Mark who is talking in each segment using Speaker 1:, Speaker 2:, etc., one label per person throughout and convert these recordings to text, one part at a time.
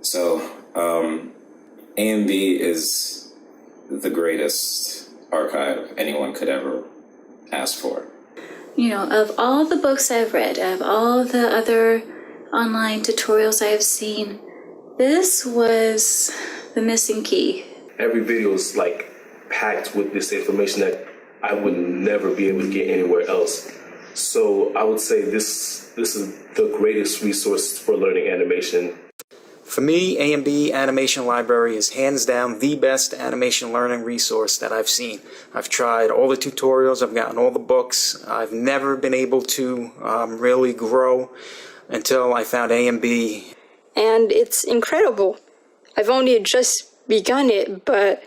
Speaker 1: So, A&B is the greatest archive anyone could ever ask for.
Speaker 2: You know, of all the books I've read, of all the other online tutorials I've seen, this was the missing key.
Speaker 3: Every video is like packed with this information that I would never be able to get anywhere else. So I would say this is the greatest resource for learning animation.
Speaker 4: For me, A&B Animation Library is hands down the best animation learning resource that I've seen. I've tried all the tutorials, I've gotten all the books. I've never been able to really grow until I found A&B.
Speaker 5: And it's incredible. I've only just begun it, but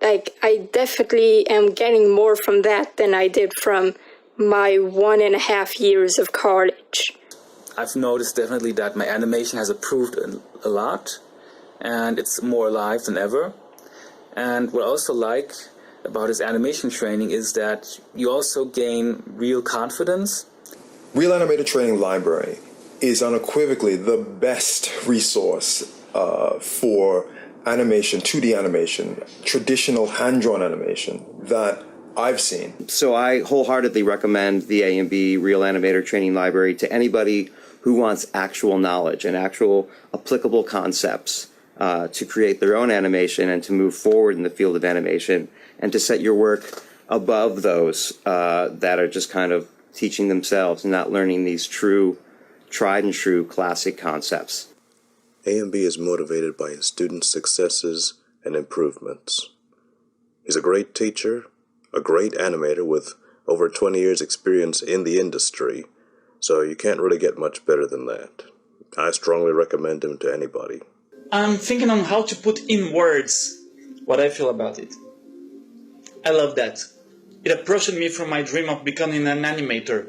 Speaker 5: I definitely am getting more from that than I did from my 1.5 years of college.
Speaker 6: I've noticed definitely that my animation has improved a lot, and it's more alive than ever. And what I also like about this animation training is that you also gain real confidence.
Speaker 7: Real Animator Training Library is unequivocally the best resource for animation, 2D animation, traditional hand-drawn animation that I've seen.
Speaker 8: So I wholeheartedly recommend the A&B Real Animator Training Library to anybody who wants actual knowledge and actual applicable concepts to create their own animation and to move forward in the field of animation and to set your work above those that are just kind of teaching themselves and not learning these tried and true classic concepts.
Speaker 9: A&B is motivated by his students' successes and improvements. He's a great teacher, a great animator with over 20 years experience in the industry, so you can't really get much better than that. I strongly recommend him to anybody.
Speaker 10: I'm thinking on how to put in words what I feel about it. I love that. It approached me from my dream of becoming an animator.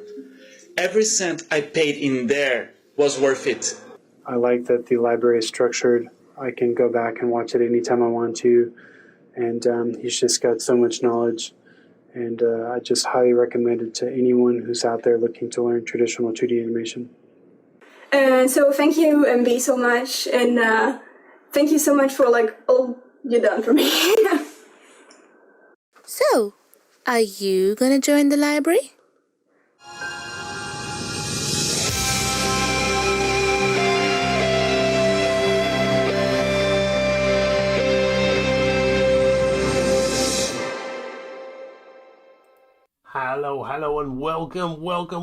Speaker 10: Every cent I paid in there was worth it.
Speaker 11: I like that the library is structured. I can go back and watch it anytime I want to, and he's just got so much knowledge. And I just highly recommend it to anyone who's out there looking to learn traditional 2D animation.
Speaker 12: So thank you, MB, so much. And thank you so much for all you done for me.
Speaker 13: So, are you gonna join the library?
Speaker 14: Hello and welcome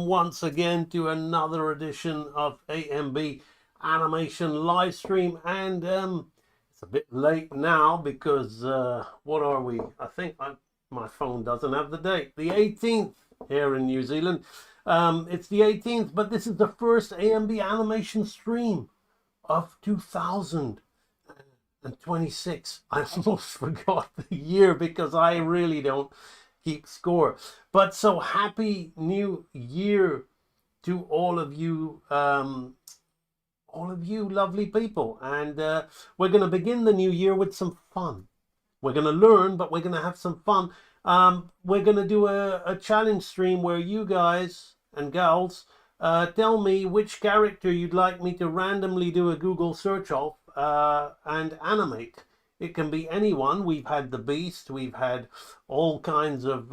Speaker 14: once again to another edition of A&B Animation Livestream. And it's a bit late now because what are we? I think my phone doesn't have the date. The 18th here in New Zealand. It's the 18th, but this is the first A&B animation stream of 2026. I almost forgot the year because I really don't keep score. But so happy new year to all of you lovely people. And we're going to begin the new year with some fun. We're going to learn, but we're going to have some fun. We're going to do a challenge stream where you guys and gals tell me which character you'd like me to randomly do a Google search of and animate. It can be anyone. We've had the Beast. We've had all kinds of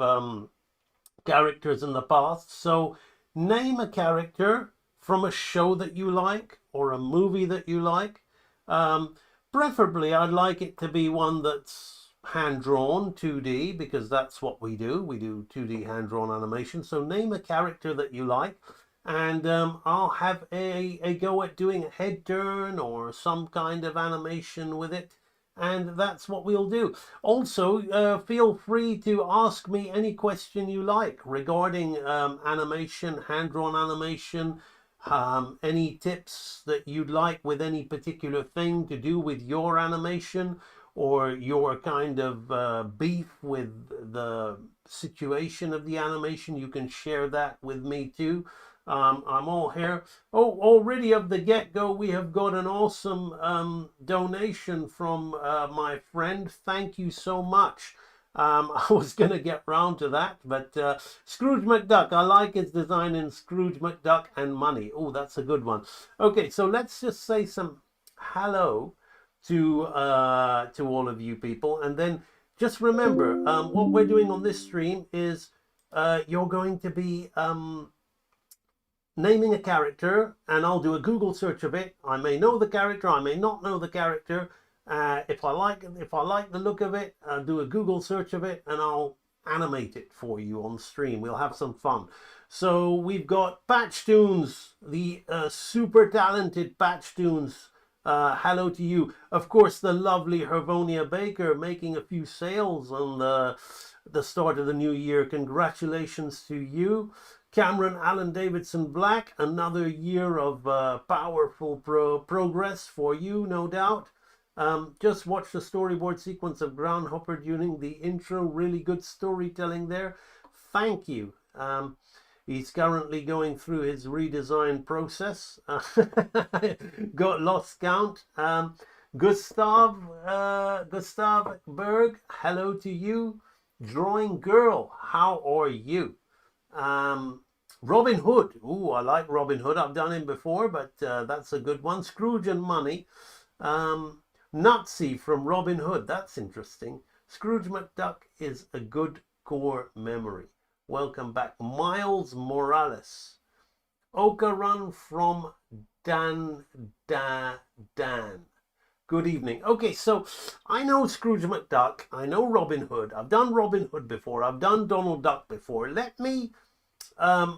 Speaker 14: characters in the past. So name a character from a show that you like or a movie that you like. Preferably, I'd like it to be one that's hand-drawn 2D because that's what we do. We do 2D hand-drawn animation. So name a character that you like. And I'll have a go at doing a head turn or some kind of animation with it. And that's what we'll do. Also, feel free to ask me any question you like regarding animation, hand-drawn animation, any tips that you'd like with any particular thing to do with your animation or your kind of beef with the situation of the animation. You can share that with me too. I'm all here. Oh, already of the get-go, we have got an awesome donation from my friend. Thank you so much. I was going to get round to that, but Scrooge McDuck, I like his design in Scrooge McDuck and Money. Oh, that's a good one. Okay, so let's just say some hello to all of you people, and then just remember, what we're doing on this stream is you're going to be naming a character, and I'll do a Google search of it. I may know the character, I may not know the character. If I like the look of it, I'll do a Google search of it, and I'll animate it for you on stream. We'll have some fun. So we've got Patchtoons, the super talented Patchtoons. Hello to you. Of course, the lovely Hervonia Baker making a few sales on the start of the new year. Congratulations to you. Cameron Allen Davidson Black, another year of powerful progress for you, no doubt. Just watch the storyboard sequence of Groundhopper during the intro. Really good storytelling there. Thank you. He's currently going through his redesign process. Got lost count. Gustav Berg, hello to you. Drawing Girl, how are you? Robin Hood. Ooh, I like Robin Hood. I've done him before, but that's a good one. Scrooge and Money. Nazi from Robin Hood. That's interesting. Scrooge McDuck is a good core memory. Welcome back. Miles Morales. Oka Run from Dan. Good evening. Okay, so I know Scrooge McDuck. I know Robin Hood. I've done Robin Hood before. I've done Donald Duck before. Let me...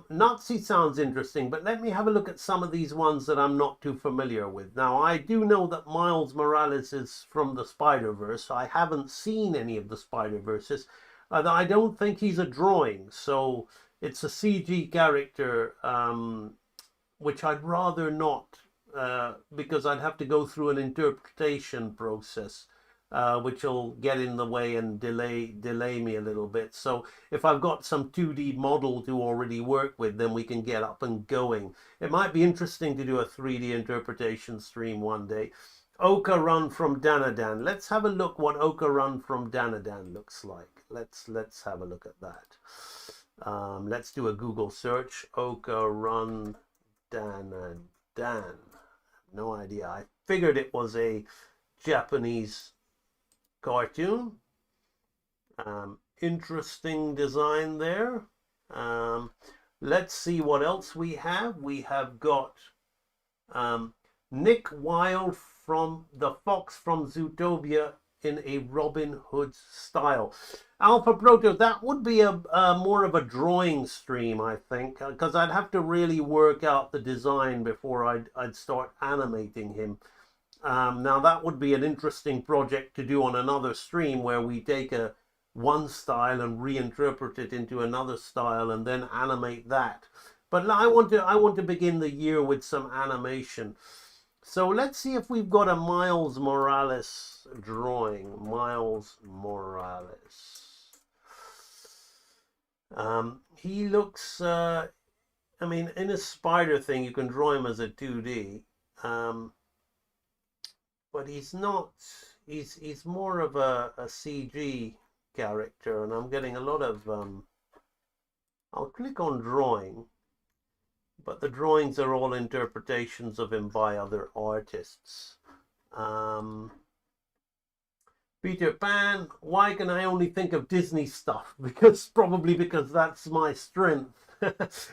Speaker 14: Nazi sounds interesting, but let me have a look at some of these ones that I'm not too familiar with. Now, I do know that Miles Morales is from the Spider-Verse. I haven't seen any of the Spider-Verses. I don't think he's a drawing, so it's a CG character, which I'd rather not, because I'd have to go through an interpretation process, which will get in the way and delay me a little bit. So if I've got some 2D model to already work with, then we can get up and going. It might be interesting to do a 3D interpretation stream one day. Oka Run from Danadan. Let's have a look what Oka Run from Danadan looks like. Let's have a look at that. Let's do a Google search. Oka Run Danadan. No idea. I figured it was a Japanese cartoon. Interesting design there. Let's see what else we have. We have got Nick Wilde from The Fox from Zootopia in a Robin Hood style. Alpha Proto, that would be a more of a drawing stream, I think, because I'd have to really work out the design before I'd start animating him. Now that would be an interesting project to do on another stream, where we take one style and reinterpret it into another style and then animate that. But I want to begin the year with some animation. So let's see if we've got a Miles Morales drawing. Miles Morales. He looks, I mean, in a spider thing, you can draw him as a 2D. But he's not, he's more of a CG character, and I'm getting a lot of, I'll click on drawing, but the drawings are all interpretations of him by other artists. Peter Pan, why can I only think of Disney stuff? Probably because that's my strength.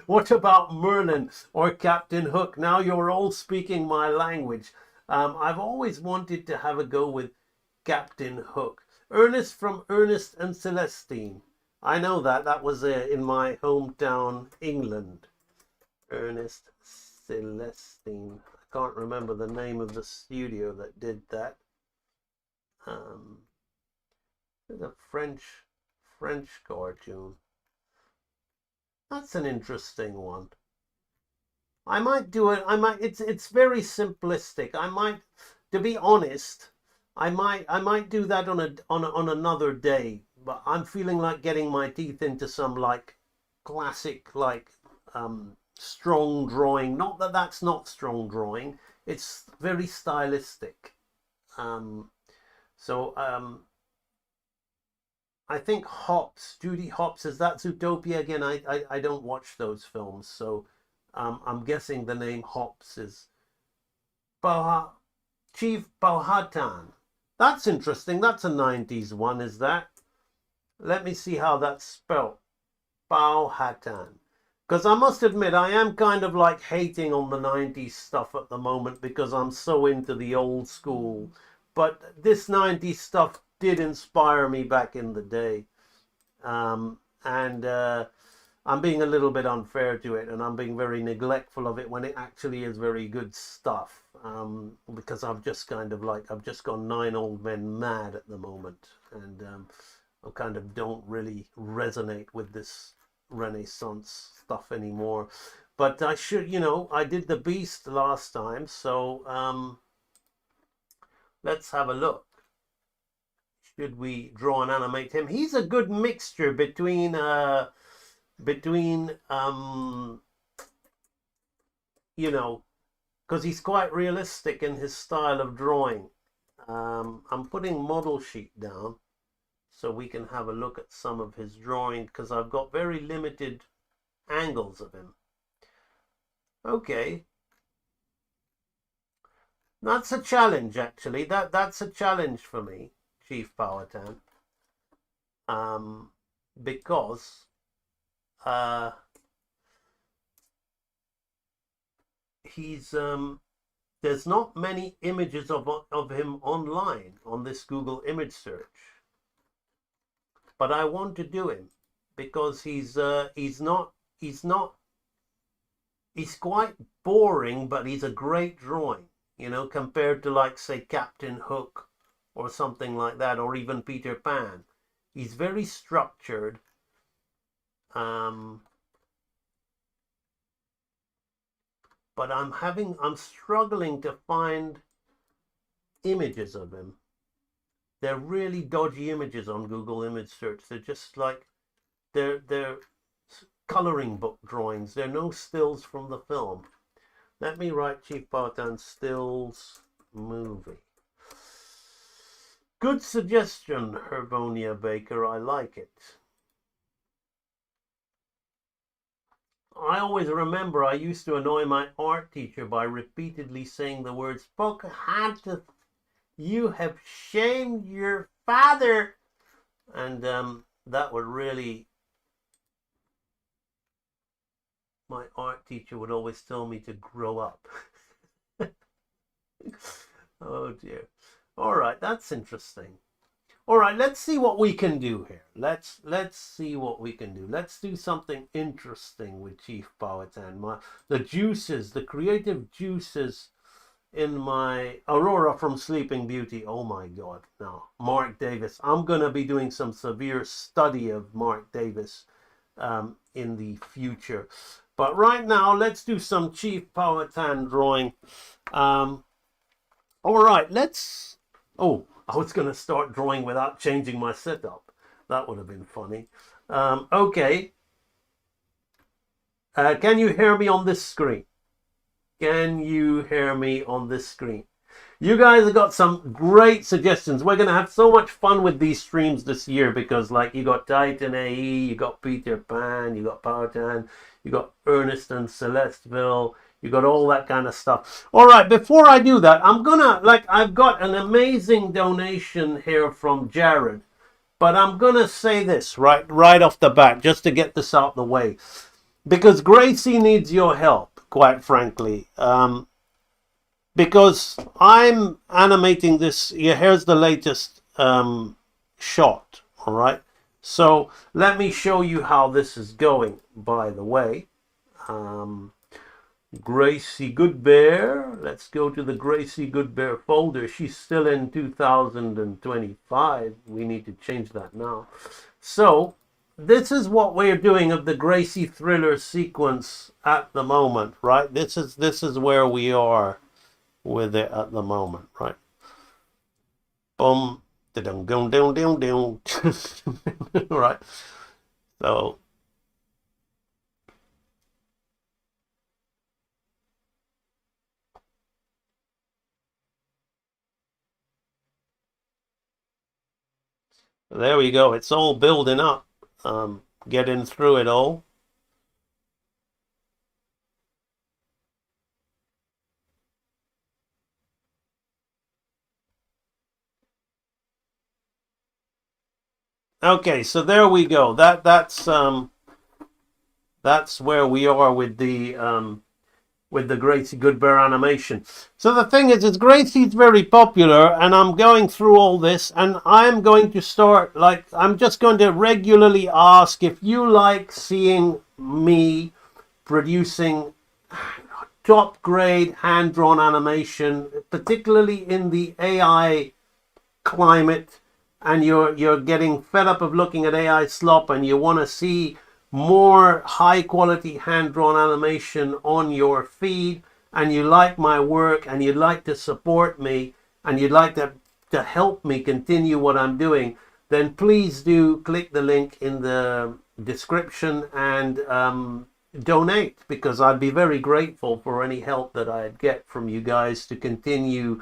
Speaker 14: What about Merlin or Captain Hook? Now you're all speaking my language. I've always wanted to have a go with Captain Hook. Ernest from Ernest and Celestine. I know that was in my hometown, England. Ernest Celestine. I can't remember the name of the studio that did that. It's a French cartoon. That's an interesting one. I might do it. It's very simplistic. I might, to be honest, I might do that on another day. But I'm feeling like getting my teeth into some like classic strong drawing. Not that that's not strong drawing. It's very stylistic. I think Hopps, Judy Hopps, is that Zootopia again? I don't watch those films, so I'm guessing the name Hopps is Chief Powhatan. That's interesting. That's a 90s one, is that? Let me see how that's spelled. Powhatan. Because I must admit, I am kind of like hating on the 90s stuff at the moment because I'm so into the old school. But this 90s stuff did inspire me back in the day. And I'm being a little bit unfair to it, and I'm being very neglectful of it when it actually is very good stuff. Because I've just gone 9 old men mad at the moment, and I kind of don't really resonate with this Renaissance stuff anymore. But I should, I did the Beast last time, so let's have a look. Should we draw and animate him? He's a good mixture between because he's quite realistic in his style of drawing. I'm putting model sheet down so we can have a look at some of his drawing, because I've got very limited angles of him. Okay. That's a challenge, actually. That's a challenge for me, Chief Powhatan. Because he's there's not many images of him online on this Google image search. But I want to do him because he's quite boring, but he's a great drawing, compared to, like, say, Captain Hook or something like that, or even Peter Pan. He's very structured. But I'm struggling to find images of him. They're really dodgy images on Google image search. They're just like, they're coloring book drawings. They're no stills from the film. Let me write Chief Powhatan stills movie. Good suggestion, Herbonia Baker. I like it. I always remember I used to annoy my art teacher by repeatedly saying the words, Pocahontas, you have shamed your father. And that would really, my art teacher would always tell me to grow up. Oh dear. All right, that's interesting. All right, let's see what we can do here. Let's see what we can do. Let's do something interesting with Chief Powhatan. The creative juices in my Aurora from Sleeping Beauty. Oh my God, no. Mark Davis. I'm going to be doing some severe study of Mark Davis in the future. But right now, let's do some Chief Powhatan drawing. All right, let's... Oh, I was going to start drawing without changing my setup. That would have been funny. Okay. Can you hear me on this screen? Can you hear me on this screen? You guys have got some great suggestions. We're going to have so much fun with these streams this year because, like, you got Titan AE, you got Peter Pan, you got Powhatan, you got Ernest and Celesteville, you got all that kind of stuff. All right, before I do that, I've got an amazing donation here from Jared, but I'm going to say this right off the bat, just to get this out the way, because Gracie needs your help, quite frankly. Because I'm animating this. Here's the latest shot. All right. So let me show you how this is going. By the way, Gracie Goodbear. Let's go to the Gracie Goodbear folder. She's still in 2025. We need to change that now. So this is what we're doing of the Gracie thriller sequence at the moment, right? This is where we are with it at the moment, right? Boom, dum dum dum dum dum. Right. So there we go. It's all building up. Getting through it all. Okay, so there we go. That's where we are with the Gracie Goodbear animation. So the thing is Gracie's very popular, and I'm going through all this, and I'm going to start, like, I'm just going to regularly ask if you like seeing me producing top grade hand drawn animation, particularly in the AI climate, and you're getting fed up of looking at AI slop, and you want to see more high quality hand drawn animation on your feed, and you like my work, and you'd like to support me, and you'd like to help me continue what I'm doing, then please do click the link in the description and donate, because I'd be very grateful for any help that I'd get from you guys to continue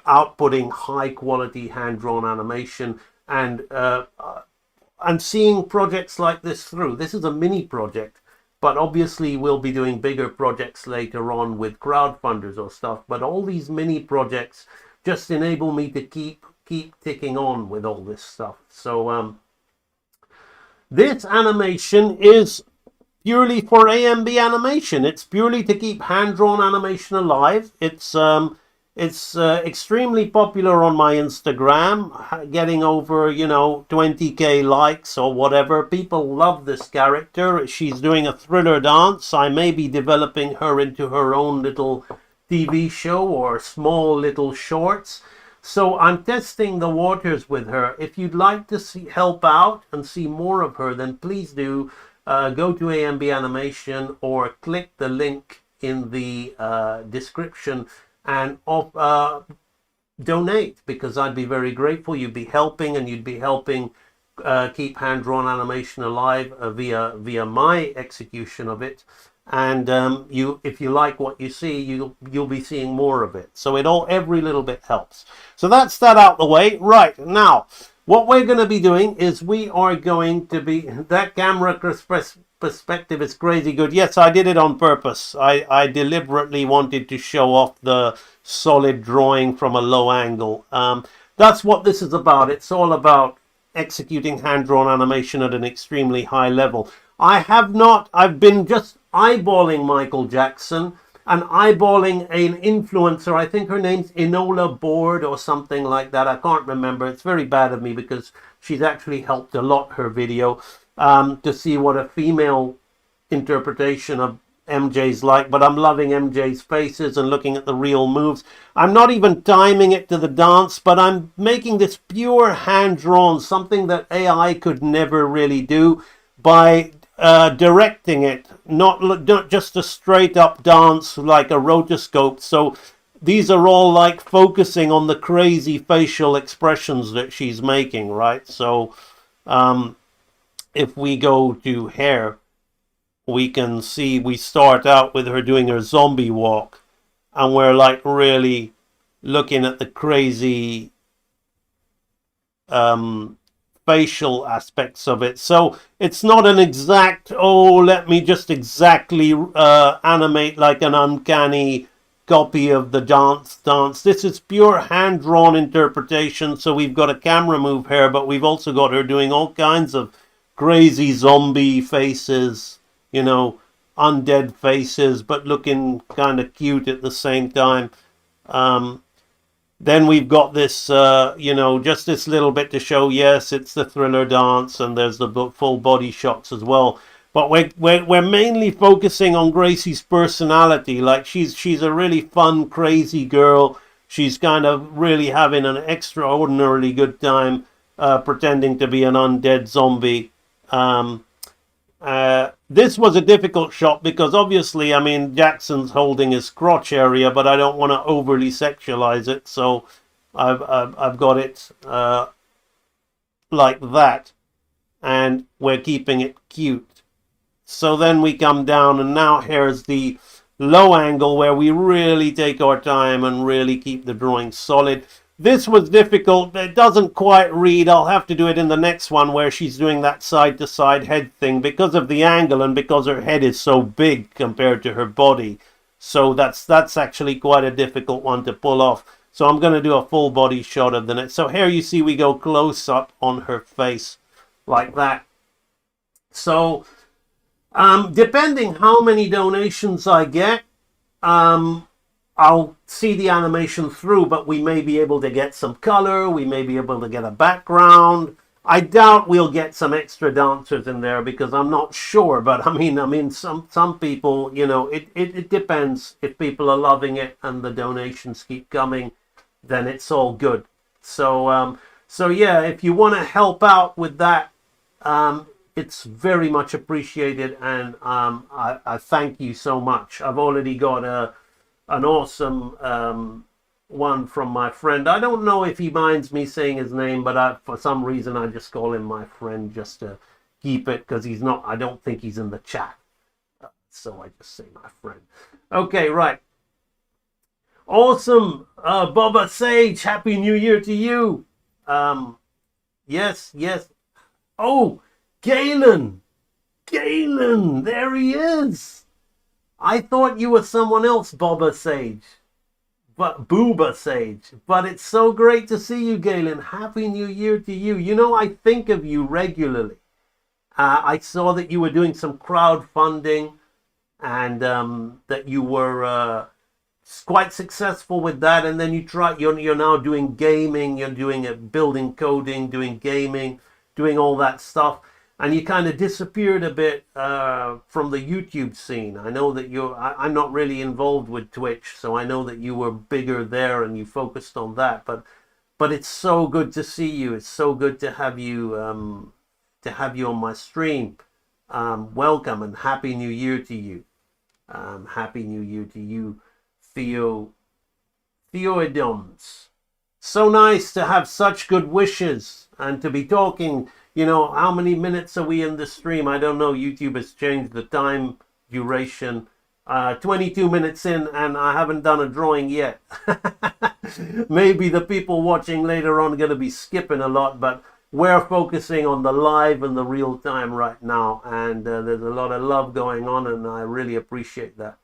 Speaker 14: outputting high quality hand drawn animation and seeing projects like this through. This is a mini project, but obviously we'll be doing bigger projects later on with crowdfunders or stuff. But all these mini projects just enable me to keep ticking on with all this stuff. So this animation is purely for AMB animation. It's purely to keep hand-drawn animation alive. It's extremely popular on my Instagram, getting over 20k likes or whatever. People love this character. She's doing a thriller dance. I may be developing her into her own little TV show or small little shorts. So I'm testing the waters with her. If you'd like to help out and see more of her, then please do go to AMB Animation or click the link in the description and donate, because I'd be very grateful. You'd be helping, and you'd be helping keep hand-drawn animation alive via my execution of it. And if you like what you see, you'll be seeing more of it. So every little bit helps. So that's that out the way. Right, now what we're going to be doing is we are going to be, that camera perspective is crazy good. Yes, I did it on purpose. I deliberately wanted to show off the solid drawing from a low angle. That's what this is about. It's all about executing hand-drawn animation at an extremely high level. I've been just eyeballing Michael Jackson and eyeballing an influencer. I think her name's Enola Board or something like that. I can't remember. It's very bad of me because she's actually helped a lot, her video, to see what a female interpretation of MJ's like. But I'm loving MJ's faces and looking at the real moves. I'm not even timing it to the dance, but I'm making this pure hand-drawn, something that AI could never really do, by directing it, not just a straight up dance like a rotoscope. So these are all like focusing on the crazy facial expressions that she's making, right? So if we go to hair, we can see we start out with her doing her zombie walk, and we're like really looking at the crazy facial aspects of it. So it's not an exact, let me just exactly animate like an uncanny copy of the dance. This is pure hand-drawn interpretation. So we've got a camera move here, but we've also got her doing all kinds of crazy zombie faces, undead faces, but looking kind of cute at the same time. Then we've got this, just this little bit to show, yes, it's the thriller dance, and there's the full body shots as well. But we're mainly focusing on Gracie's personality. Like she's a really fun, crazy girl. She's kind of really having an extraordinarily good time pretending to be an undead zombie. This was a difficult shot because obviously, Jackson's holding his crotch area, but I don't want to overly sexualize it, so I've got it like that, and we're keeping it cute. So then we come down, and now here's the low angle where we really take our time and really keep the drawing solid. This was difficult. It doesn't quite read. I'll have to do it in the next one where she's doing that side-to-side head thing because of the angle and because her head is so big compared to her body. So that's actually quite a difficult one to pull off. So I'm going to do a full body shot of the neck. So here you see we go close up on her face like that. So depending how many donations I get, I'll see the animation through, but we may be able to get some color, we may be able to get a background. I doubt we'll get some extra dancers in there because I'm not sure, but I mean some people, you know, it depends. If people are loving it and the donations keep coming, then it's all good. So so yeah, if you want to help out with that, it's very much appreciated, and I thank you so much. I've already got an awesome one from my friend. I don't know if he minds me saying his name, but for some reason I just call him my friend just to keep it, because he's not, I don't think he's in the chat. So I just say my friend. Okay, right. Awesome. Boba Sage, Happy New Year to you. Yes. Oh, Galen, there he is. I thought you were someone else, Boba Sage. But Booba Sage. But it's so great to see you, Galen. Happy New Year to you. You know, I think of you regularly. I saw that you were doing some crowdfunding, and that you were quite successful with that. And then you're now doing gaming. You're doing building coding, doing gaming, doing all that stuff. And you kind of disappeared a bit from the YouTube scene. I know that I'm not really involved with Twitch, so I know that you were bigger there and you focused on that. But it's so good to see you. It's so good to have you on my stream. Welcome and Happy New Year to you. Happy New Year to you, Theoidons. So nice to have such good wishes and to be talking. You know, how many minutes are we in the stream? I don't know. YouTube has changed the time duration. 22 minutes in, and I haven't done a drawing yet. Maybe the people watching later on are going to be skipping a lot, but we're focusing on the live and the real time right now. And there's a lot of love going on, and I really appreciate that.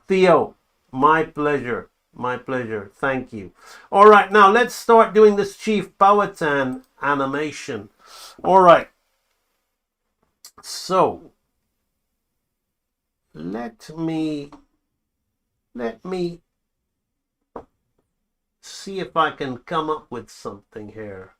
Speaker 14: Theo, my pleasure. My pleasure. Thank you. All right, now let's start doing this Chief Powhatan animation. All right. So let me see if I can come up with something here.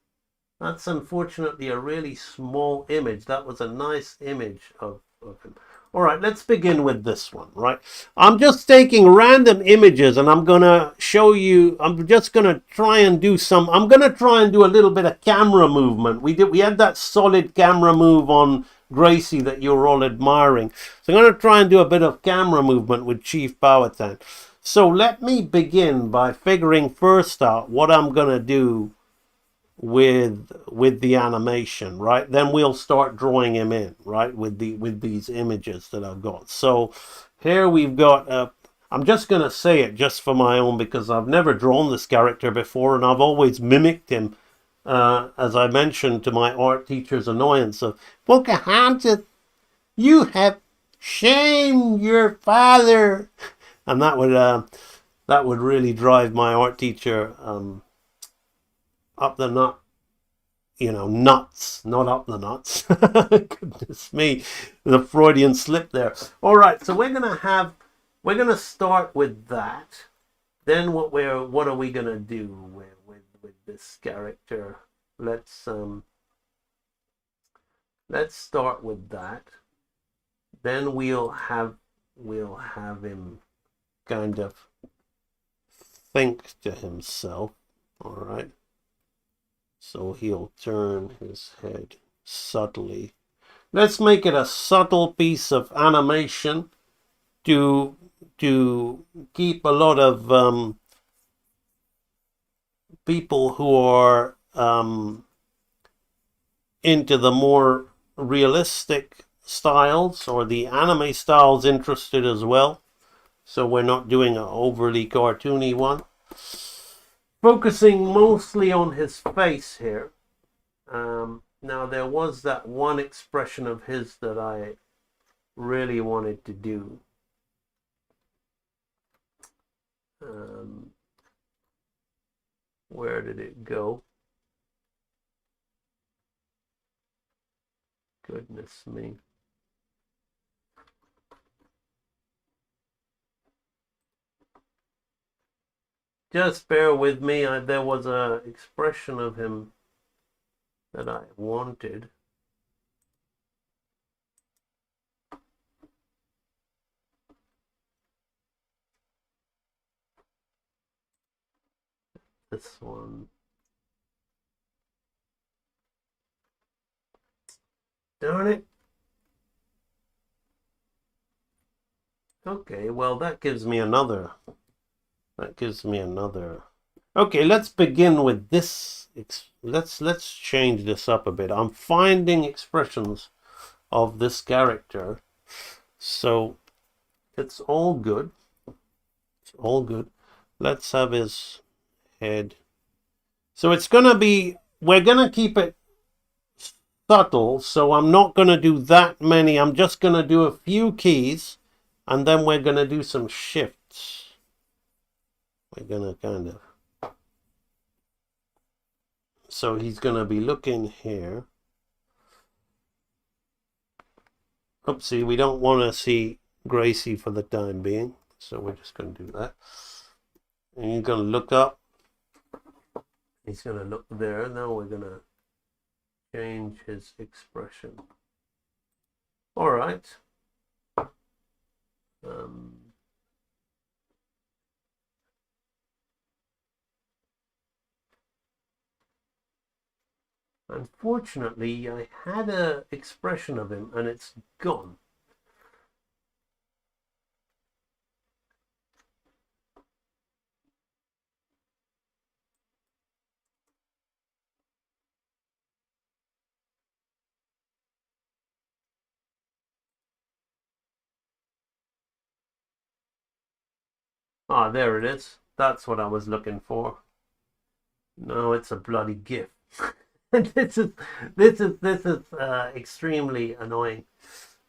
Speaker 14: That's unfortunately a really small image. That was a nice image of him. All right, let's begin with this one, right? I'm just taking random images and I'm going to show you, I'm just going to try and do I'm going to try and do a little bit of camera movement. We had that solid camera move on Gracie that you're all admiring. So I'm going to try and do a bit of camera movement with Chief Powhatan. So let me begin by figuring first out what I'm going to do with the animation, right? Then we'll start drawing him in, right, with these images that I've got. So here we've got I'm just going to say it just for my own, because I've never drawn this character before and I've always mimicked him, as I mentioned, to my art teacher's annoyance of, Pocahontas, you have shamed your father. And that would really drive my art teacher up the nut, nuts, not up the nuts. Goodness me, the Freudian slip there. All right, so we're gonna start with that. Then what are we gonna do with this character? Let's start with that. Then we'll have him kind of think to himself. All right. So he'll turn his head subtly. Let's make it a subtle piece of animation to keep a lot of people who are into the more realistic styles or the anime styles interested as well. So we're not doing an overly cartoony one. Focusing mostly on his face here. Now there was that one expression of his that I really wanted to do. Where did it go? Goodness me. Just bear with me. There was a expression of him that I wanted. This one. Darn it. Okay, well that gives me another. Okay, let's begin with this. Let's change this up a bit. I'm finding expressions of this character. So it's all good. It's all good. Let's have his head. So it's gonna be, we're gonna keep it subtle, so I'm not gonna do that many. I'm just gonna do a few keys, and then we're gonna do some shifts. We're gonna kind of, so he's gonna be looking here. Oopsie, we don't want to see Gracie for the time being, so we're just going to do that. And he's going to look up. He's going to look there. Now we're going to change his expression. All right. Unfortunately, I had an expression of him and it's gone. Ah, there it is. That's what I was looking for. No, it's a bloody GIF. This is extremely annoying.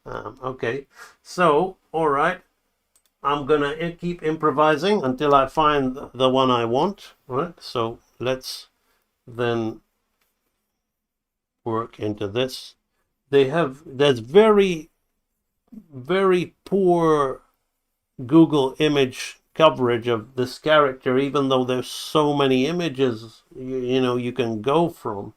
Speaker 14: Okay, so all right, I'm gonna keep improvising until I find the one I want. All right, so let's then work into this. There's very poor Google image coverage of this character, even though there's so many images you know you can go from.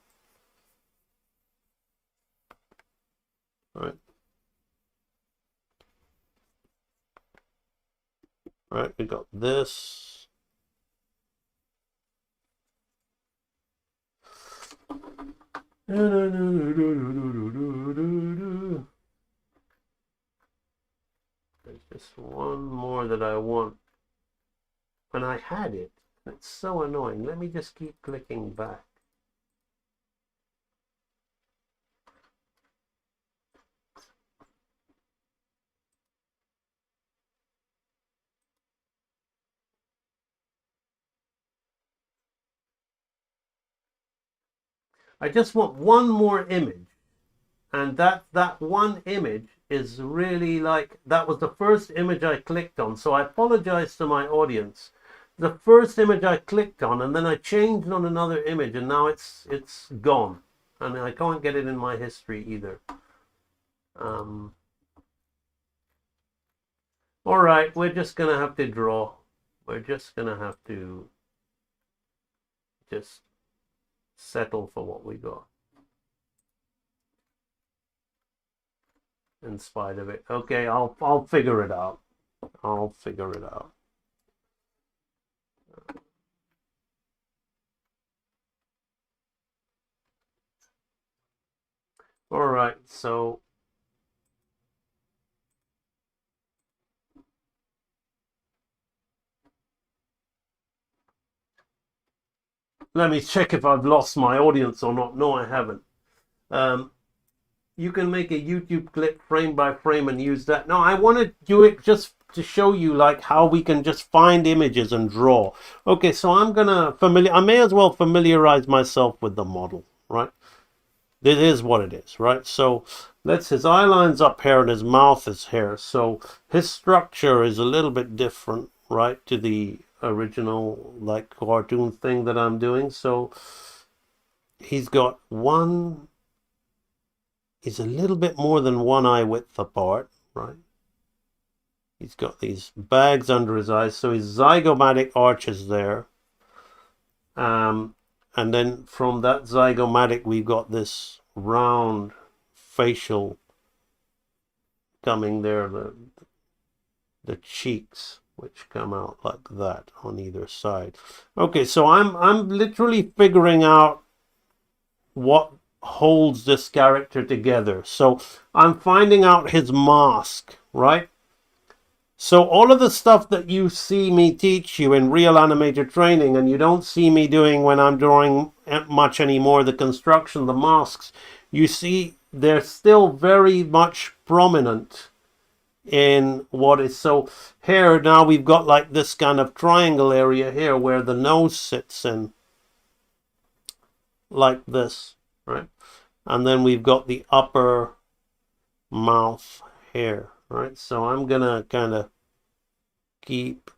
Speaker 14: Right, we got this. There's just one more that I want. And I had it. It's so annoying. Let me just keep clicking back. I just want one more image, and that one image is really like, that was the first image I clicked on, so I apologize to my audience. The first image I clicked on, and then I changed on another image, and now it's gone, and I can't get it in my history either. All right, we're just gonna have to draw. We're just gonna have to just settle for what we got in spite of it. Okay, I'll figure it out. I'll figure it out. All right, so let me check if I've lost my audience or not. No, I haven't. You can make a YouTube clip frame by frame and use that. No, I want to do it just to show you like how we can just find images and draw. Okay, so I'm gonna I may as well familiarize myself with the model, right? This is what it is, right? So his eye line's up here and his mouth is here. So his structure is a little bit different, right, to the original like cartoon thing that I'm doing. So he's got one, he's a little bit more than one eye width apart, right? He's got these bags under his eyes, so his zygomatic arch is there. And then from that zygomatic, we've got this round facial coming there, the cheeks, which come out like that on either side. Okay, so I'm literally figuring out what holds this character together. So I'm finding out his mask, right? So all of the stuff that you see me teach you in real animator training, and you don't see me doing when I'm drawing much anymore, the construction, the masks, you see they're still very much prominent in what is. So here now we've got like this kind of triangle area here where the nose sits in, like this, right? And then we've got the upper mouth here, right? So I'm gonna kind of keep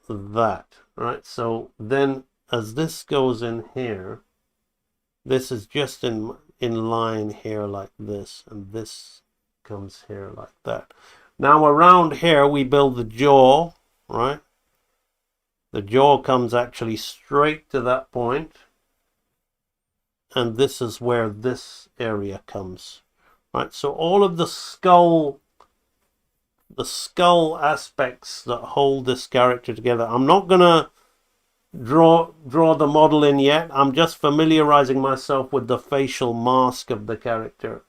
Speaker 14: that, right? So then as this goes in here, this is just in line here like this, and this comes here like that. Now around here we build the jaw, right? The jaw comes actually straight to that point, and this is where this area comes, right? So all of the skull aspects that hold this character together. I'm not gonna draw the model in yet. I'm just familiarizing myself with the facial mask of the character,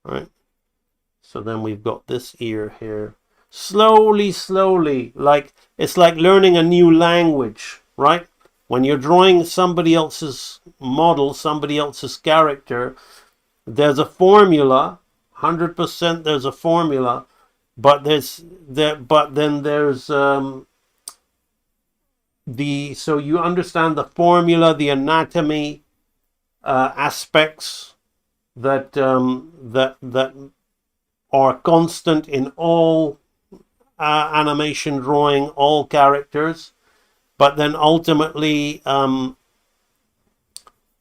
Speaker 14: right? So then we've got this ear here. Slowly, like it's like learning a new language, right? When you're drawing somebody else's model, somebody else's character, there's a formula. 100% there's a formula, but then there's so you understand the formula, the anatomy aspects that are constant in all animation drawing, all characters, but then ultimately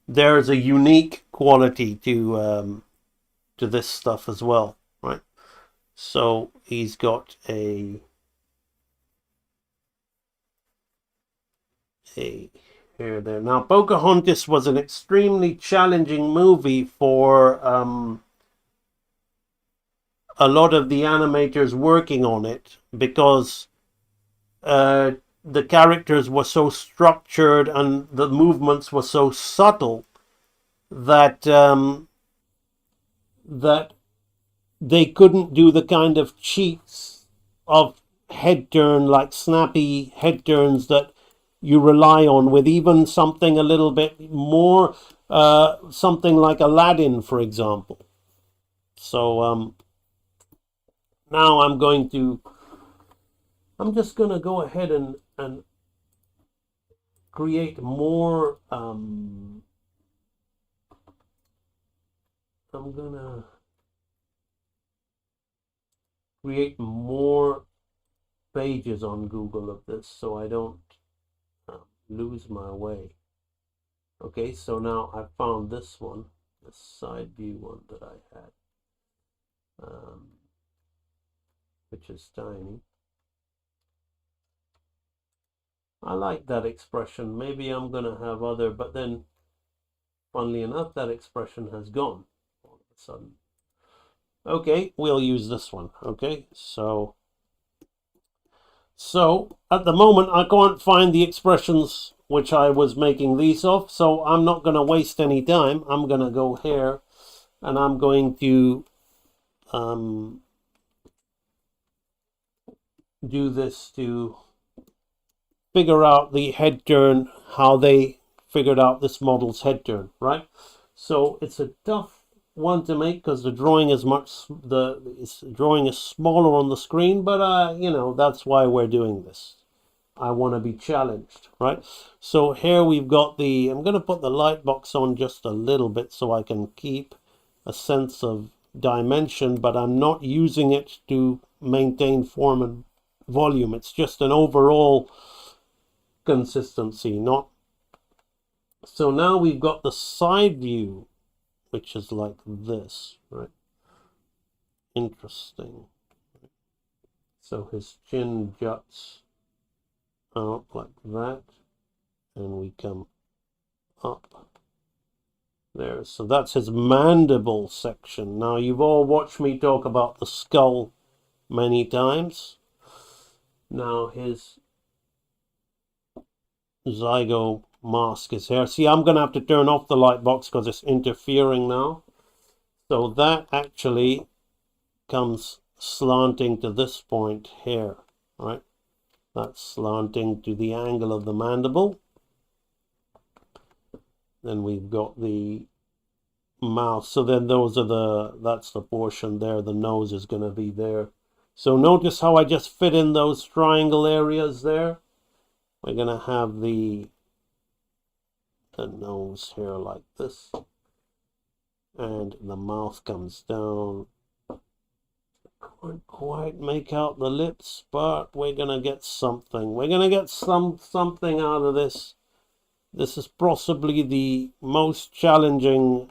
Speaker 14: there's a unique quality to this stuff as well, right? So he's got a here there. Now Pocahontas was an extremely challenging movie for a lot of the animators working on it, because the characters were so structured and the movements were so subtle that that they couldn't do the kind of cheats of head turn, like snappy head turns that you rely on with even something a little bit more, something like Aladdin, for example. So now I'm just going to go ahead and create more. I'm going to create more pages on Google of this so I don't lose my way. Okay, so now I found this one, the side view one that I had, which is tiny. I like that expression. Maybe I'm going to have other, but then funnily enough, that expression has gone all of a sudden. Okay, we'll use this one. Okay, so at the moment I can't find the expressions which I was making these of, so I'm not going to waste any time. I'm going to go here and I'm going to do this to figure out the head turn, how they figured out this model's head turn, right? So it's a tough one to make because the drawing is drawing is smaller on the screen, but you know, that's why we're doing this. I want to be challenged, right? So here we've got I'm going to put the light box on just a little bit so I can keep a sense of dimension, but I'm not using it to maintain form volume. It's just an overall consistency, not. So now we've got the side view, which is like this, right? Interesting. So his chin juts out like that, and we come up there. So that's his mandible section. Now, you've all watched me talk about the skull many times. Now his zygo mask is here. See, I'm going to have to turn off the light box because it's interfering now. So that actually comes slanting to this point here, right? That's slanting to the angle of the mandible. Then we've got the mouth. So then that's the portion there. The nose is going to be there. So notice how I just fit in those triangle areas there. We're going to have the nose here like this. And the mouth comes down. Can't quite make out the lips, but we're going to get something. We're going to get something out of this. This is possibly the most challenging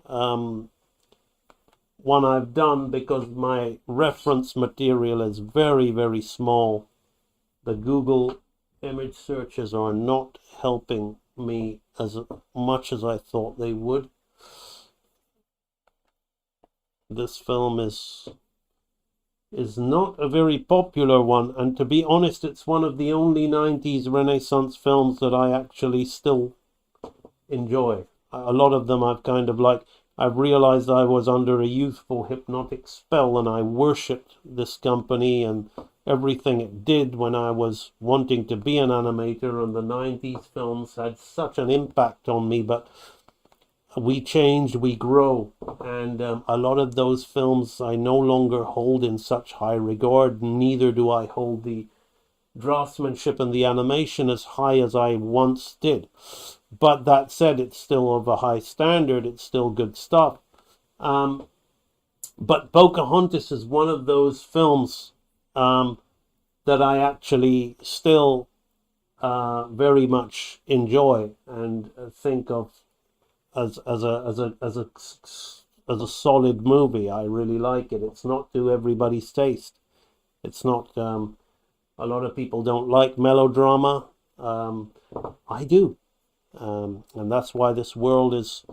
Speaker 14: one I've done because my reference material is very, very small. The Google image searches are not helping me as much as I thought they would. This film is not a very popular one, and to be honest, it's one of the only 90s Renaissance films that I actually still enjoy. A lot of them I've realized I was under a youthful hypnotic spell, and I worshipped this company and everything it did when I was wanting to be an animator, and the 90s films had such an impact on me, but we change, we grow, and a lot of those films I no longer hold in such high regard, neither do I hold the draftsmanship and the animation as high as I once did. But that said, it's still of a high standard, it's still good stuff. But Pocahontas is one of those films that I actually still very much enjoy and think of as a solid movie. I really like it. It's not to everybody's taste. It's not. A lot of people don't like melodrama. I do, and that's why this world is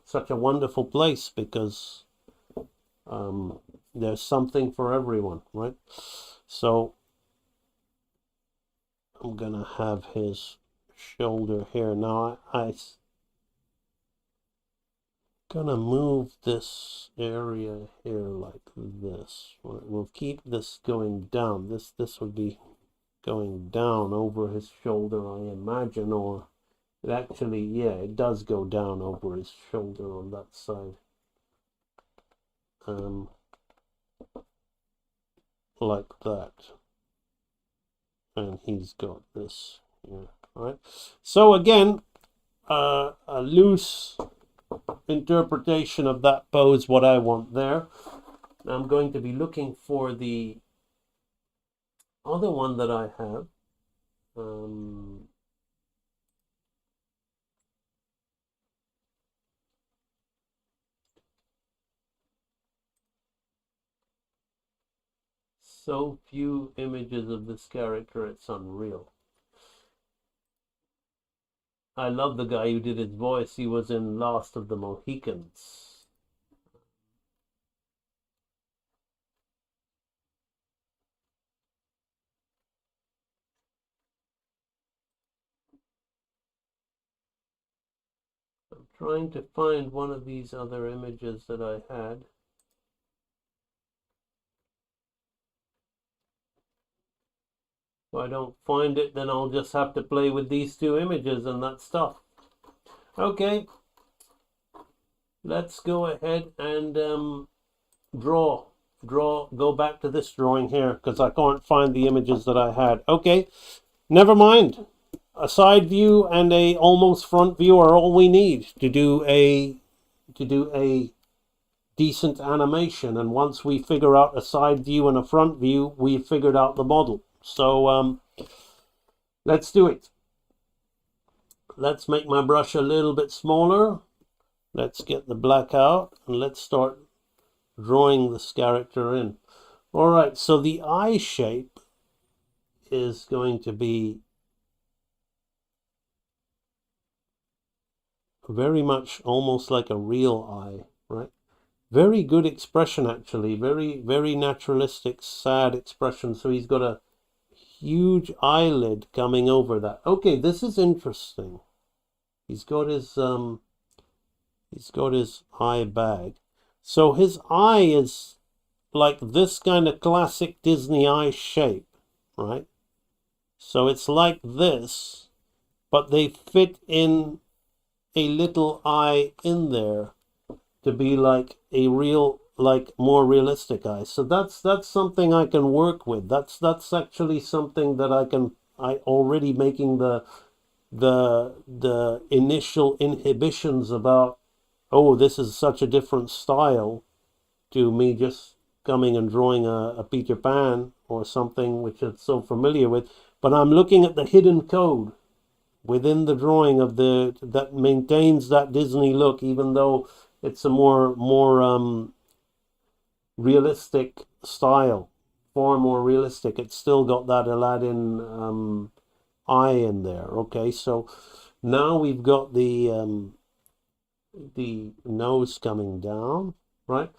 Speaker 14: such a wonderful place, because there's something for everyone, right? So I'm gonna have his shoulder here now. I gonna move this area here like this. We'll keep this going down. This would be going down over his shoulder, I imagine, or it actually, yeah, it does go down over his shoulder on that side. Like that. And he's got this here. All right. So again, a loose interpretation of that pose, what I want there. I'm going to be looking for the other one that I have. So few images of this character, it's unreal. I love the guy who did his voice. He was in Last of the Mohicans. I'm trying to find one of these other images that I had. If I don't find it, then I'll just have to play with these two images and that stuff. Okay, let's go ahead and go back to this drawing here, because I can't find the images that I had. Okay, never mind. A side view and a almost front view are all we need to do a decent animation, and once we figure out a side view and a front view, we've figured out the model. So let's do it. Let's make my brush a little bit smaller. Let's get the black out and let's start drawing this character in. All right, so the eye shape is going to be very much almost like a real eye, right? Very good expression, actually. Very, very naturalistic, sad expression. So he's got a huge eyelid coming over that. Okay, this is interesting. He's got his eye bag. So his eye is like this kind of classic Disney eye shape, right? So it's like this, but they fit in a little eye in there to be like a real, like more realistic eye. So that's something I can work with. That's actually something that I already making the initial inhibitions about, oh, this is such a different style to me just coming and drawing a Peter Pan or something which it's so familiar with. But I'm looking at the hidden code within the drawing of that maintains that Disney look, even though it's a more realistic style, far more realistic. It's still got that Aladdin eye in there. Okay, so now we've got the nose coming down, right?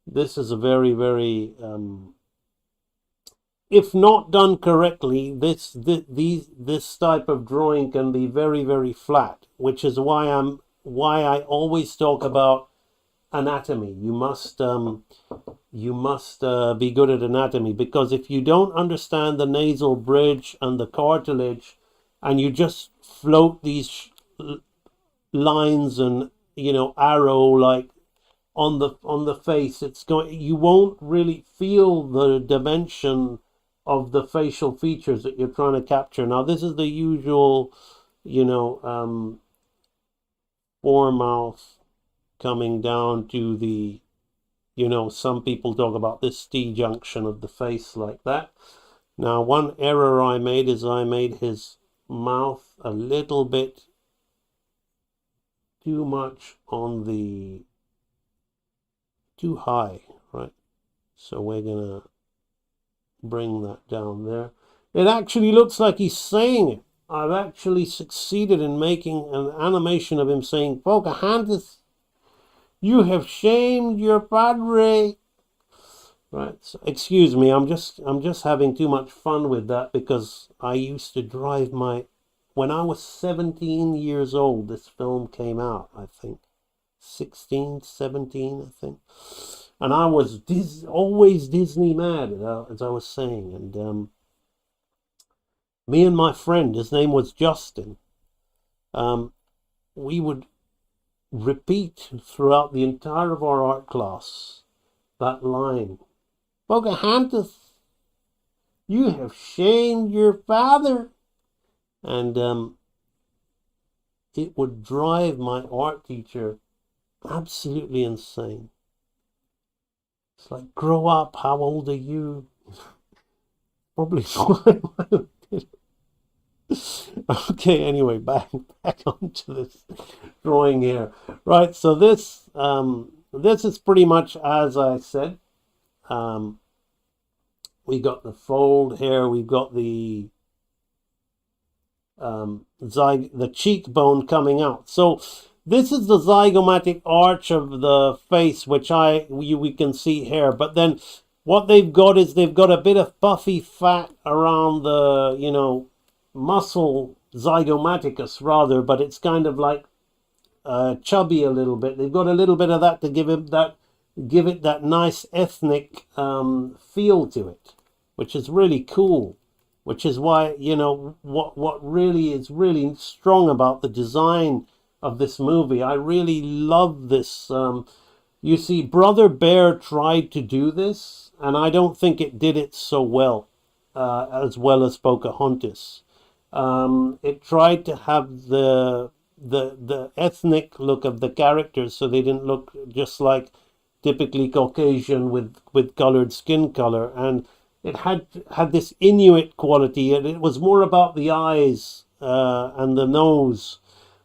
Speaker 14: This is a very, very if not done correctly, this type of drawing can be very, very flat, which is why I always talk about anatomy. You must be good at anatomy, because if you don't understand the nasal bridge and the cartilage, and you just float these lines and arrow like on the face, you won't really feel the dimension of the facial features that you're trying to capture. Now, this is the usual, foremouth coming down to the, some people talk about this T-junction of the face like that. Now, one error I made is I made his mouth a little bit too much on the, too high, right? So we're gonna bring that down there. It actually looks like he's saying it. I've actually succeeded in making an animation of him saying, "Pocahontas, you have shamed your padre." Right, so excuse me, I'm just having too much fun with that, because I used to drive when I was 17 years old, this film came out, I think. 16, 17, I think. And I was always Disney mad, as I was saying. And me and my friend, his name was Justin, we would repeat throughout the entire of our art class that line, "Pocahontas, you have shamed your father." And it would drive my art teacher absolutely insane. It's like, grow up, how old are you? Probably why I did it. Okay, anyway, back onto this drawing here. Right, so this is pretty much as I said. We got the fold here, we've got the cheekbone coming out. So this is the zygomatic arch of the face, which we can see here. But then what they've got is they've got a bit of puffy fat around the, muscle zygomaticus rather, but it's kind of like chubby a little bit. They've got a little bit of that to give it that nice ethnic feel to it, which is really cool. Which is why, what really is really strong about the design of this movie. I really love this. You see, Brother Bear tried to do this, and I don't think it did it so well as Pocahontas. It tried to have the ethnic look of the characters, so they didn't look just like typically Caucasian with colored skin color. And it had this Inuit quality, and it was more about the eyes and the nose.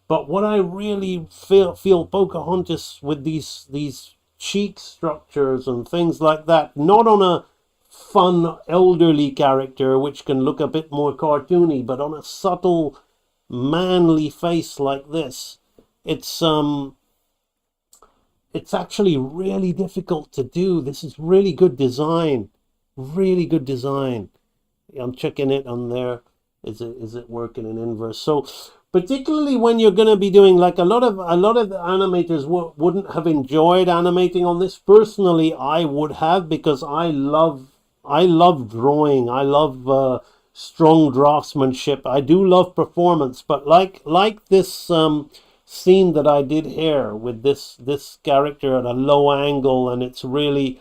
Speaker 14: But what I really feel Pocahontas with these cheek structures and things like that, not on a fun elderly character which can look a bit more cartoony, but on a subtle manly face like this, it's actually really difficult to do. This is really good design. Really good design. I'm checking it on there. Is it working in inverse? So particularly when you're going to be doing, like, a lot of the animators wouldn't have enjoyed animating on this. Personally, I would have, because I love drawing. I love strong draftsmanship. I do love performance, but like this scene that I did here with this character at a low angle, and it's really,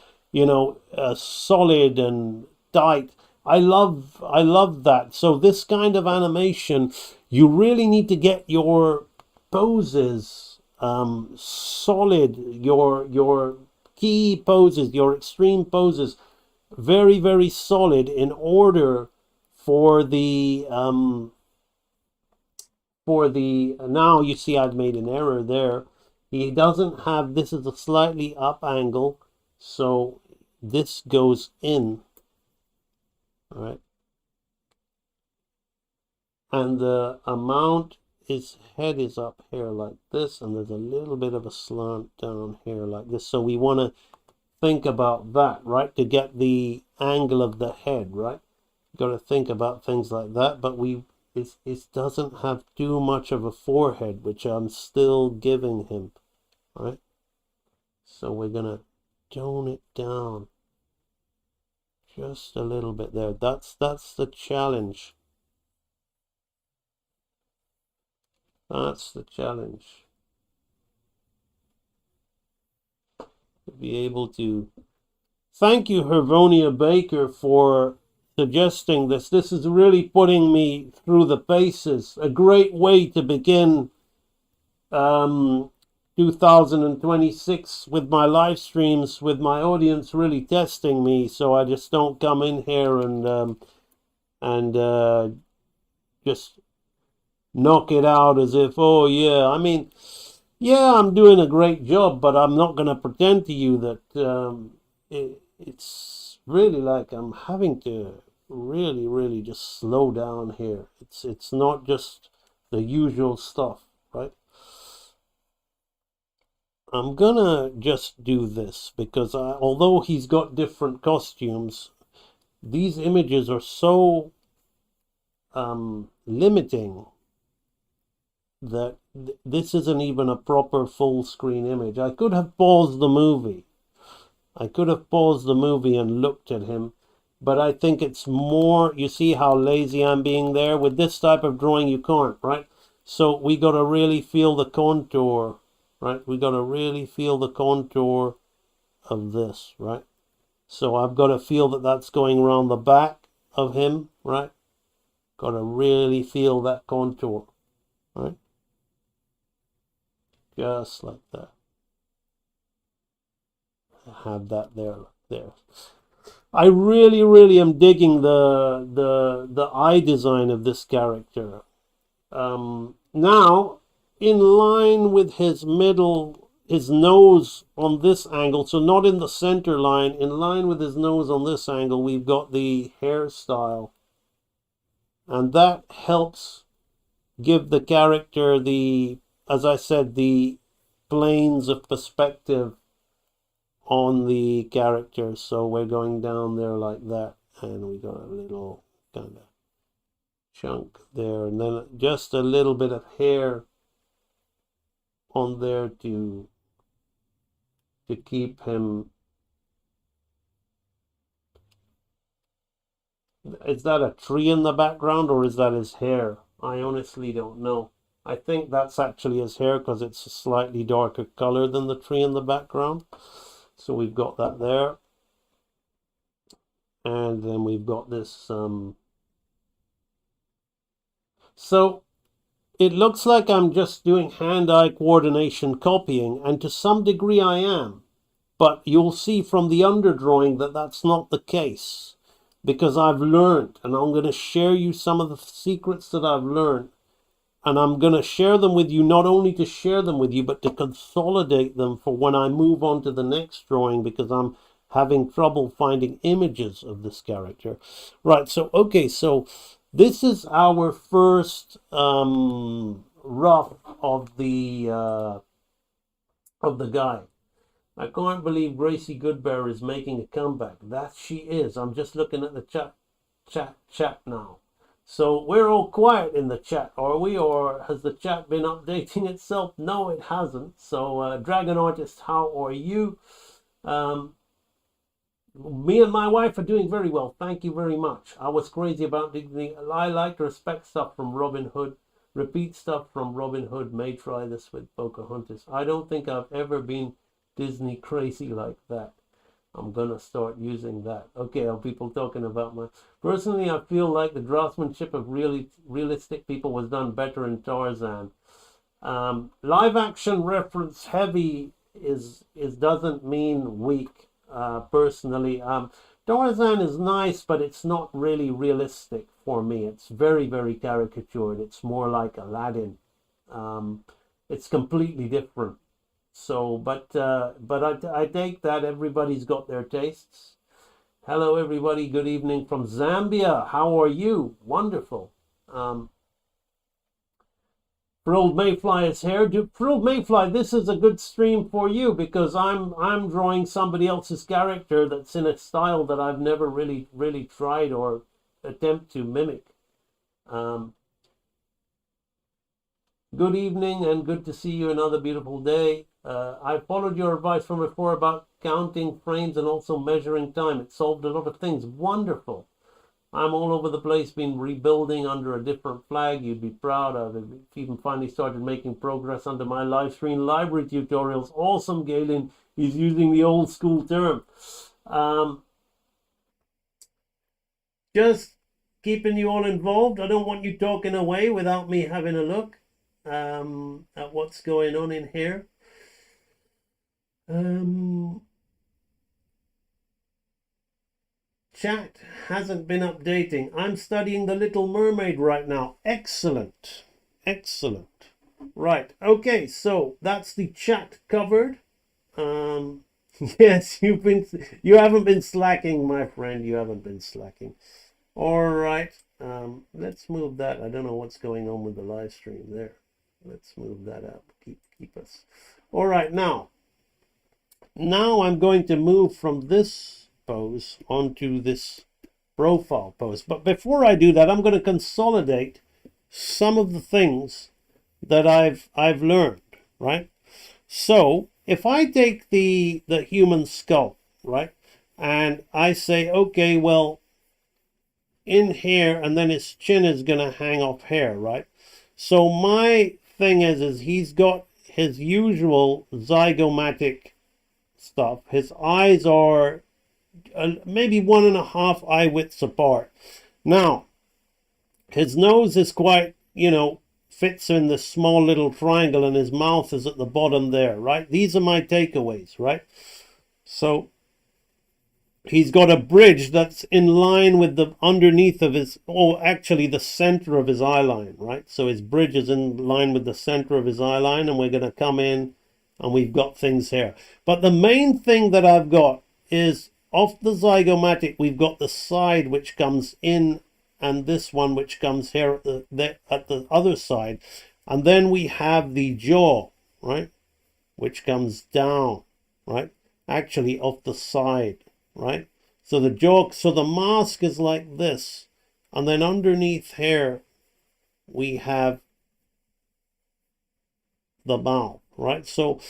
Speaker 14: solid and tight. I love that. So this kind of animation, you really need to get your poses solid, your key poses, your extreme poses, very, very solid, in order for the now you see I've made an error there. He doesn't have, this is a slightly up angle, so this goes in, all right, and the amount, his head is up here like this, and there's a little bit of a slant down here like this. So we want to think about that, right, to get the angle of the head, right? Got to think about things like that. But it doesn't have too much of a forehead, which I'm still giving him, right? So we're gonna tone it down just a little bit there. That's the challenge. That's the challenge. To be able to. Thank you, Hervonia Baker, for suggesting this. This is really putting me through the paces. A great way to begin 2026 with my live streams, with my audience really testing me, so I just don't come in here and just knock it out as if, oh yeah, I mean, yeah, I'm doing a great job, but I'm not going to pretend to you that it's really like I'm having to really just slow down here. It's not just the usual stuff, right? I'm gonna just do this because although he's got different costumes, these images are so limiting that this isn't even a proper full screen image. I could have paused the movie. And looked at him, but I think it's more, you see how lazy I'm being there? With this type of drawing, you can't, right? So we got to really feel the contour, right? We got to really feel the contour of this, right? So I've got to feel that that's going around the back of him, right? Got to really feel that contour, right? Just like that. Have that there. I really am digging the eye design of this character. Now, in line with his nose on this angle, so not in the center line, in line with his nose on this angle, we've got the hairstyle, and that helps give the character the, as I said, the planes of perspective on the character. So we're going down there like that, and we got a little kind of chunk there, and then just a little bit of hair on there to keep him. Is that a tree in the background, or is that his hair? I honestly don't know. I think that's actually his hair because it's a slightly darker color than the tree in the background. So we've got that there. And then we've got this. So it looks like I'm just doing hand-eye coordination copying, and to some degree I am. But you'll see from the underdrawing that that's not the case. because I've learned, and I'm going to share you some of the secrets that I've learned. And I'm going to share them with you, not only to share them with you, but to consolidate them for when I move on to the next drawing, because I'm having trouble finding images of this character. Right, so, okay, so this is our first rough of the guy. I can't believe Gracie Goodbear is making a comeback. That she is. I'm just looking at the chat now. So we're all quiet in the chat, are we? Or has the chat been updating itself? No, it hasn't. So Dragon Artist, how are you? Me and my wife are doing very well. Thank you very much. I was crazy about Disney. I like to respect stuff from Robin Hood. Repeat stuff from Robin Hood. May try this with Pocahontas. I don't think I've ever been Disney crazy like that. I'm gonna start using that. Okay, are people talking about my... Personally, I feel like the draftsmanship of really realistic people was done better in Tarzan. Live action reference heavy is doesn't mean weak. Personally, Tarzan is nice, but it's not really realistic for me. It's very, very caricatured. It's more like Aladdin. It's completely different. So, but I take that everybody's got their tastes. Hello, everybody. Good evening from Zambia. How are you? Wonderful. Frilled Mayfly is here. Frilled Mayfly, this is a good stream for you because I'm drawing somebody else's character that's in a style that I've never really tried or attempt to mimic. Good evening and good to see you. Another beautiful day. I followed your advice from before about counting frames and also measuring time. It solved a lot of things. Wonderful. I'm all over the place, been rebuilding under a different flag. You'd be proud of it. Even finally started making progress under my live stream library tutorials. Awesome, Galen. He's using the old school term. Just keeping you all involved. I don't want you talking away without me having a look at what's going on in here. Chat hasn't been updating. I'm studying The Little Mermaid right now. Excellent. Excellent. Right. Okay, so that's the chat covered. Yes, you haven't been slacking, my friend. You haven't been slacking. All right. Let's move that. I don't know what's going on with the live stream there. Let's move that up. Keep us. All right, now I'm going to move from this pose onto this profile pose. But before I do that, I'm going to consolidate some of the things that I've learned, right? So if I take the human skull, right, and I say, okay, well, in here, and then his chin is going to hang off here, right? So my thing is he's got his usual zygomatic stuff. His eyes are maybe 1.5 eye widths apart. Now, his nose is quite, fits in this small little triangle, and his mouth is at the bottom there, right? These are my takeaways, right? So he's got a bridge that's in line with the underneath of his, actually the center of his eye line, right? So his bridge is in line with the center of his eye line, and we're going to come in and we've got things here. But the main thing that I've got is off the zygomatic, we've got the side which comes in and this one which comes here at the other side. And then we have the jaw, right? Which comes down, right? Actually off the side, right? So the jaw, so the mask is like this. And then underneath here, we have the mouth, right? So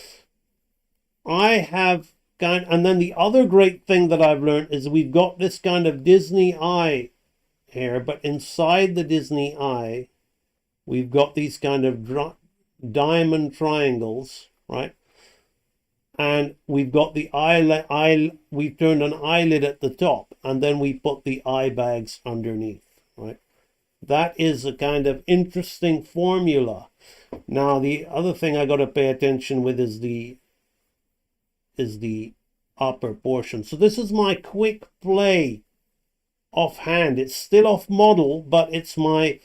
Speaker 14: I have and then the other great thing that I've learned is we've got this kind of Disney eye here, but inside the Disney eye, we've got these kind of diamond triangles, right? And we've got the we've turned an eyelid at the top, and then we put the eye bags underneath, right? That is a kind of interesting formula. Now, the other thing I got to pay attention with is the upper portion. So this is my quick play offhand. It's still off model, but it's my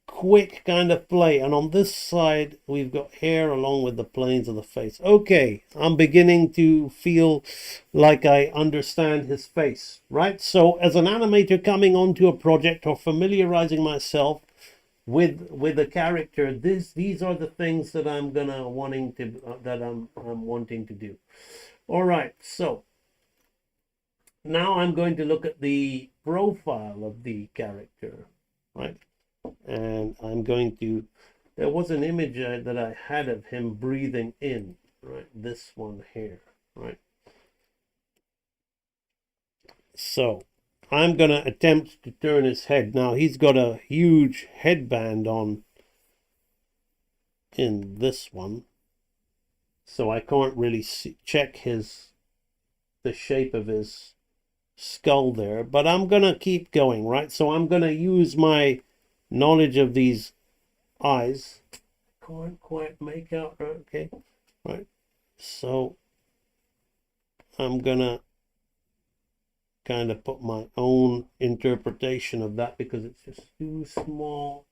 Speaker 14: quick kind of play. And on this side, we've got hair along with the planes of the face. Okay, I'm beginning to feel like I understand his face, right? So as an animator coming onto a project or familiarizing myself with a character, these are the things that I'm wanting to do. All right, so now I'm going to look at the profile of the character, right? And I'm going to, there was an image that I had of him breathing in, right? This one here, right? So I'm going to attempt to turn his head. Now he's got a huge headband on in this one, so I can't really check the shape of his skull there, but I'm going to keep going, right? So I'm going to use my knowledge of these eyes. Can't quite make out, okay, right? So I'm gonna kind of put my own interpretation of that because it's just too small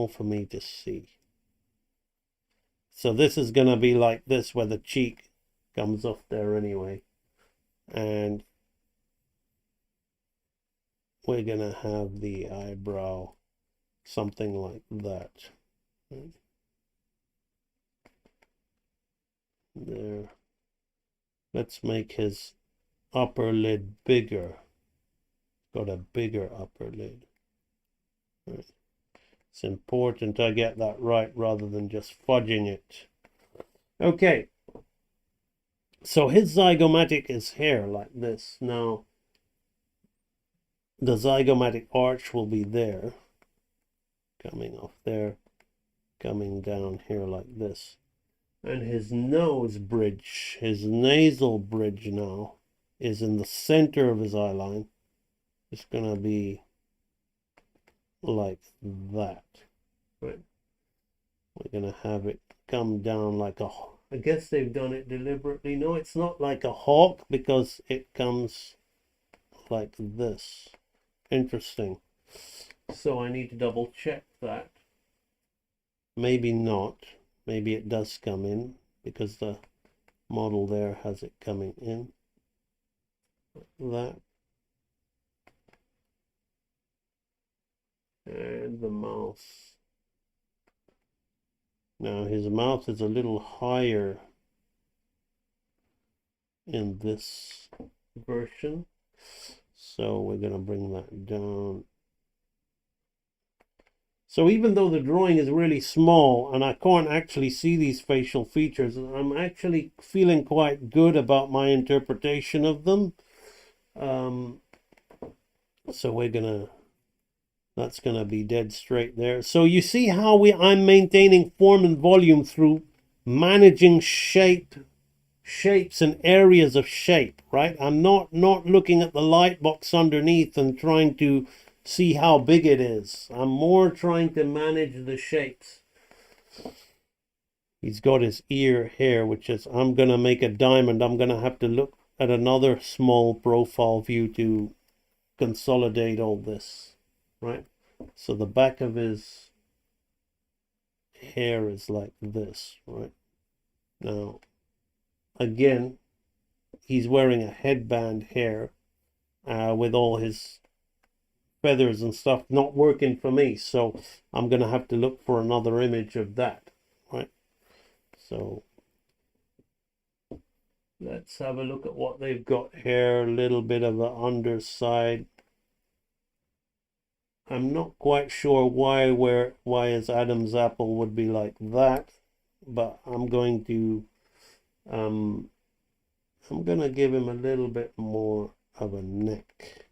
Speaker 14: for me to see. So this is gonna be like this, where the cheek comes off there anyway, and we're gonna have the eyebrow something like that. There. Let's make his upper lid bigger. Got a bigger upper lid. Right. It's important I get that right rather than just fudging it. Okay. So his zygomatic is here like this. Now, the zygomatic arch will be there. Coming off there. Coming down here like this. And his nose bridge, his nasal bridge now, is in the center of his eye line. It's going to be like that. Right? We're going to have it come down like a... I guess they've done it deliberately. No, it's not like a hawk because it comes like this. Interesting. So I need to double check that. Maybe not. Maybe it does come in because the model there has it coming in. That. And the mouth. Now his mouth is a little higher in this version. So we're going to bring that down. So even though the drawing is really small and I can't actually see these facial features, I'm actually feeling quite good about my interpretation of them. So we're gonna, that's gonna be dead straight there. So you see how I'm maintaining form and volume through managing shapes and areas of shape, right? I'm not looking at the light box underneath and trying to see how big it is. I'm more trying to manage the shapes. He's got his ear here, which is, I'm going to make a diamond. I'm going to have to look at another small profile view to consolidate all this, right? So the back of his hair is like this, right? Now, again, he's wearing a headband here with all his feathers and stuff not working for me, so I'm gonna have to look for another image of that, right? So let's have a look at what they've got here. A little bit of the underside. I'm not quite sure why his Adam's apple would be like that, but I'm going to give him a little bit more of a neck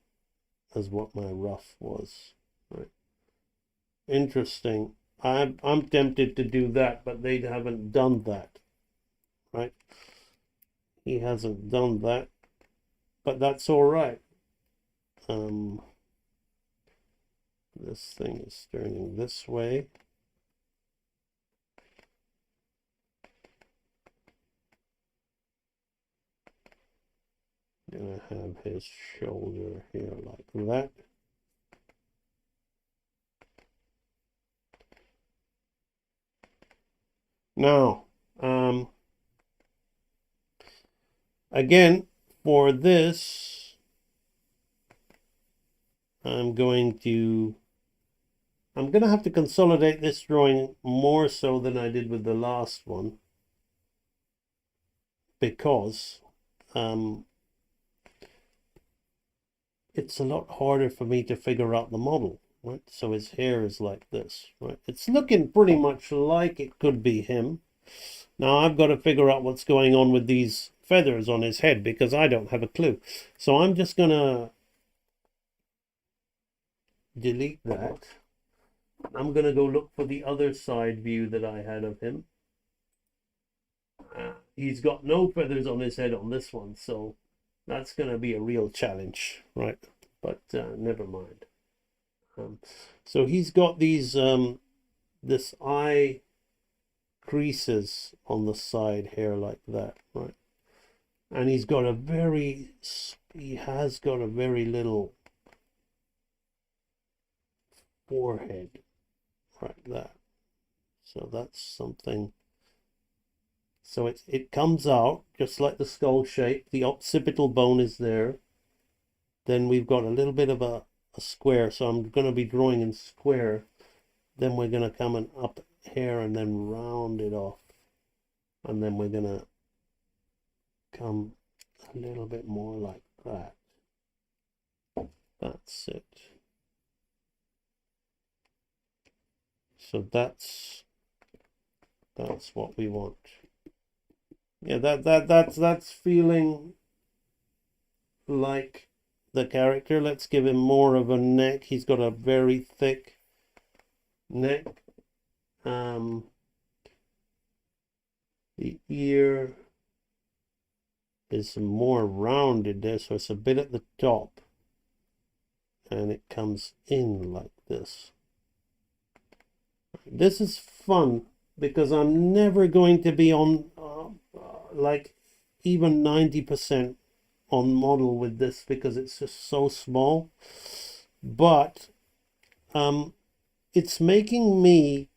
Speaker 14: as what my rough was, right? Interesting. I'm tempted to do that, but they haven't done that, right? He hasn't done that, but that's all right. This thing is turning this way. gonna have his shoulder here like that. Now, again, for this, I'm gonna have to consolidate this drawing more so than I did with the last one, because it's a lot harder for me to figure out the model, right? So his hair is like this, right? It's looking pretty much like it could be him. Now I've got to figure out what's going on with these feathers on his head, because I don't have a clue. So I'm just gonna delete that. I'm gonna go look for the other side view that I had of him. He's got no feathers on his head on this one, so that's gonna be a real challenge, right? But never mind. So he's got these this eye creases on the side here like that, right? And he has got a very little forehead like that. So that's something. So it comes out just like the skull shape. The occipital bone is there. Then we've got a little bit of a square. So I'm going to be drawing in square. Then we're going to come and up here and then round it off. And then we're going to come a little bit more like that. That's it. So that's what we want. Yeah, that's feeling like the character. Let's give him more of a neck. He's got a very thick neck. The ear is more rounded there, so it's a bit at the top, and it comes in like this. This is fun because I'm never going to be on like even 90% on model with this, because it's just so small. But it's making me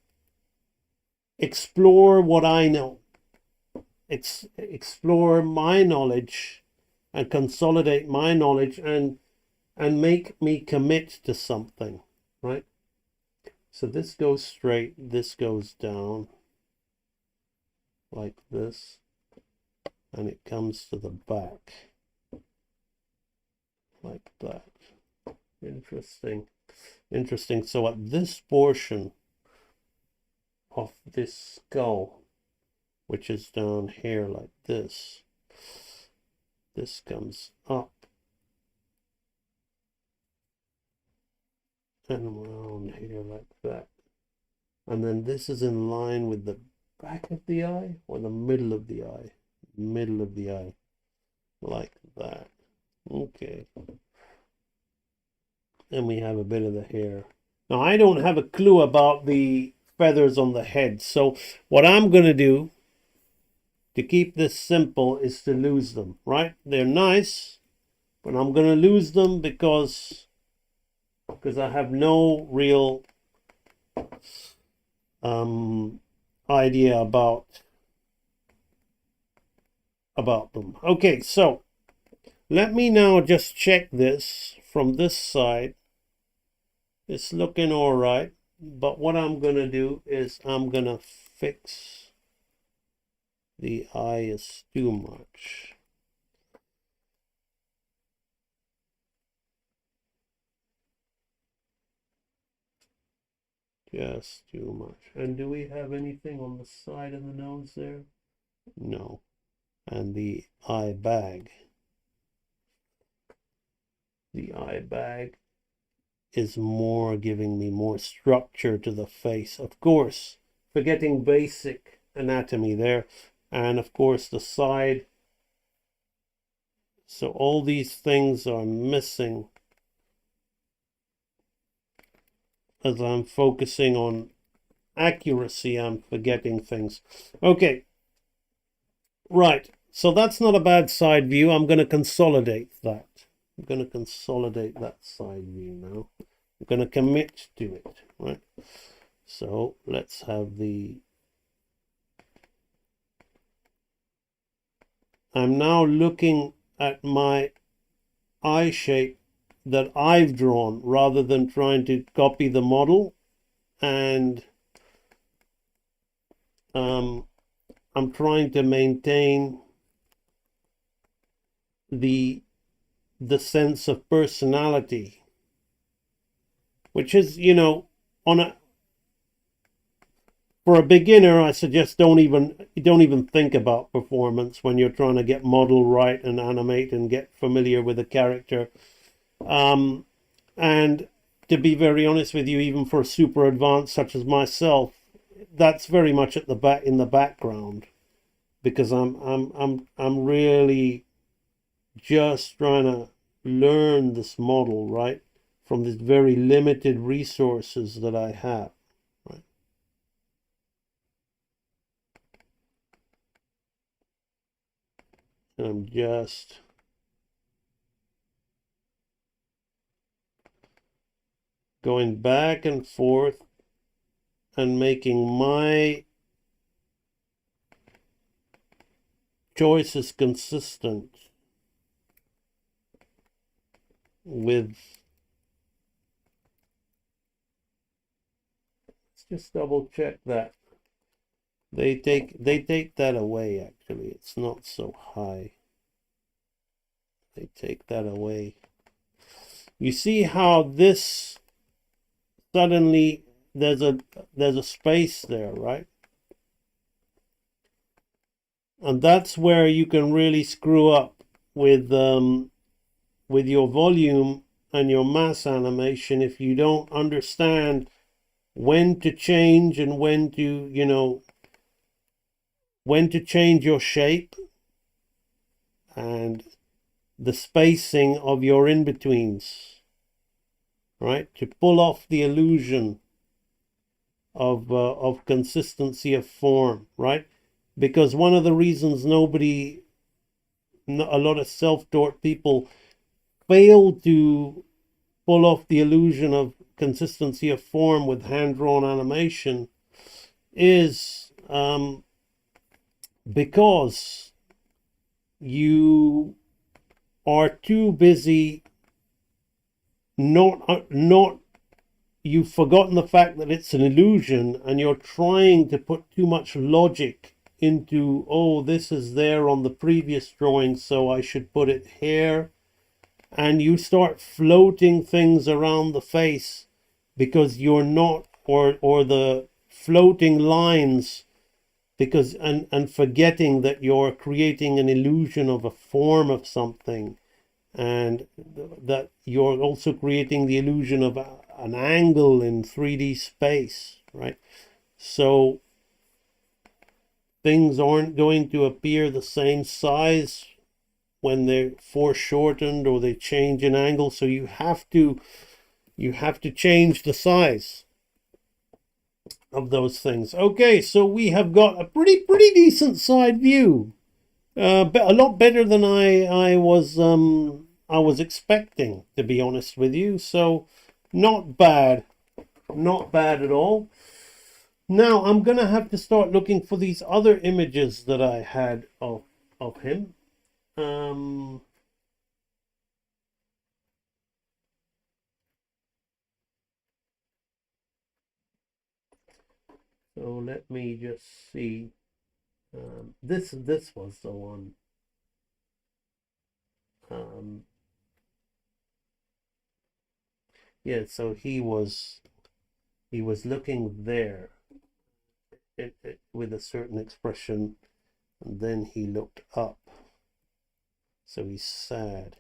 Speaker 14: explore what I know. Explore my knowledge and consolidate my knowledge and make me commit to something, right? So this goes straight, this goes down like this, and it comes to the back like that. Interesting. So at this portion of this skull, which is down here like this comes up and around here like that. And then this is in line with the back of the eye or the middle of the eye. Middle of the eye. Like that. Okay. And we have a bit of the hair. Now I don't have a clue about the feathers on the head. So what I'm going to do to keep this simple is to lose them, right? They're nice, but I'm going to lose them because I have no real idea about them. Okay, so let me now just check this from this side. It's looking all right, but what I'm going to do is I'm going to fix the eye is too much. Just too much. And do we have anything on the side of the nose there? No. And the eye bag. The eye bag is more giving me more structure to the face. Of course, forgetting basic anatomy there. And of course the side. So all these things are missing as I'm focusing on accuracy. I'm forgetting things. Okay. Right. So that's not a bad side view. I'm going to consolidate that. I'm going to consolidate that side view now. I'm going to commit to it, right? So let's have the... I'm now looking at my eye shape that I've drawn rather than trying to copy the model. And I'm trying to maintain the sense of personality, which is, you know, for a beginner, I suggest don't even think about performance when you're trying to get model right and animate and get familiar with a character. And to be very honest with you, even for a super advanced such as myself, that's very much at the back, in the background, because I'm really just trying to learn this model, right, from these very limited resources that I have, right? And I'm just going back and forth and making my choices consistent with... Let's just double check that. They take that away, actually. It's not so high. They take that away. You see how this suddenly there's a space there, right? And that's where you can really screw up with your volume and your mass animation if you don't understand when to change and when to, you know, when to change your shape and the spacing of your in-betweens, right? To pull off the illusion of consistency of form, right? Because one of the reasons a lot of self-taught people fail to pull off the illusion of consistency of form with hand-drawn animation is because you are too busy you've forgotten the fact that it's an illusion, and you're trying to put too much logic into, oh, this is there on the previous drawing, so I should put it here. And you start floating things around the face because you're not, or the floating lines, because and forgetting that you're creating an illusion of a form of something, and that you're also creating the illusion of an angle in 3D space, right? So things aren't going to appear the same size when they're foreshortened or they change in angle. So you have to change the size of those things. Okay, so we have got a pretty decent side view. A lot better than I was expecting, to be honest with you. So not bad at all. Now I'm gonna have to start looking for these other images that I had of him. So let me just see. This was the one. Yeah, so he was looking there with a certain expression, and then he looked up. So he's sad.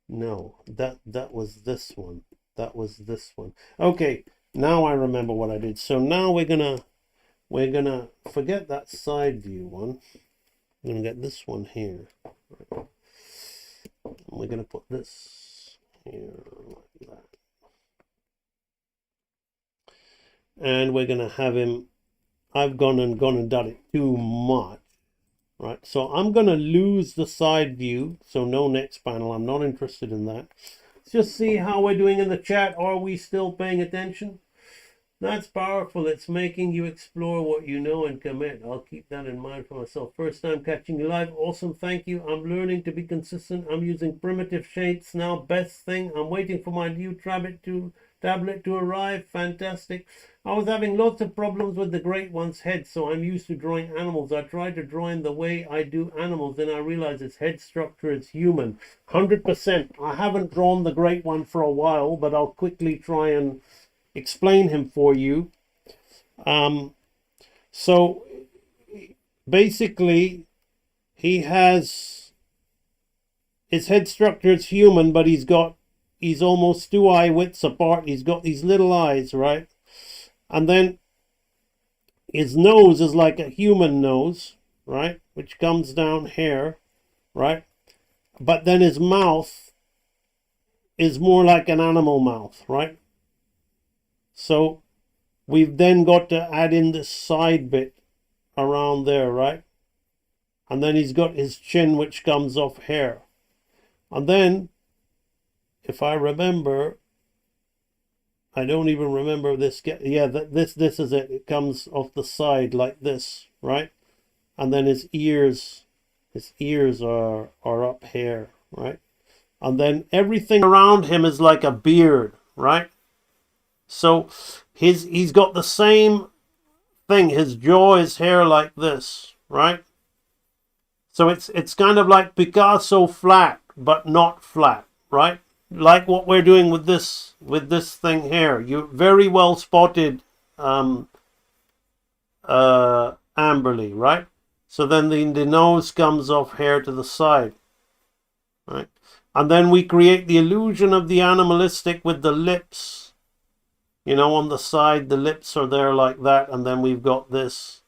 Speaker 14: No, that was this one. That was this one. Okay, now I remember what I did. So now we're gonna forget that side view one. I'm gonna get this one here. And we're gonna put this here like that. And we're gonna have him. I've gone and done it too much. right? So I'm going to lose the side view, so no next panel. I'm not interested in that. Let's just see how we're doing in the chat. Are we still paying attention? That's powerful. It's making you explore what you know and commit. I'll keep that in mind for myself. First time catching you live. Awesome. Thank you. I'm learning to be consistent. I'm using primitive shapes now. Best thing. I'm waiting for my new tablet to arrive. Fantastic. I was having lots of problems with the great one's head, so I'm used to drawing animals. I tried to draw in the way I do animals, then I realized its head structure is human. 100%. I haven't drawn the great one for a while, but I'll quickly try and explain him for you. So basically he has, his head structure is human, but he's almost 2 eye widths apart. He's got these little eyes, right? And then his nose is like a human nose, right? Which comes down here, right? But then his mouth is more like an animal mouth, right? So we've then got to add in this side bit around there, right? And then he's got his chin, which comes off here. And then, if I remember, I don't even remember this. Yeah, this is it. It comes off the side like this, right? And then his ears are up here, right? And then everything around him is like a beard, right? So he's got the same thing. His jaw is here like this, right? So it's kind of like Picasso flat, but not flat, right? Like what we're doing with this thing here. You very well spotted, Amberly, right? So then the nose comes off here to the side, right? And then we create the illusion of the animalistic with the lips. You know, on the side, the lips are there like that, and then we've got this,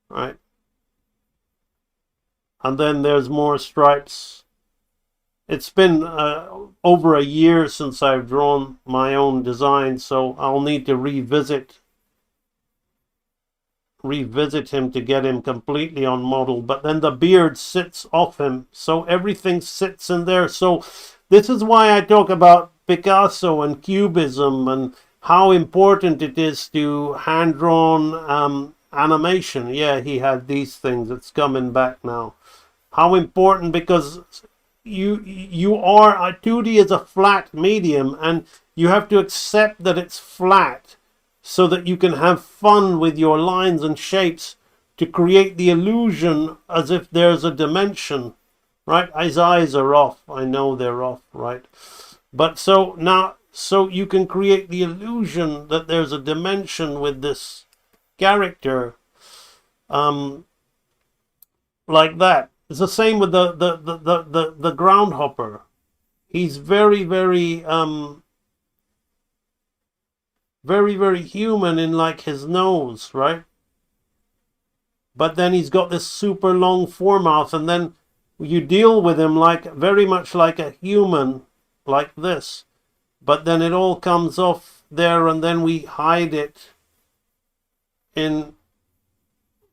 Speaker 14: right? And then there's more stripes. It's been over a year since I've drawn my own design, so I'll need to revisit him to get him completely on model. But then the beard sits off him, so everything sits in there. So this is why I talk about Picasso and Cubism and how important it is to hand-drawn animation. Yeah, he had these things. It's coming back now. How important, because you are, 2D is a flat medium, and you have to accept that it's flat so that you can have fun with your lines and shapes to create the illusion as if there's a dimension, right? His eyes are off. I know they're off, right? But so now, so you can create the illusion that there's a dimension with this character, like that. It's the same with the groundhopper. He's very, very human in like his nose, right? But then he's got this super long foremouth, and then you deal with him like very much like a human, like this. But then it all comes off there, and then we hide it in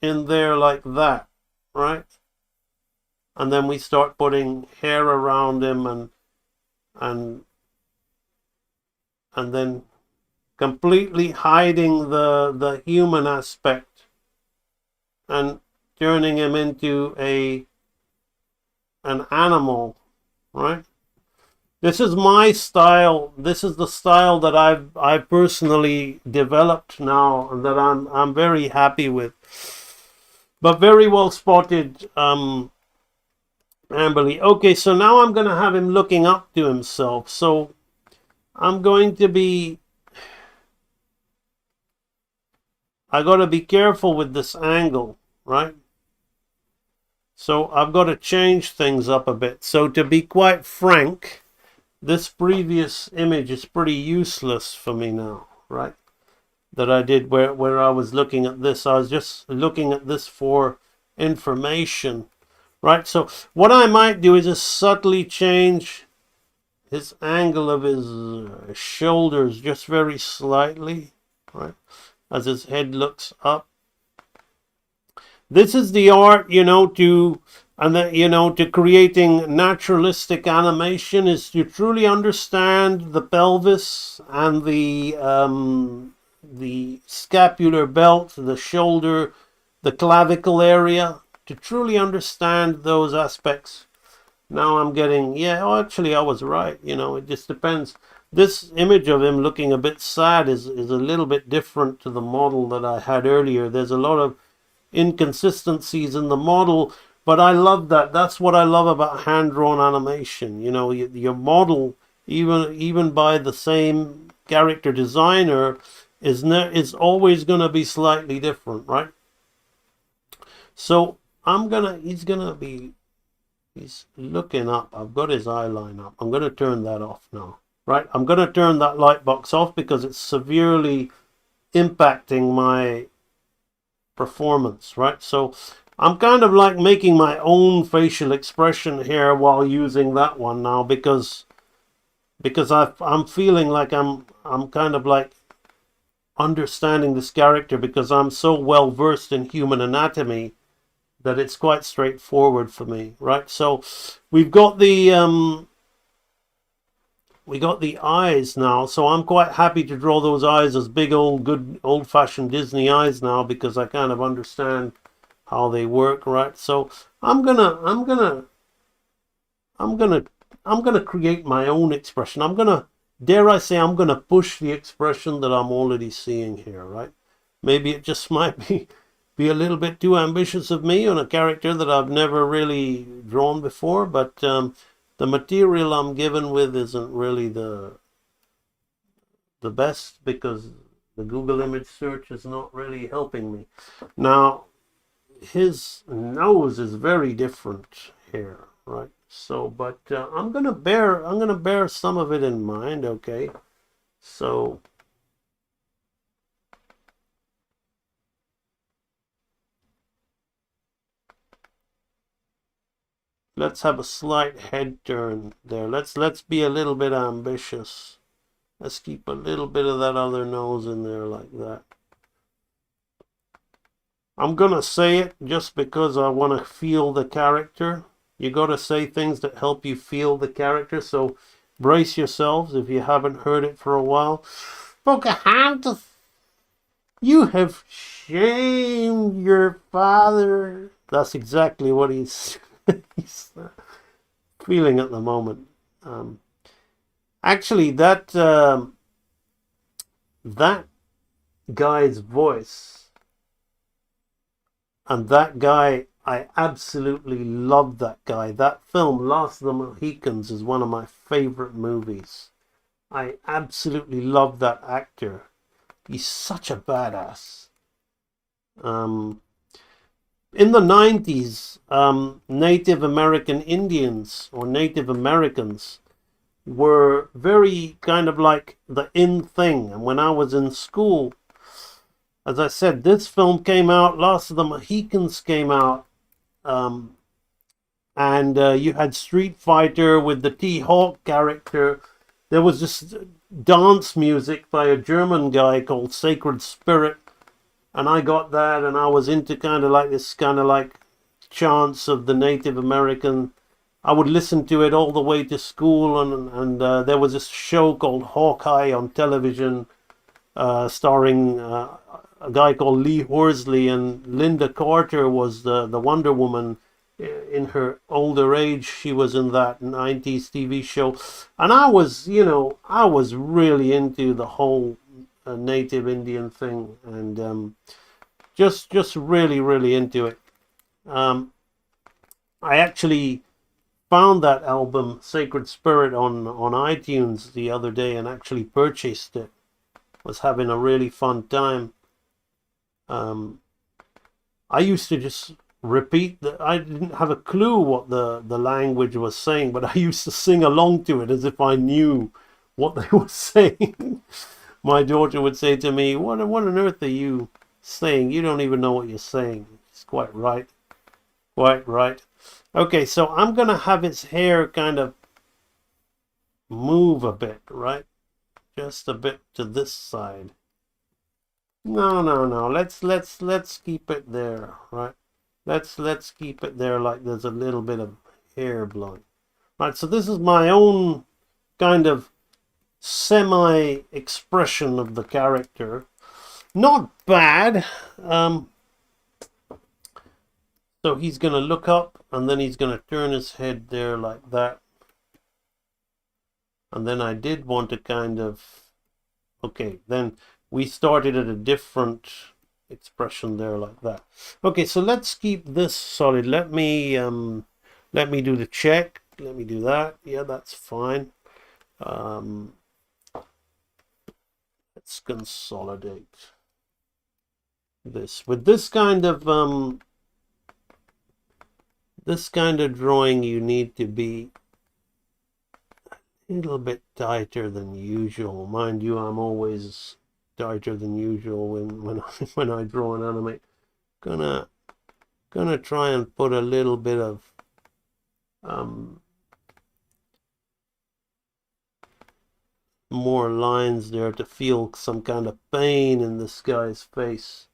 Speaker 14: there like that, right? And then we start putting hair around him and then completely hiding the human aspect and turning him into an animal, right? This is my style. This is the style that I've personally developed now, and that I'm very happy with. But very well spotted, Amberly. Okay, so now I'm going to have him looking up to himself. So I'm going to be... I got to be careful with this angle, right? So I've got to change things up a bit. So to be quite frank, this previous image is pretty useless for me now, right? That I did where I was looking at this. I was just looking at this for information, right? So what I might do is just subtly change his angle of his shoulders just very slightly, right? As his head looks up. This is the art, to creating naturalistic animation is to truly understand the pelvis and the scapular belt, the shoulder, the clavicle area, to truly understand those aspects. Now I'm getting, actually I was right, it just depends. This image of him looking a bit sad is a little bit different to the model that I had earlier. There's a lot of inconsistencies in the model, but I love that. That's what I love about hand-drawn animation. Your model, even by the same character designer, is always going to be slightly different, right? So he's looking up. I've got his eye line up. I'm going to turn that off now, right? I'm going to turn that light box off because it's severely impacting my performance, right? So I'm kind of like making my own facial expression here while using that one now because I'm feeling like I'm kind of like understanding this character because I'm so well versed in human anatomy that it's quite straightforward for me, right? So we got the eyes now, so I'm quite happy to draw those eyes as big good old-fashioned Disney eyes now because I kind of understand how they work, right? So I'm gonna create my own expression. Dare I say, I'm gonna push the expression that I'm already seeing here, right? Maybe it just might be a little bit too ambitious of me on a character that I've never really drawn before, but the material I'm given with isn't really the best because the Google image search is not really helping me. Now, his nose is very different here, right? So, but I'm gonna bear some of it in mind, okay? So let's have a slight head turn there. Let's be a little bit ambitious. Let's keep a little bit of that other nose in there like that. I'm gonna say it just because I want to feel the character. You gotta say things that help you feel the character, so brace yourselves if you haven't heard it for a while. Pocahontas, you have shamed your father. That's exactly what he's feeling at the moment. Actually, that guy's voice and that guy, I absolutely love that guy. That film, Last of the Mohicans, is one of my favorite movies. I absolutely love that actor. He's such a badass. In the 90s, Native American Indians or Native Americans were very kind of like the in thing. And when I was in school, as I said, this film came out, Last of the Mohicans came out, and you had Street Fighter with the T-Hawk character. There was this dance music by a German guy called Sacred Spirit, and I got that, and I was into kind of like chants of the Native American. I would listen to it all the way to school, and there was this show called Hawkeye on television, starring a guy called Lee Horsley, and Linda Carter was the Wonder Woman. In her older age, she was in that 90s TV show, and I was really into the whole Native Indian thing, and just really, really into it. I actually found that album Sacred Spirit on iTunes the other day and actually purchased it. Was having a really fun time. I used to just repeat that. I didn't have a clue what the language was saying, but I used to sing along to it as if I knew what they were saying. My daughter would say to me, what on earth are you saying? You don't even know what you're saying. It's quite right. Quite right. Okay, so I'm gonna have his hair kind of move a bit, right? Just a bit to this side. No. Let's keep it there, right? Let's keep it there like there's a little bit of hair blowing. Right, so this is my own kind of semi-expression of the character. Not bad. So he's going to look up, and then he's going to turn his head there like that. And then I did want to kind of... Okay, then we started at a different expression there like that. Okay, so let's keep this solid. Let me do the check. Let me do that. Yeah, that's fine. Let's consolidate this. With this kind of drawing, you need to be a little bit tighter than usual. Mind you, I'm always tighter than usual when I draw and animate. Gonna try and put a little bit of more lines there to feel some kind of pain in this guy's face.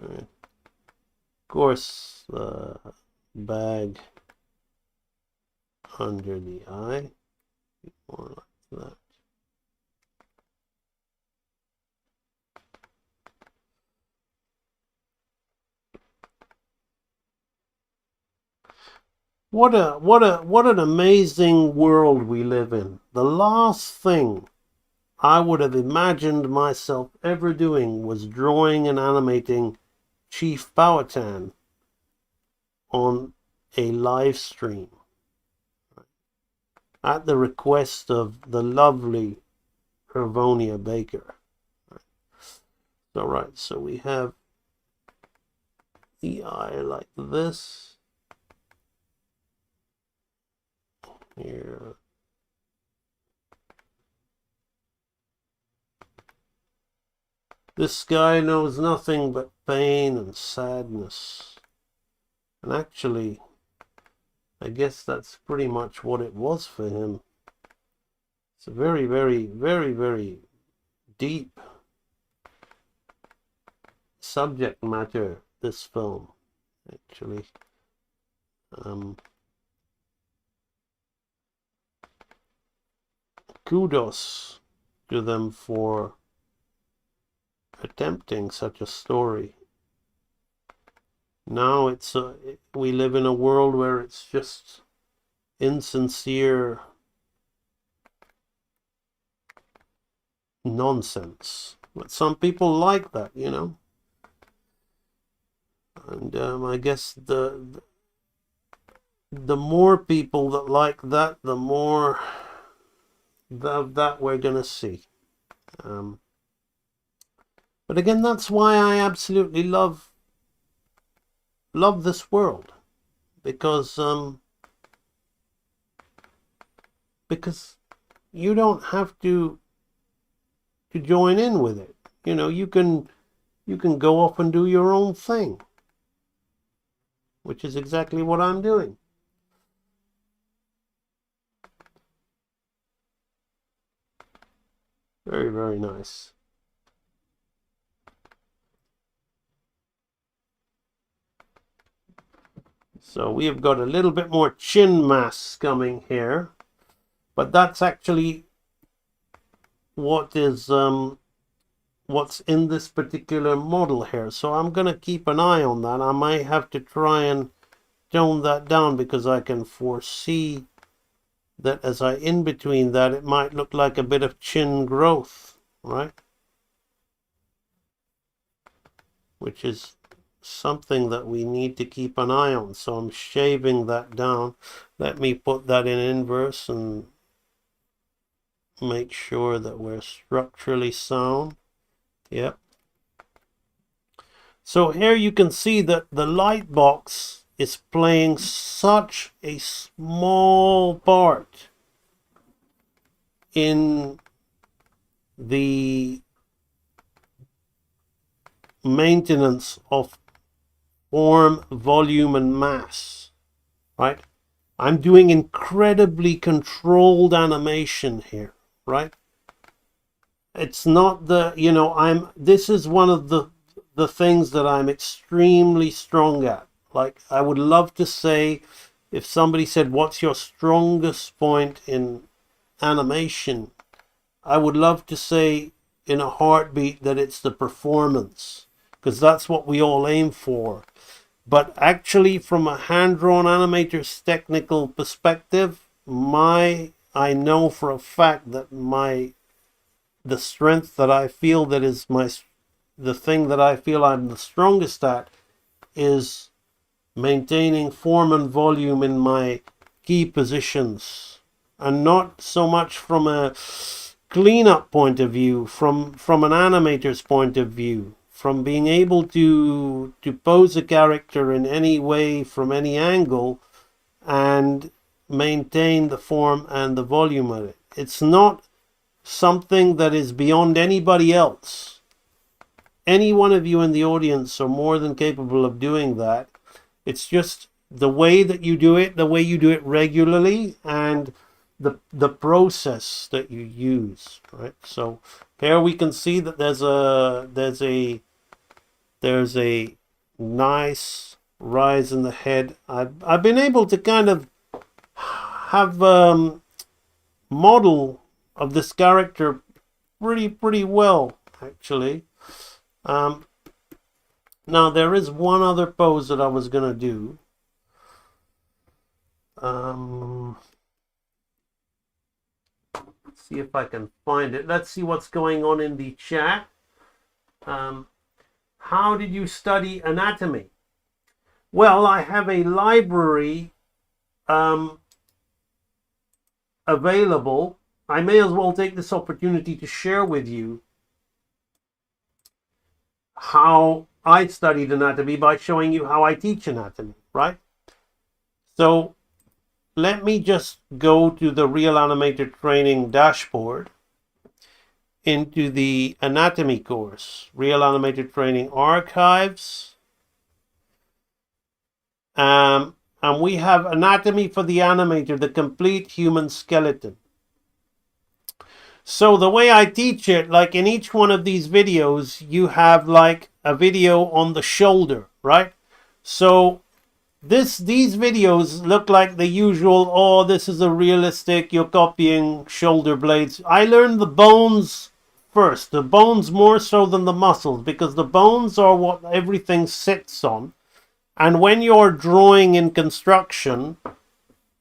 Speaker 14: All right. Of course, bag under the eye, more like that. What an amazing world we live in. The last thing I would have imagined myself ever doing was drawing and animating Chief Powhatan on a live stream at the request of the lovely Hervonia Baker. All right, so we have the eye like this. Here. This guy knows nothing but pain and sadness. And actually, I guess that's pretty much what it was for him. It's a very, very, very, very deep subject matter, this film, actually. Kudos to them for attempting such a story. Now we live in a world where it's just insincere nonsense. But some people like that, you know. And I guess the more people that like that, the more of that we're gonna see. But again, that's why I absolutely love this world, because you don't have to join in with it. You know, you can go off and do your own thing, which is exactly what I'm doing. Very, very nice. So we have got a little bit more chin mass coming here, but that's actually what is what's in this particular model here. So I'm going to keep an eye on that. I might have to try and tone that down, because I can foresee that as I in between that, it might look like a bit of chin growth, right? Which is something that we need to keep an eye on. So I'm shaving that down. Let me put that in inverse and make sure that we're structurally sound. Yep. So here you can see that the light box is playing such a small part in the maintenance of form, volume, and mass, right? I'm doing incredibly controlled animation here, right? It's not the, you know, this is one of the the things that I'm extremely strong at. Like, I would love to say, if somebody said, what's your strongest point in animation? I would love to say in a heartbeat that it's the performance, because that's what we all aim for. But actually, from a hand-drawn animator's technical perspective, I know for a fact that the strength that I feel that is the thing that I feel I'm the strongest at is maintaining form and volume in my key positions, and not so much from a cleanup point of view, from an animator's point of view, from being able to pose a character in any way from any angle and maintain the form and the volume of it. It's not something that is beyond anybody else. Any one of you in the audience are more than capable of doing that. It's just the way that you do it, the way you do it regularly, and the process that you use, right? So here we can see that there's a nice rise in the head. I've been able to kind of have model of this character pretty well, actually. Now there is one other pose that I was gonna do. Let's see if I can find it. Let's see what's going on in the chat. How did you study anatomy? Well, I have a library available. I may as well take this opportunity to share with you how I studied anatomy by showing you how I teach anatomy, right? So let me just go to the Real Animator Training dashboard, into the anatomy course, Real Animator Training Archives. And we have Anatomy for the Animator, the complete human skeleton. So the way I teach it, like in each one of these videos, you have like a video on the shoulder, right? So these videos look like the usual, oh, this is a realistic, you're copying shoulder blades. I learned the bones first, the bones more so than the muscles, because the bones are what everything sits on. And when you're drawing in construction,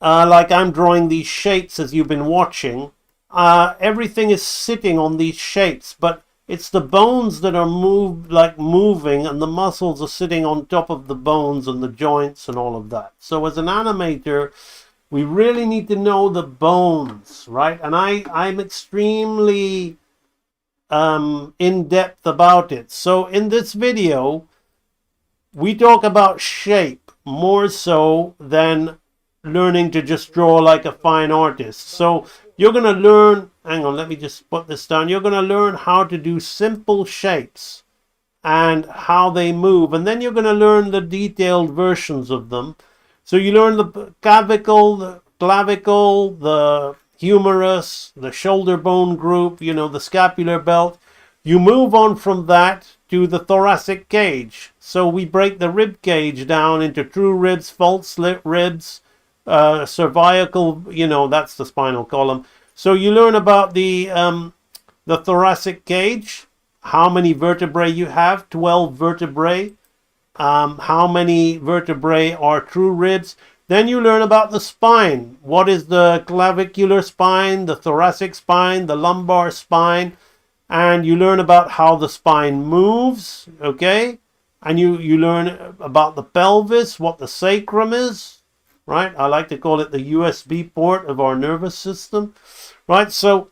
Speaker 14: like I'm drawing these shapes as you've been watching, everything is sitting on these shapes, but it's the bones that are moving, and the muscles are sitting on top of the bones and the joints and all of that. So as an animator, we really need to know the bones, right? And I'm extremely in depth about it. So in this video, we talk about shape more so than learning to just draw like a fine artist. So you're going to learn, hang on, let me just put this down. You're going to learn how to do simple shapes and how they move. And then you're going to learn the detailed versions of them. So you learn the clavicle, the humerus, the shoulder bone group, you know, the scapular belt. You move on from that to the thoracic cage. So we break the rib cage down into true ribs, false slit ribs, cervical, you know, that's the spinal column. So you learn about the thoracic cage, how many vertebrae you have, 12 vertebrae, how many vertebrae are true ribs. Then you learn about the spine. What is the clavicular spine, the thoracic spine, the lumbar spine, and you learn about how the spine moves, okay? And you learn about the pelvis, what the sacrum is, right? I like to call it the USB port of our nervous system, right? So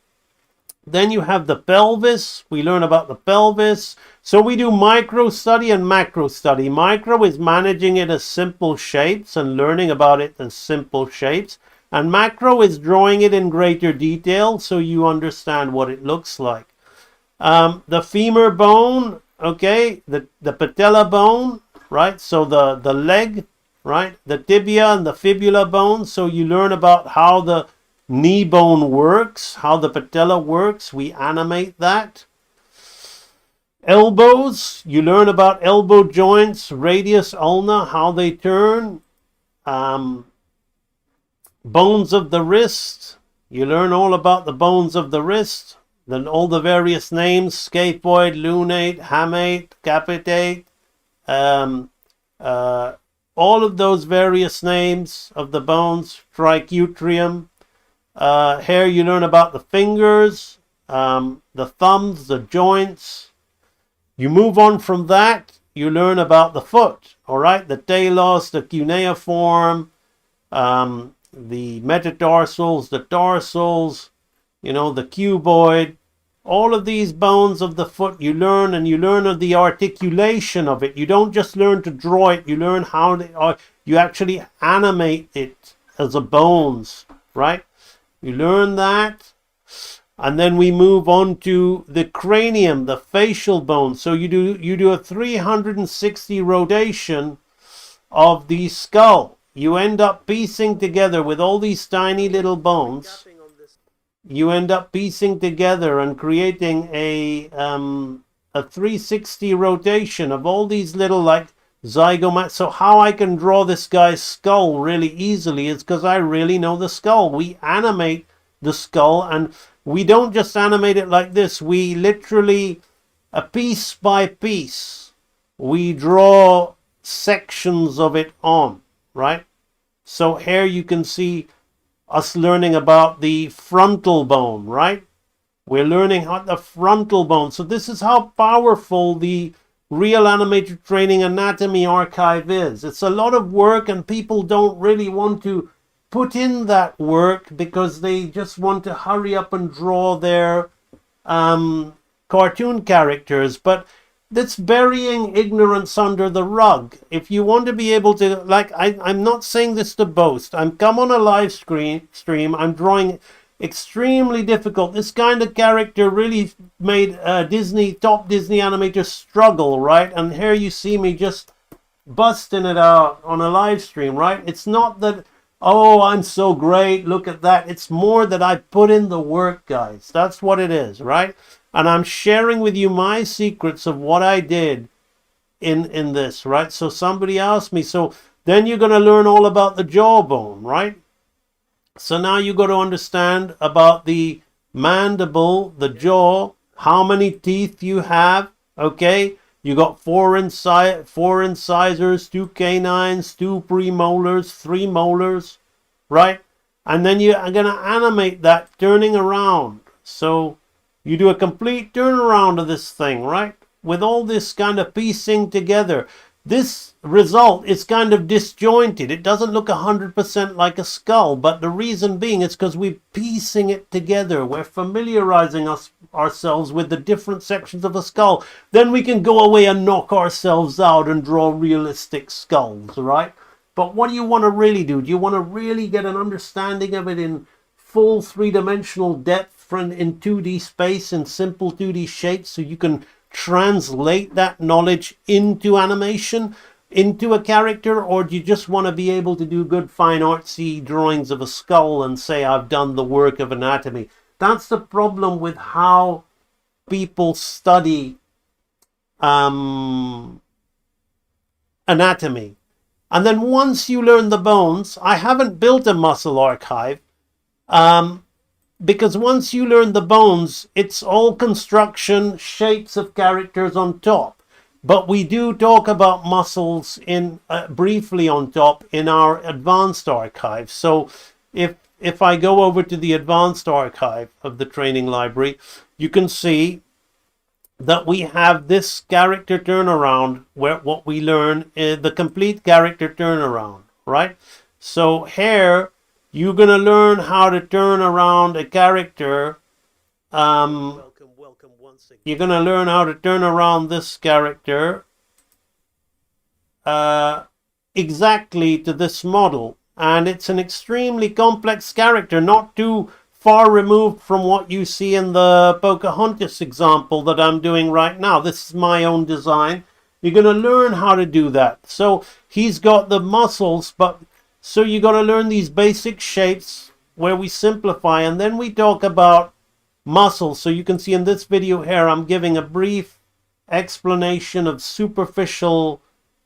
Speaker 14: then you have the pelvis. We learn about the pelvis. So we do micro study and macro study. Micro is managing it as simple shapes and learning about it as simple shapes. And macro is drawing it in greater detail so you understand what it looks like. The femur bone, okay, the patella bone, right? So the leg, right? The tibia and the fibula bone. So you learn about how the knee bone works, how the patella works. We animate that. Elbows, you learn about elbow joints, radius, ulna, how they turn. Bones of the wrist, you learn all about the bones of the wrist, then all the various names, scaphoid, lunate, hamate, capitate, all of those various names of the bones, tricutrium. Here you learn about the fingers, the thumbs, the joints. You move on from that, you learn about the foot, all right? The talus, the cuneiform, the metatarsals, the tarsals, the cuboid, all of these bones of the foot you learn, and you learn of the articulation of it. You don't just learn to draw it, you learn how you actually animate it as a bones, right? You learn that. And then we move on to the cranium, the facial bone. So you do a 360 rotation of the skull. You end up piecing together with all these tiny little bones. You end up piecing together and creating a 360 rotation of all these little like zygomatic. So how I can draw this guy's skull really easily is because I really know the skull. We animate the skull, and we don't just animate it like this. We literally, piece by piece, we draw sections of it on, right? So here you can see us learning about the frontal bone, right? We're learning how the frontal bone. So this is how powerful the Real Animator Training Anatomy Archive is. It's a lot of work, and people don't really want to put in that work because they just want to hurry up and draw their cartoon characters. But that's burying ignorance under the rug. If you want to be able to, like, I'm not saying this to boast. I'm come on a live stream. I'm drawing extremely difficult. This kind of character really made top Disney animators struggle, right? And here you see me just busting it out on a live stream, right? It's not that, oh, I'm so great, look at that. It's more that I put in the work, guys. That's what it is, right? And I'm sharing with you my secrets of what I did in this, right? So somebody asked me, so then you're going to learn all about the jawbone, right? So now you got to understand about the mandible, the jaw, how many teeth you have, okay? You got four incisors, 2 canines, 2 premolars, 3 molars, right? And then you are going to animate that turning around. So you do a complete turnaround of this thing, right? With all this kind of piecing together. This result is kind of disjointed. It doesn't look 100% like a skull, but the reason being is because we're piecing it together. We're familiarizing ourselves with the different sections of a skull. Then we can go away and knock ourselves out and draw realistic skulls, right? But what do you want to really do? Do you want to really get an understanding of it in full 3-dimensional depth in 2D space, in simple 2D shapes, so you can translate that knowledge into animation, into a character? Or do you just want to be able to do good fine artsy drawings of a skull and say, I've done the work of anatomy? That's the problem with how people study anatomy. And then once you learn the bones, I haven't built a muscle archive, because once you learn the bones, it's all construction, shapes of characters on top. But we do talk about muscles in briefly on top in our advanced archive. So if I go over to the advanced archive of the training library, you can see that we have this character turnaround, where what we learn is the complete character turnaround, right? So here, you're going to learn how to turn around a character. You're going to learn how to turn around this character exactly to this model. And it's an extremely complex character, not too far removed from what you see in the Pocahontas example that I'm doing right now. This is my own design. You're going to learn how to do that. So he's got the muscles, but so you got to learn these basic shapes where we simplify, and then we talk about muscles. So you can see in this video here, I'm giving a brief explanation of superficial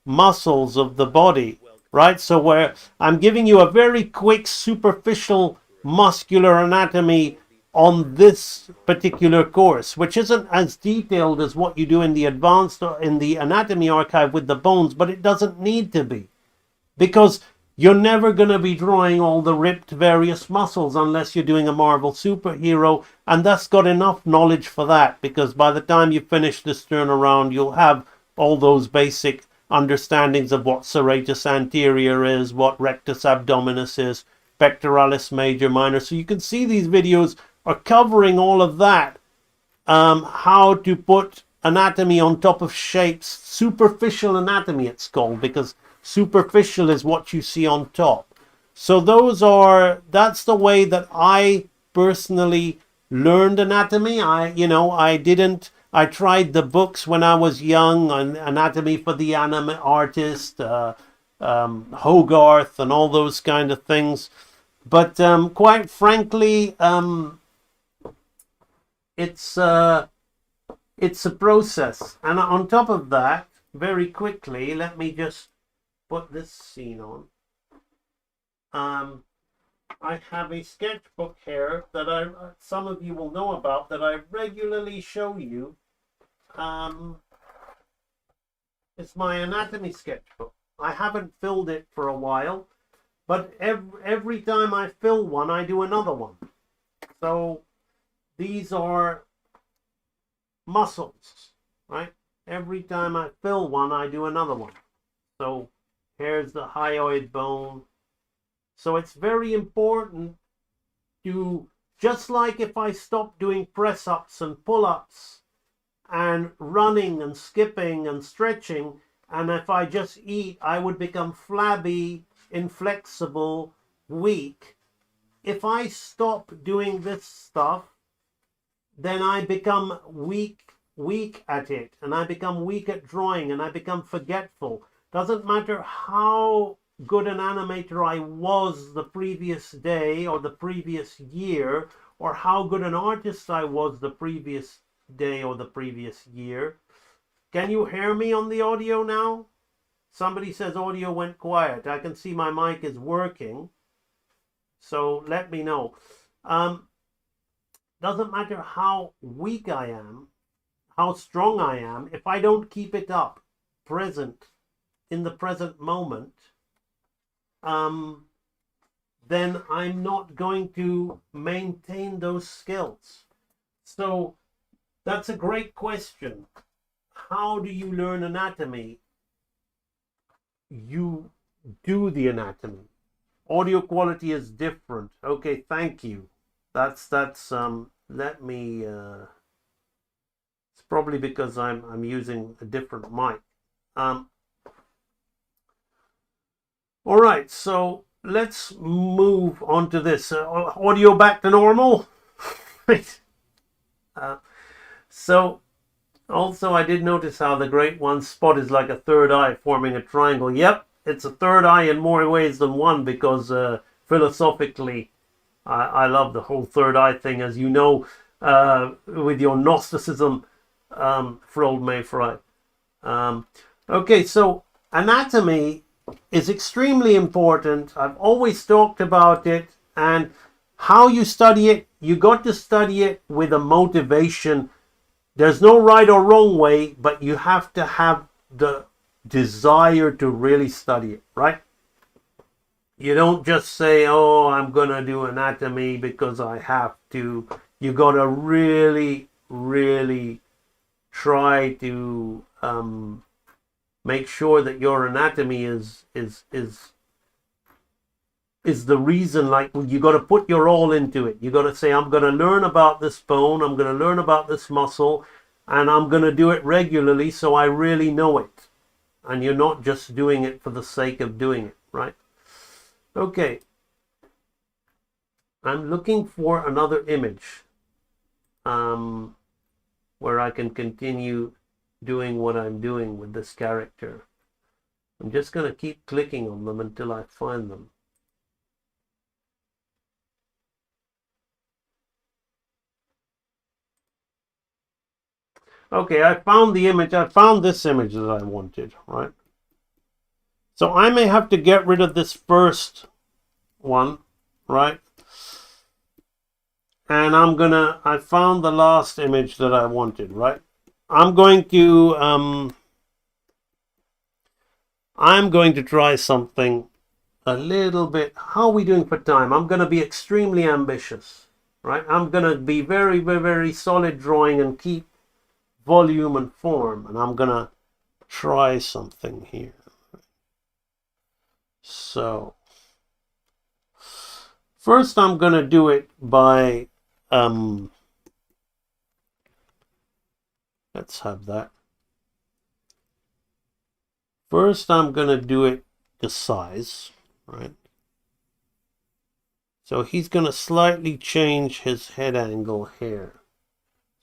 Speaker 14: muscles of the body, right? So where I'm giving you a very quick superficial muscular anatomy on this particular course, which isn't as detailed as what you do in the advanced or in the anatomy archive with the bones, but it doesn't need to be, because you're never going to be drawing all the ripped various muscles unless you're doing a Marvel superhero, and that's got enough knowledge for that, because by the time you finish this turnaround, you'll have all those basic understandings of what serratus anterior is, what rectus abdominis is, pectoralis major minor. So you can see these videos are covering all of that, how to put anatomy on top of shapes, superficial anatomy it's called, because superficial is what you see on top. So that's the way that I personally learned anatomy. I tried the books when I was young on Anatomy for the Artist, Hogarth and all those kind of things. But quite frankly, it's a process. And on top of that, very quickly, let me just put this scene on. I have a sketchbook here that some of you will know about, that I regularly show you. It's my anatomy sketchbook. I haven't filled it for a while, but every time I fill one, I do another one. So these are muscles, right? Every time I fill one, I do another one. So here's the hyoid bone. So it's very important to, just like if I stop doing press-ups and pull-ups and running and skipping and stretching, and if I just eat, I would become flabby, inflexible, weak. If I stop doing this stuff, then I become weak at it, and I become weak at drawing, and I become forgetful. Doesn't matter how good an animator I was the previous day or the previous year, or how good an artist I was the previous day or the previous year. Can you hear me on the audio now? Somebody says audio went quiet. I can see my mic is working, so let me know. Doesn't matter how weak I am, how strong I am, if I don't keep it up, present, in the present moment, then I'm not going to maintain those skills. So that's a great question. How do you learn anatomy? You do the anatomy. Audio quality is different. Okay, thank you. That's let me it's probably because I'm using a different mic. All right, so let's move on to this. Audio back to normal. Right. So also I did notice how the great one spot is like a third eye forming a triangle. Yep, it's a third eye in more ways than one, because philosophically I love the whole third eye thing, as you know, with your Gnosticism, Frold Mayfry. Okay, so anatomy is extremely important. I've always talked about it, and how you study it, you got to study it with a motivation. There's no right or wrong way, but you have to have the desire to really study it, right? You don't just say, oh, I'm going to do anatomy because I have to. You got to really, really try to make sure that your anatomy is the reason. Like, you got to put your all into it. You got to say, I'm going to learn about this bone, I'm going to learn about this muscle, and I'm going to do it regularly so I really know it. And you're not just doing it for the sake of doing it, right? Okay. I'm looking for another image where I can continue doing what I'm doing with this character. I'm just going to keep clicking on them until I find them. Okay, I found the image. I found this image that I wanted, right? So I may have to get rid of this first one, right? And I found the last image that I wanted, right? I'm going to try something a little bit. How are we doing for time? I'm going to be extremely ambitious, right? I'm going to be very, very, very solid drawing and keep volume and form. And I'm going to try something here. So first I'm going to do it by, let's have that. First I'm going to do it the size, right? So he's going to slightly change his head angle here.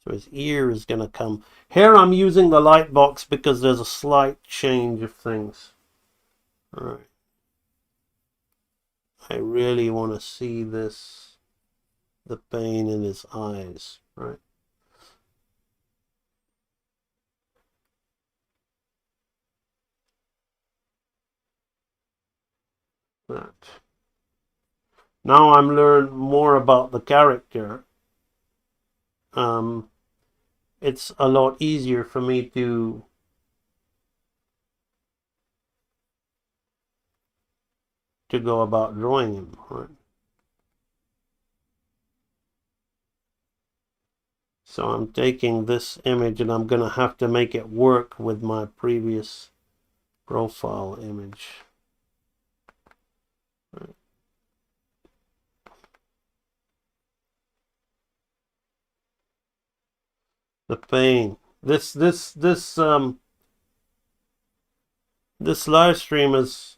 Speaker 14: So his ear is going to come. Here I'm using the light box because there's a slight change of things. All right. I really want to see this, the pain in his eyes, right? That. Now I'm learning more about the character. It's a lot easier for me to go about drawing him, right? So I'm taking this image and I'm going to have to make it work with my previous profile image. Right. The pain. This live stream is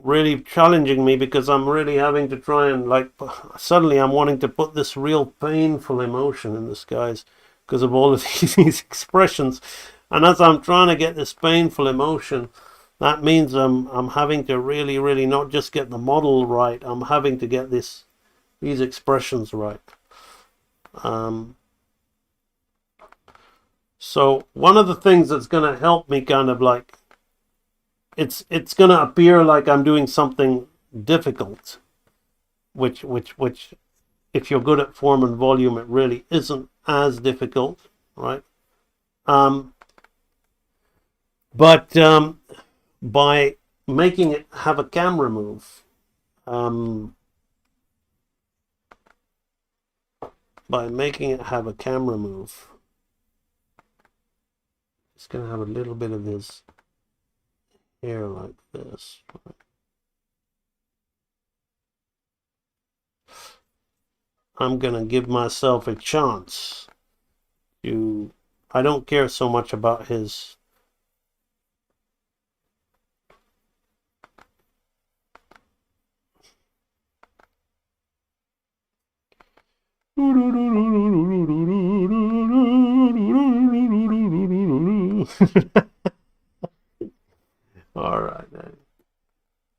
Speaker 14: really challenging me because I'm really having to try and suddenly I'm wanting to put this real painful emotion in this guy's because of all of these expressions, and as I'm trying to get this painful emotion, that means I'm having to really not just get the model right, I'm having to get these expressions right. So one of the things that's going to help me kind of it's going to appear like I'm doing something difficult, which if you're good at form and volume, it really isn't as difficult, right? But by making it have a camera move, it's going to have a little bit of this hair like this. I'm going to give myself a chance to, I don't care so much about his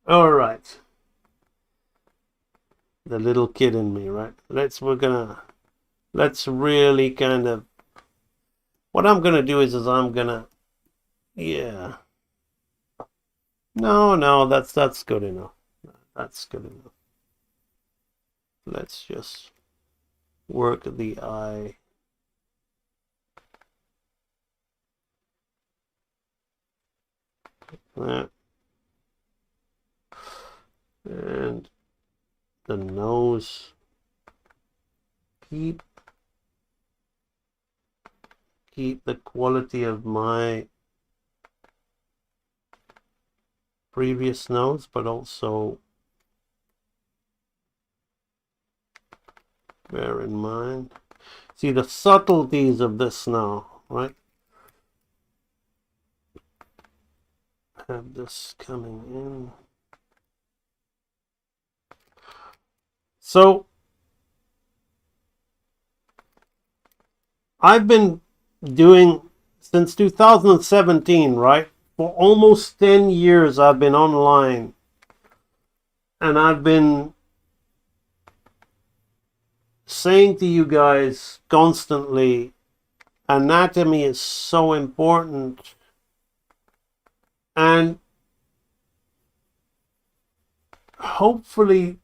Speaker 14: all right. The little kid in me, right? Let's really kind of, what I'm gonna do is I'm gonna, yeah. No, that's good enough. That's good enough. Let's just work the eye. That. And the nose. Keep the quality of my previous nose, but also bear in mind. See the subtleties of this now, right? Have this coming in. So I've been doing since 2017, right? For almost 10 years I've been online, and I've been saying to you guys constantly anatomy is so important, and hopefully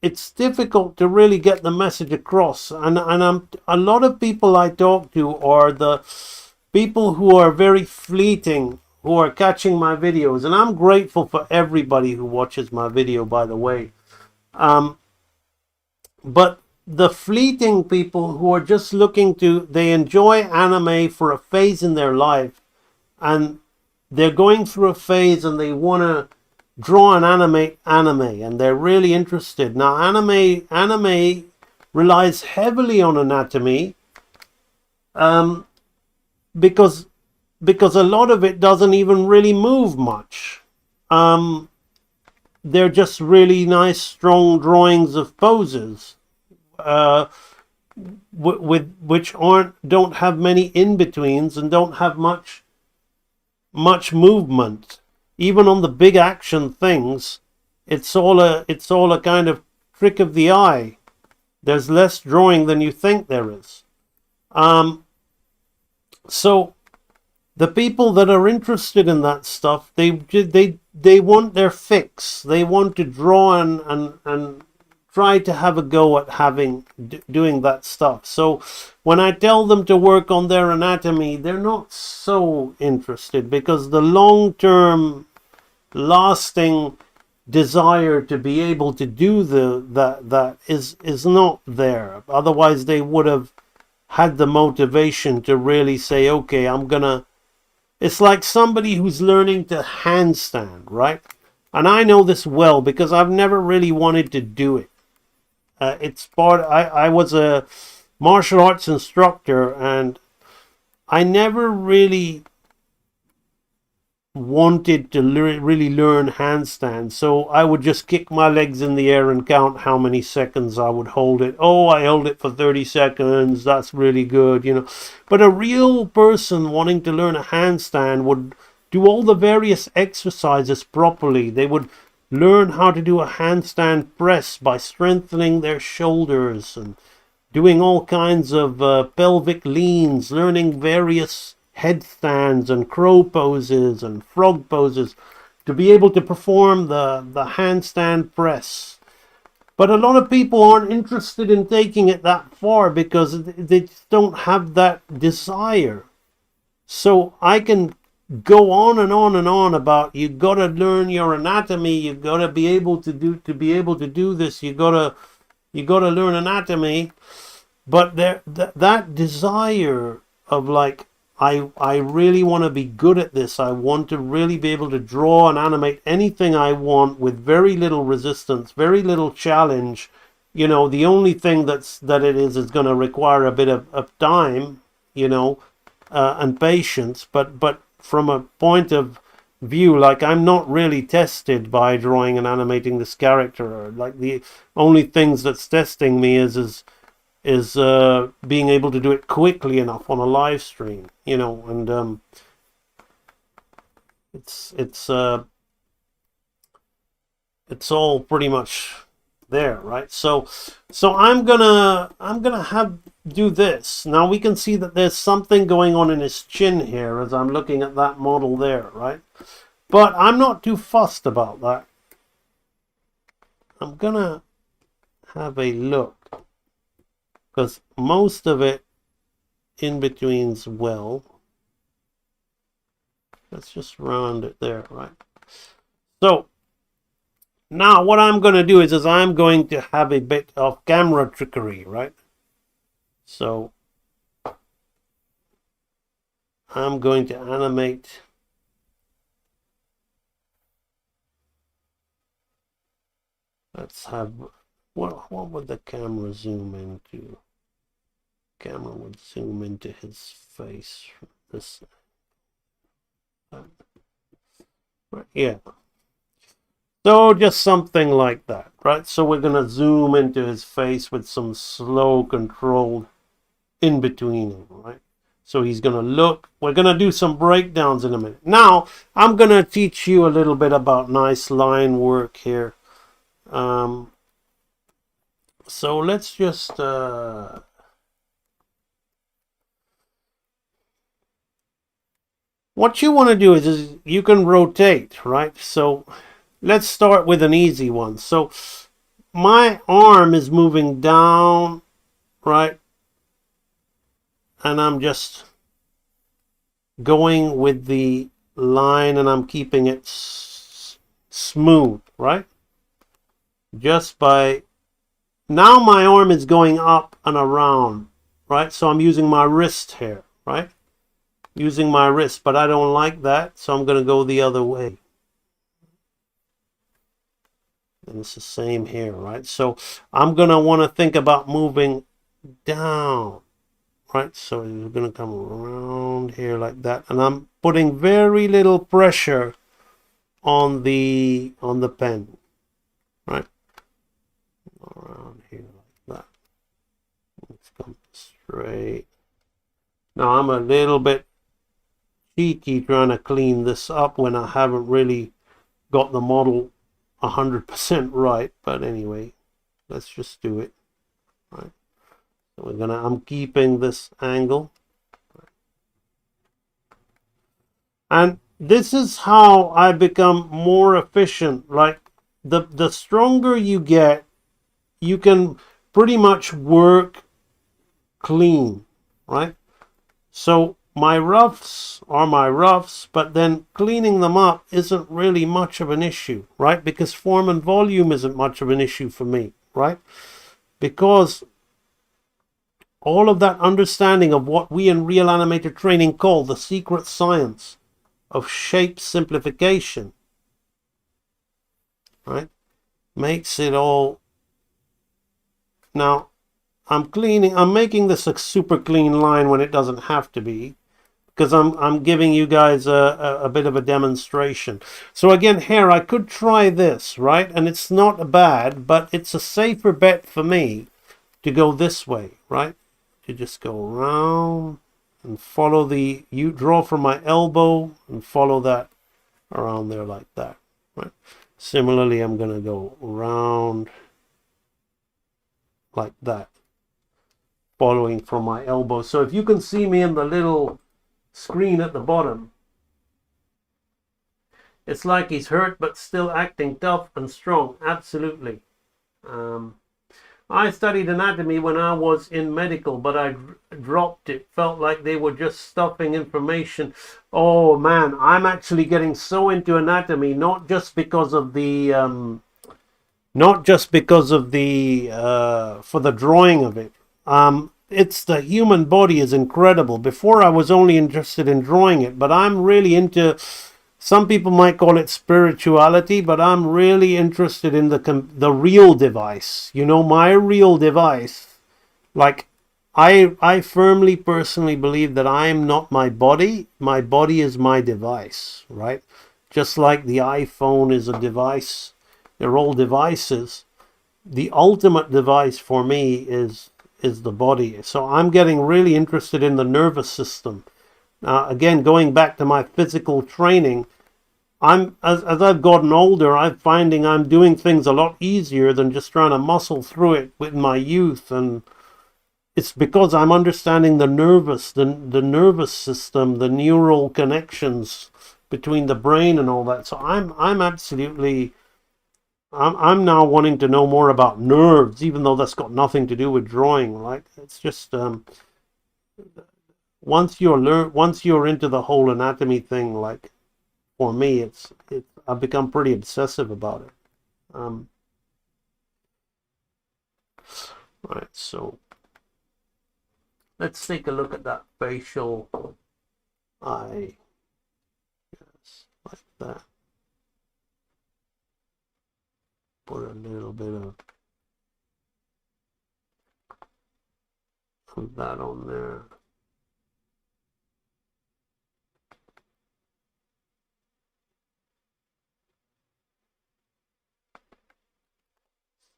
Speaker 14: it's difficult to really get the message across. And a lot of people I talk to are the people who are very fleeting, who are catching my videos, and I'm grateful for everybody who watches my video, by the way. But the fleeting people who are just looking to, they enjoy anime for a phase in their life, and they're going through a phase and they want to draw and animate anime, and they're really interested. Now, anime relies heavily on anatomy, because a lot of it doesn't even really move much. They're just really nice, strong drawings of poses, with which don't have many in betweens and don't have much movement. Even on the big action things, it's all a kind of trick of the eye. There's less drawing than you think there is. So the people that are interested in that stuff, they want their fix. They want to draw and try to have a go at doing that stuff. So when I tell them to work on their anatomy, they're not so interested, because the long-term lasting desire to be able to do that is not there. Otherwise they would have had the motivation to really say, okay, it's like somebody who's learning to handstand, right? And I know this well because I've never really wanted to do it. I was a martial arts instructor, and I never really wanted to really learn handstand. So I would just kick my legs in the air and count how many seconds I would hold it. Oh, I held it for 30 seconds. That's really good, you know. But a real person wanting to learn a handstand would do all the various exercises properly. They would learn how to do a handstand press by strengthening their shoulders and doing all kinds of pelvic leans, learning various headstands and crow poses and frog poses to be able to perform the handstand press. But a lot of people aren't interested in taking it that far because they just don't have that desire. So I can go on and on and on about, you got to learn your anatomy, you got to be able to do this, you got to learn anatomy. But that desire of like, I really want to be good at this. I want to really be able to draw and animate anything I want with very little resistance, very little challenge. You know, the only thing that it is going to require a bit of time, you know, and patience. But from a point of view, like, I'm not really tested by drawing and animating this character. Like, the only things that's testing me is being able to do it quickly enough on a live stream, you know, and it's all pretty much there, right? So I'm gonna do this. Now we can see that there's something going on in his chin here as I'm looking at that model there, right? But I'm not too fussed about that. I'm gonna have a look, because most of it in between's well. Let's just round it there, right? So now what I'm going to do is I'm going to have a bit of camera trickery, right? So I'm going to animate let's have, what would the camera zoom into? Camera would zoom into his face. This, right, yeah. So just something like that, right? So we're going to zoom into his face with some slow, controlled in between, right? So he's going to look. We're going to do some breakdowns in a minute. Now, I'm going to teach you a little bit about nice line work here. So let's just what you want to do is you can rotate, right? So let's start with an easy one. So my arm is moving down, right? And I'm just going with the line and I'm keeping it smooth, right? Just by, now my arm is going up and around, right? So I'm using my wrist here, right? Using my wrist, but I don't like that, so I'm going to go the other way. And it's the same here, right? So I'm going to want to think about moving down, right? So you're going to come around here like that, and I'm putting very little pressure on the pen, right? Around here like that. Let's come straight. Now I'm a little bit cheeky trying to clean this up when I haven't really got the model 100% right, but anyway, let's just do it, right? So I'm keeping this angle, and this is how I become more efficient. Like the stronger you get, you can pretty much work clean, right? So my roughs are my roughs, but then cleaning them up isn't really much of an issue, right? Because form and volume isn't much of an issue for me, right? Because all of that understanding of what we in real animator training call the secret science of shape simplification, right, makes it all. Now I'm making this a super clean line when it doesn't have to be, because I'm giving you guys a bit of a demonstration. So again, here I could try this, right? And it's not bad, but it's a safer bet for me to go this way, right? To just go around and follow you draw from my elbow and follow that around there like that, right? Similarly, I'm going to go around like that, following from my elbow. So if you can see me in the little screen at the bottom, it's like he's hurt but still acting tough and strong. Absolutely. I studied anatomy when I was in medical, but I dropped it. Felt like they were just stuffing information. Oh man, I'm actually getting so into anatomy, not just because of the for the drawing of it. It's the human body is incredible. Before I was only interested in drawing it, but I'm really into, some people might call it spirituality, but I'm really interested in the real device. You know, my real device. Like, I firmly personally believe that I am not my body. My body is my device, right? Just like the iPhone is a device. They're all devices. The ultimate device for me is the body. So I'm getting really interested in the nervous system. Again, going back to my physical training, as I've gotten older, I'm finding I'm doing things a lot easier than just trying to muscle through it with my youth, and it's because I'm understanding the nervous system, the neural connections between the brain and all that. So I'm absolutely, I'm now wanting to know more about nerves, even though that's got nothing to do with drawing, right? It's just once you're into the whole anatomy thing, like for me, I've become pretty obsessive about it. Right, so let's take a look at that facial eye. Yes, like that. Put a little bit of that on there.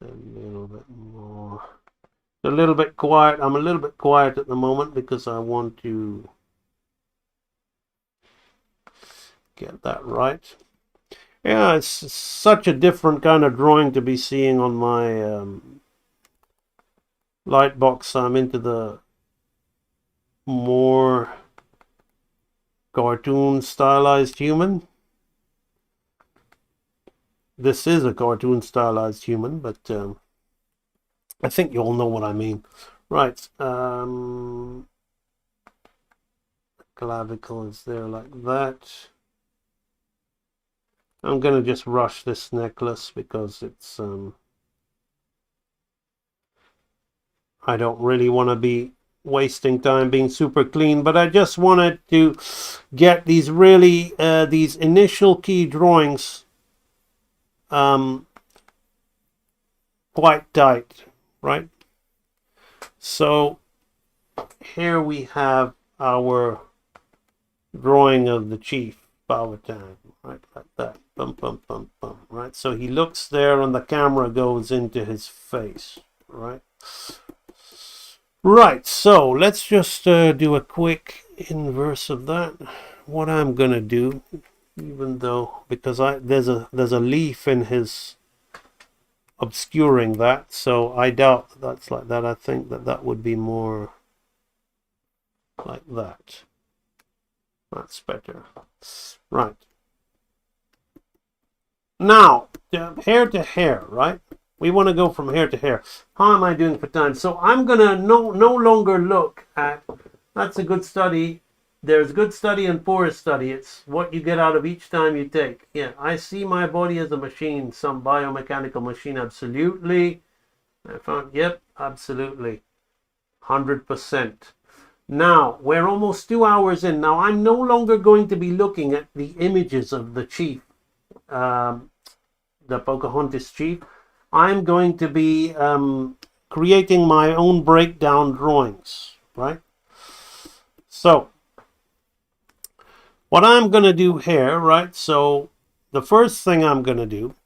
Speaker 14: A little bit more. A little bit quiet. I'm a little bit quiet at the moment because I want to get that right. Yeah, it's such a different kind of drawing to be seeing on my Lightbox. I'm into the more cartoon stylized human. This is a cartoon stylized human, but I think you all know what I mean. Right. Clavicle is there like that. I'm gonna just rush this necklace because it's I don't really want to be wasting time being super clean, but I just wanted to get these really these initial key drawings quite tight, right? So here we have our drawing of the chief Powhatan, right, like that, bum, bum, bum, bum, right? So he looks there and the camera goes into his face, right? Right, so let's just do a quick inverse of that. What I'm gonna do, even though, because there's a leaf in his obscuring that, so I doubt that's like that. I think that would be more like that. That's better. Right. Now, hair to hair, right? We want to go from hair to hair. How am I doing for time? So I'm going to no longer look at, that's a good study. There's good study and poor study. It's what you get out of each time you take. Yeah, I see my body as a machine, some biomechanical machine, absolutely. I found, yep, absolutely. 100%. Now, we're almost 2 hours in. Now, I'm no longer going to be looking at the images of the chief, the Pocahontas chief. I'm going to be creating my own breakdown drawings, right? So, what I'm going to do here, right? So, the first thing I'm going to do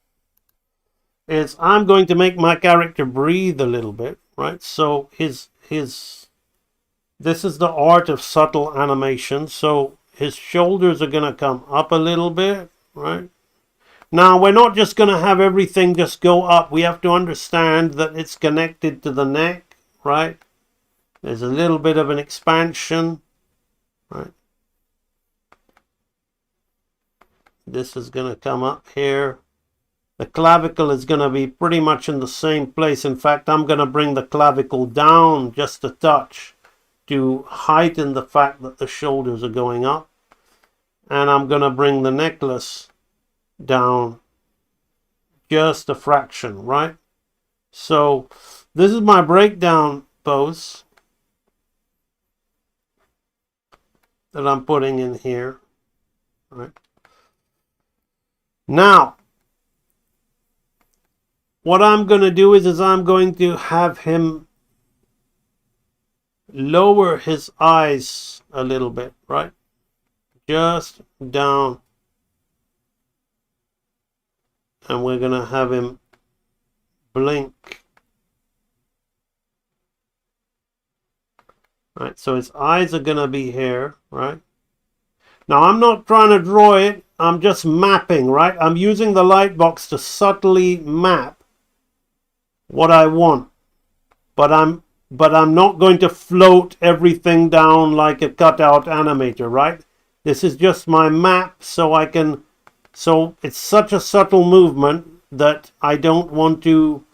Speaker 14: is I'm going to make my character breathe a little bit, right? So, this is the art of subtle animation. So his shoulders are going to come up a little bit, right? Now, we're not just going to have everything just go up. We have to understand that it's connected to the neck, right? There's a little bit of an expansion, right? This is going to come up here. The clavicle is going to be pretty much in the same place. In fact, I'm going to bring the clavicle down just a touch to heighten the fact that the shoulders are going up. And I'm going to bring the necklace down just a fraction, right? So this is my breakdown pose that I'm putting in here, right? Now, what I'm going to do is I'm going to have him lower his eyes a little bit, right? Just down. And we're going to have him blink. Right, so his eyes are going to be here, right? Now, I'm not trying to draw it. I'm just mapping, right? I'm using the light box to subtly map what I want. But I'm not going to float everything down like a cutout animator, right? This is just my map, so it's such a subtle movement that I don't want to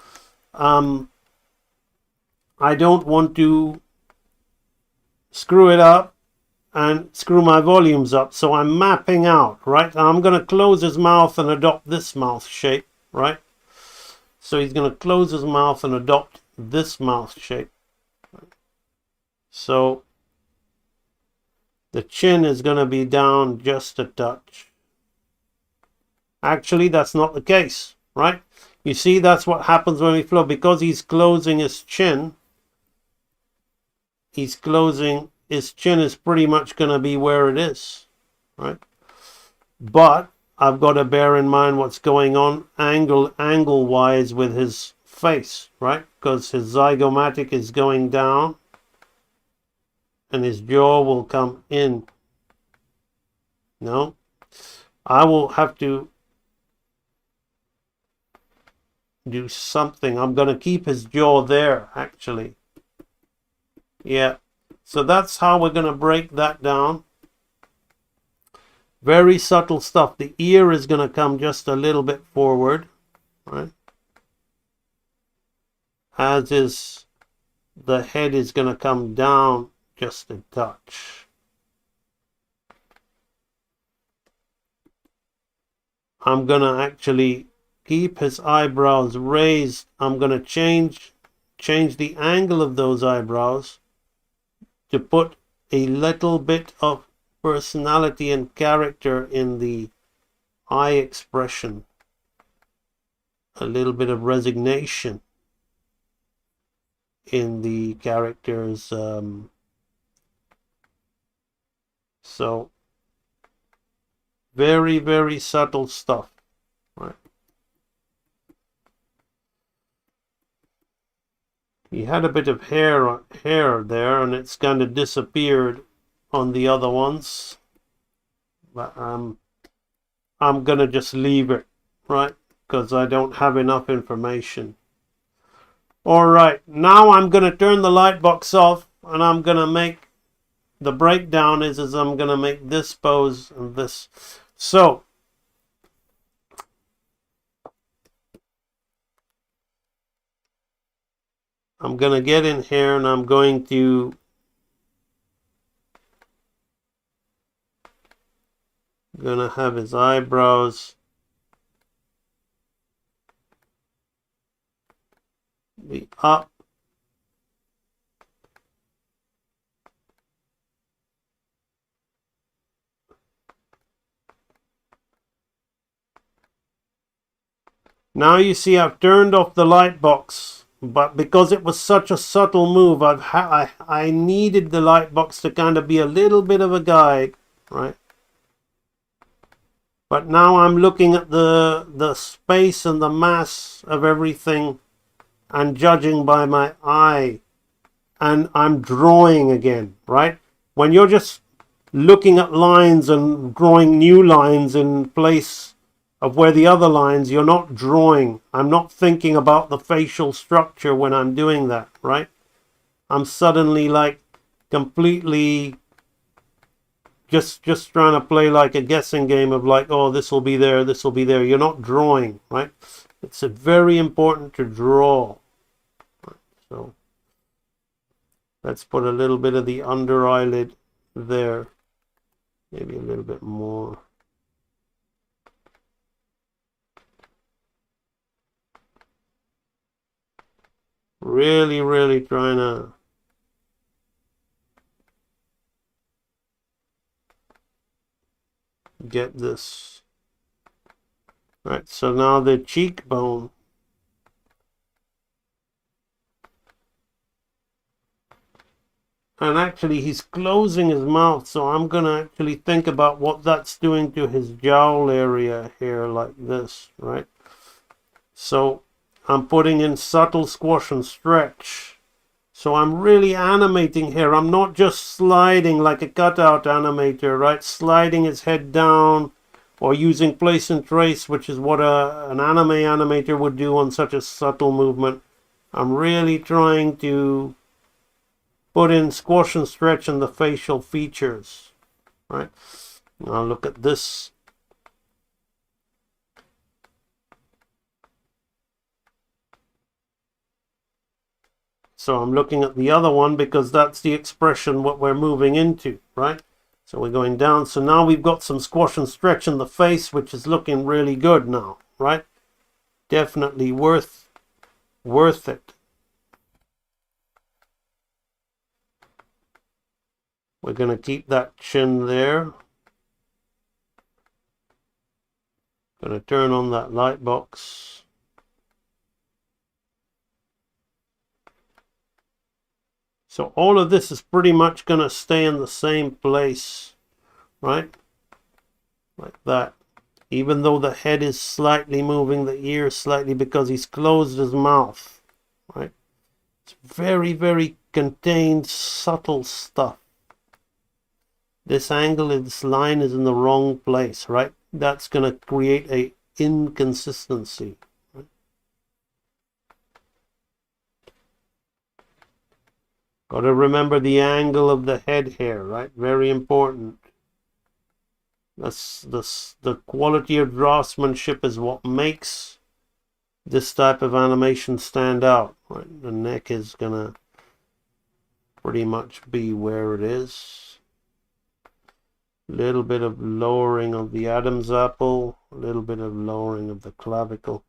Speaker 14: screw it up and screw my volumes up. So I'm mapping out, right? I'm going to close his mouth and adopt this mouth shape, right? So he's going to close his mouth and adopt this mouth shape. So the chin is going to be down just a touch. Actually, that's not the case, right? You see, that's what happens when we flow. Because he's closing his chin, his chin is pretty much going to be where it is, right? But I've got to bear in mind what's going on angle-wise with his face, right? Because his zygomatic is going down and his jaw will come in. No, I will have to do something. I'm going to keep his jaw there, actually. Yeah, so that's how we're going to break that down. Very subtle stuff. The ear is going to come just a little bit forward, right? As is the head is going to come down just a touch. I'm going to actually keep his eyebrows raised. I'm going to change the angle of those eyebrows to put a little bit of personality and character in the eye expression. A little bit of resignation in the characters. So very, very subtle stuff. Right. He had a bit of hair there, and it's kind of disappeared on the other ones. But I'm gonna just leave it, right? Because I don't have enough information. All right, now I'm gonna turn the light box off, and I'm gonna make the breakdown is I'm gonna make this pose and this. So I'm gonna get in here, and I'm going to have his eyebrows be up. Now you see I've turned off the light box, but because it was such a subtle move, I needed the light box to kind of be a little bit of a guide, right? But now I'm looking at the space and the mass of everything and judging by my eye, and I'm drawing again, right? When you're just looking at lines and drawing new lines in place of where the other lines, you're not drawing. I'm not thinking about the facial structure when I'm doing that, right? I'm suddenly like completely just trying to play like a guessing game of like, oh, this will be there, this will be there. You're not drawing, right? It's very important to draw. So let's put a little bit of the under eyelid there, maybe a little bit more. Really, really trying to get this. Right, so now the cheekbone. And actually he's closing his mouth, so I'm going to actually think about what that's doing to his jowl area here like this, right? So I'm putting in subtle squash and stretch. So I'm really animating here. I'm not just sliding like a cutout animator, right? Sliding his head down or using place and trace, which is what an anime animator would do on such a subtle movement. I'm really trying to put in squash and stretch in the facial features, right? Now look at this. So I'm looking at the other one because that's the expression what we're moving into, right? So we're going down. So now we've got some squash and stretch in the face, which is looking really good now, right? Definitely worth it. We're going to keep that chin there. Going to turn on that light box. So all of this is pretty much going to stay in the same place, right? Like that. Even though the head is slightly moving, the ear slightly, because he's closed his mouth, right? It's very, very contained, subtle stuff. This angle, this line is in the wrong place, right? That's going to create a inconsistency. Right? Got to remember the angle of the head here, right? Very important. The quality of draftsmanship is what makes this type of animation stand out. Right? The neck is gonna pretty much be where it is. Little bit of lowering of the Adam's apple, a little bit of lowering of the clavicle.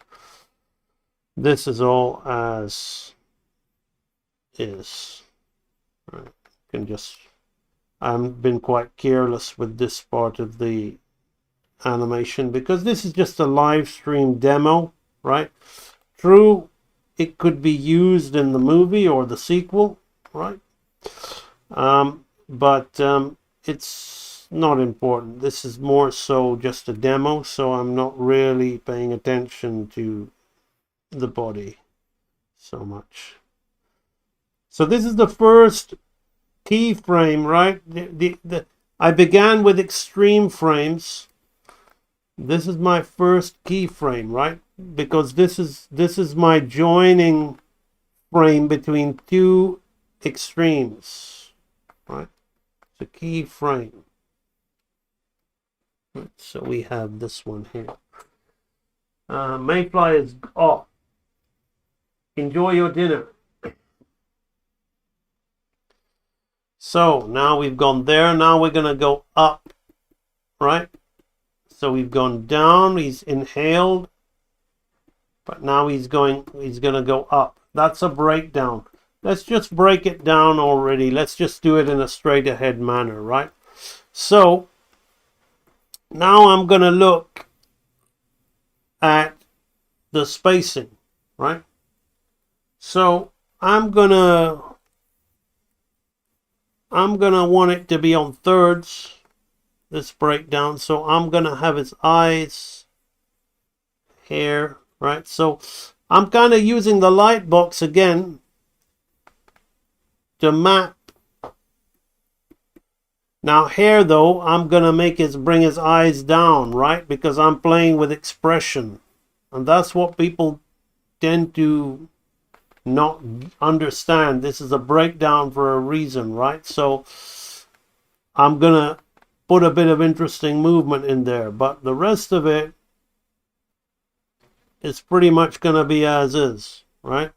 Speaker 14: This is all as is. Right. Can just, I've been quite careless with this part of the animation because this is just a live stream demo, right? True, it could be used in the movie or the sequel, right? But it's not important. This is more so just a demo, so I'm not really paying attention to the body so much. So this is the first keyframe, right? I began with extreme frames. This is my first keyframe, right? Because this is my joining frame between two extremes, right? It's a keyframe. Right, so we have this one here. Mayfly is off. Enjoy your dinner. So now we've gone there. Now we're gonna go up, right? So we've gone down. He's inhaled, but now he's gonna go up. That's a breakdown. Let's just break it down already. Let's just do it in a straight ahead manner, right? So now I'm gonna look at the spacing, right? So I'm gonna want it to be on thirds, this breakdown. So I'm gonna have his eyes here, right? So I'm kind of using the light box again to map. Now here though, I'm gonna bring his eyes down, right? Because I'm playing with expression. And that's what people tend to not understand. This is a breakdown for a reason, right? So I'm gonna put a bit of interesting movement in there, but the rest of it is pretty much gonna be as is, right?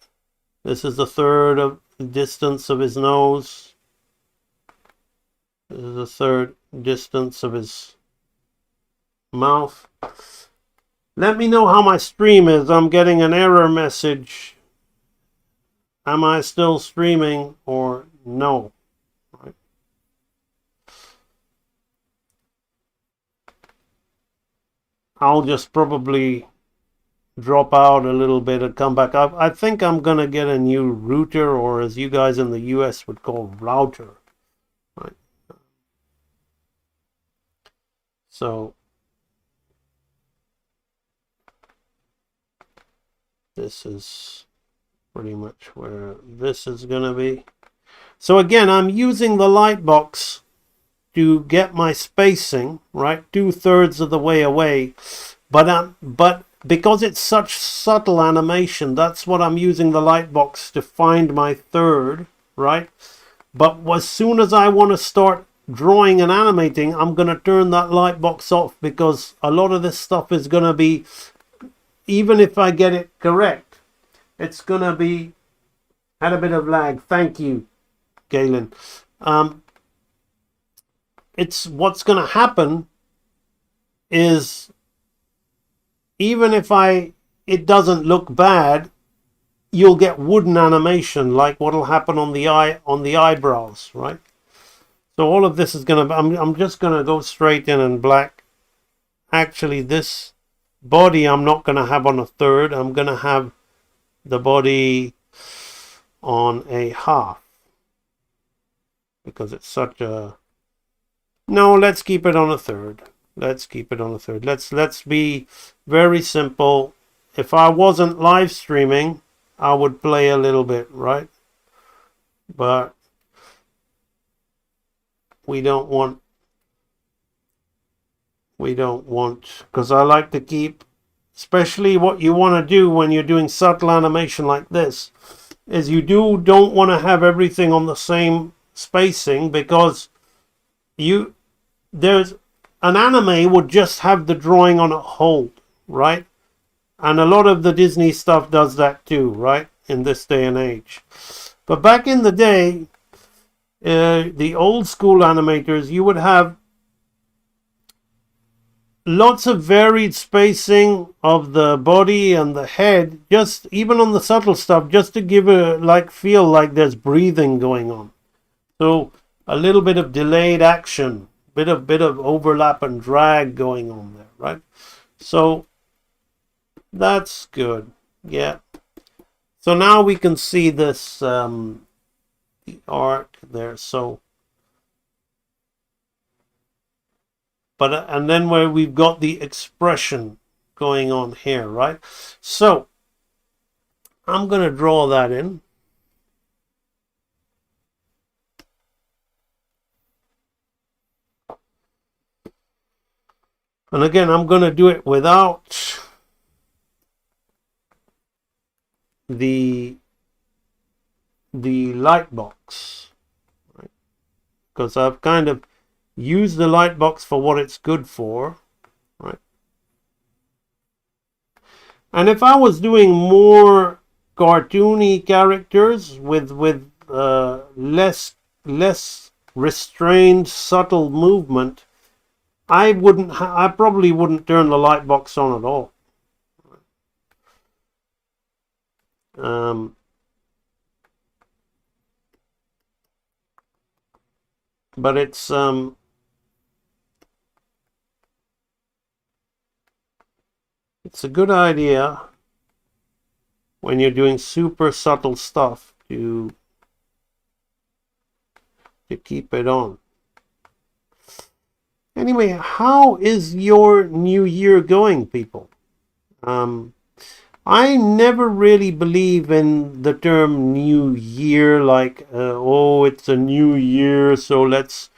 Speaker 14: This is a third of the distance of his nose. This is a third distance of his mouth. Let me know how my stream is. I'm getting an error message. Am I still streaming or no? Right. I'll just probably drop out a little bit and come back. I think I'm gonna get a new router, or as you guys in the US would call router. Right. So this is pretty much where this is gonna be. So again, I'm using the light box to get my spacing, right, 2/3 of the way away, but because it's such subtle animation, that's what I'm using the light box to find my third, right? But as soon as I want to start drawing and animating, I'm going to turn that light box off, because a lot of this stuff is going to be, even if I get it correct, it's going to be, had a bit of lag. Thank you, Galen. It's what's going to happen is, even if it doesn't look bad, you'll get wooden animation, like what'll happen on the eyebrows, right? So all of this is gonna, I'm just gonna go straight in and black. Actually, this body I'm not gonna have on a third. I'm gonna have the body on a half, because it's such a, no, let's keep it on a third. Let's keep it on a third. Let's be very simple. If I wasn't live streaming, I would play a little bit, right? But we don't want, because I like to keep, especially what you want to do when you're doing subtle animation like this, is you don't want to have everything on the same spacing, because an anime would just have the drawing on a hold, right? And a lot of the Disney stuff does that too, right? In this day and age. But back in the day, the old school animators, you would have lots of varied spacing of the body and the head, just even on the subtle stuff, just to give a feel like there's breathing going on. So a little bit of delayed action, bit of overlap and drag going on there, right? So that's good. Yeah. So now we can see this the arc there. So and then where we've got the expression going on here, right? So I'm going to draw that in. And again, I'm going to do it without the light box, right? Because I've kind of used the light box for what it's good for, right? And if I was doing more cartoony characters with less restrained, subtle movement, I probably wouldn't turn the light box on at all. But it's a good idea when you're doing super subtle stuff to keep it on. Anyway, how is your new year going, people? I never really believe in the term new year, like oh, it's a new year, so let's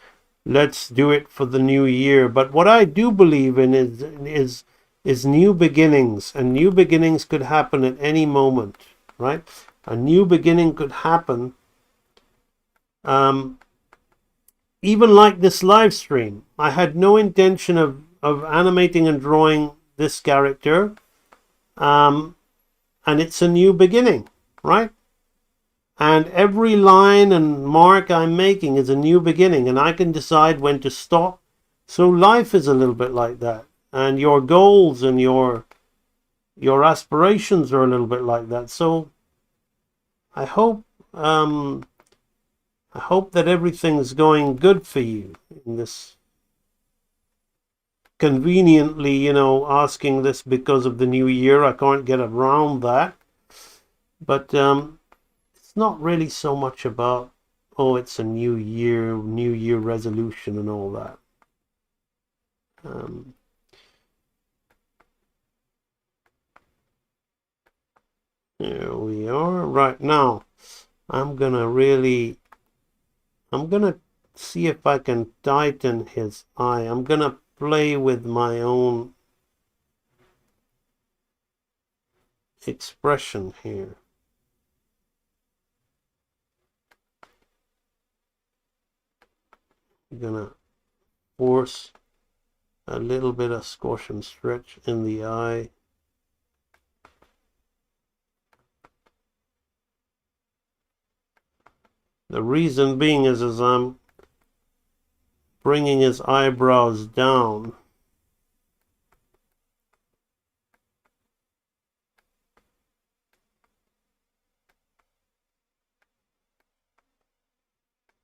Speaker 14: do it for the new year. But what I do believe in is new beginnings, and new beginnings could happen at any moment, right? A new beginning could happen even like this live stream. I had no intention of animating and drawing this character, and it's a new beginning, right? And every line and mark I'm making is a new beginning, and I can decide when to stop. So life is a little bit like that, and your goals and your aspirations are a little bit like that. So I hope that everything's going good for you in this. Conveniently, asking this because of the new year, I can't get around that. But it's not really so much about, oh, it's a new year resolution and all that. Here we are. Right now, I'm gonna see if I can tighten his eye. I'm gonna play with my own expression here. I'm gonna force a little bit of squash and stretch in the eye. The reason being is as I'm bringing his eyebrows down,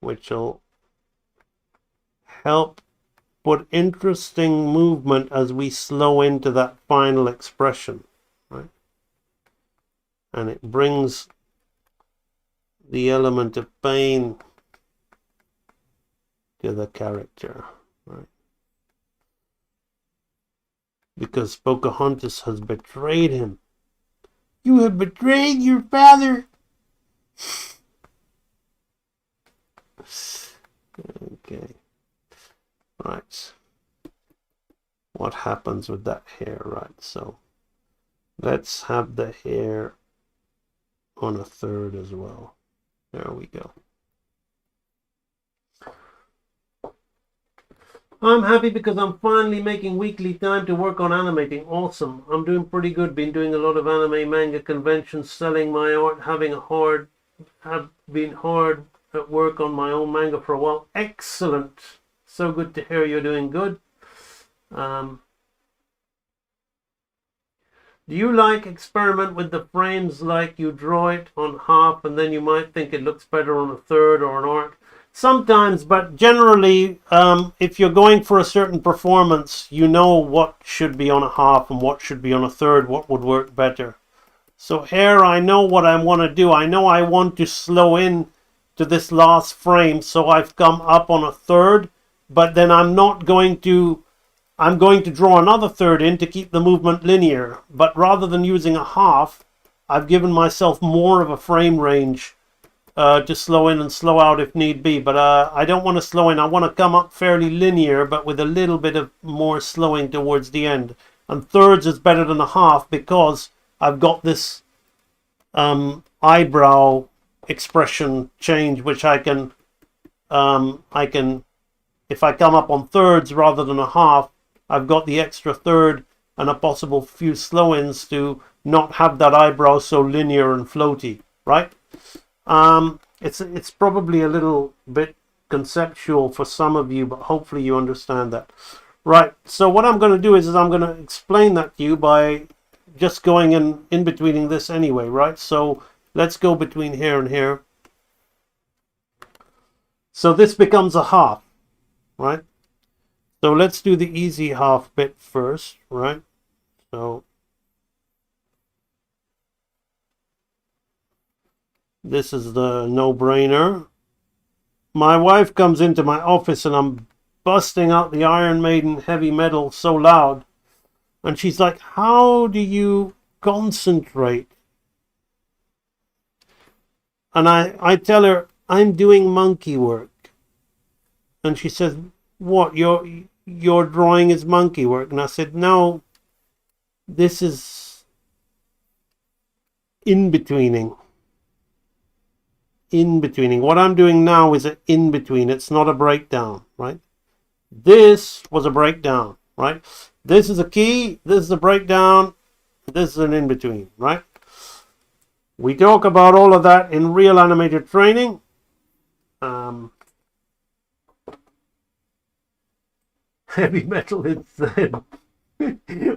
Speaker 14: which will help put interesting movement as we slow into that final expression, right? And it brings the element of pain to the character, right? Because Pocahontas has betrayed him. You have betrayed your father. Okay. Right. What happens with that hair, right? So let's have the hair on a third as well. There we go. I'm happy because I'm finally making weekly time to work on animating. Awesome. I'm doing pretty good. Been doing a lot of anime manga conventions, selling my art, have been hard at work on my own manga for a while. Excellent. So good to hear you're doing good. Do you like experiment with the frames, like you draw it on half and then you might think it looks better on a third or an arc? Sometimes, but generally, if you're going for a certain performance, you know what should be on a half and what should be on a third, what would work better. So here I know what I want to do. I know I want to slow in to this last frame, so I've come up on a third, but then I'm going to draw another third in to keep the movement linear. But rather than using a half, I've given myself more of a frame range to slow in and slow out if need be. But I don't want to slow in. I want to come up fairly linear, but with a little bit of more slowing towards the end. And thirds is better than a half because I've got this eyebrow expression change, which I can, if I come up on thirds rather than a half, I've got the extra third and a possible few slow-ins to not have that eyebrow so linear and floaty, right? It's probably a little bit conceptual for some of you, but hopefully you understand that. Right, so what I'm going to do is I'm going to explain that to you by just going in betweening this anyway, right? So let's go between here and here. So this becomes a half, right? So let's do the easy half bit first, right? So this is the no-brainer. My wife comes into my office and I'm busting out the Iron Maiden heavy metal so loud. And she's like, how do you concentrate? And I tell her, I'm doing monkey work. And she says, what, your drawing is monkey work? And I said, no, this is in-betweening. In-betweening. What I'm doing now is an in-between. It's not a breakdown, right? This was a breakdown, right? This is a key, this is a breakdown, this is an in-between, right? We talk about all of that in real animator training. Heavy metal is said.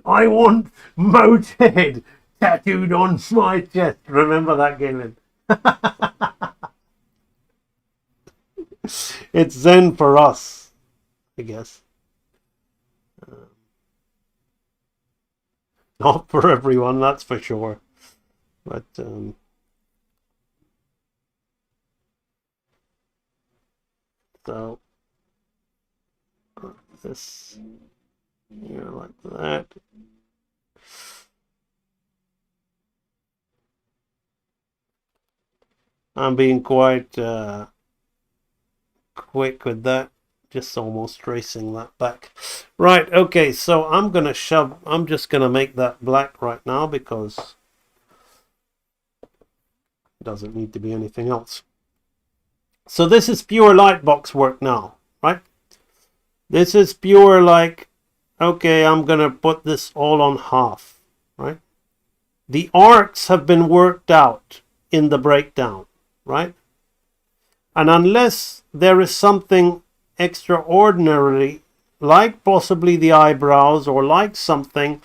Speaker 14: I want Motorhead tattooed on my chest. Remember that, Galen? It's Zen for us, I guess. Not for everyone, that's for sure. But so this here like that. I'm being quite quick with that. Just almost tracing that back. Right, okay, so I'm just gonna make that black right now because it doesn't need to be anything else. So this is pure lightbox work now, right? This is pure like, okay, I'm gonna put this all on half, right? The arcs have been worked out in the breakdown, right? And unless there is something extraordinary, like possibly the eyebrows or like something,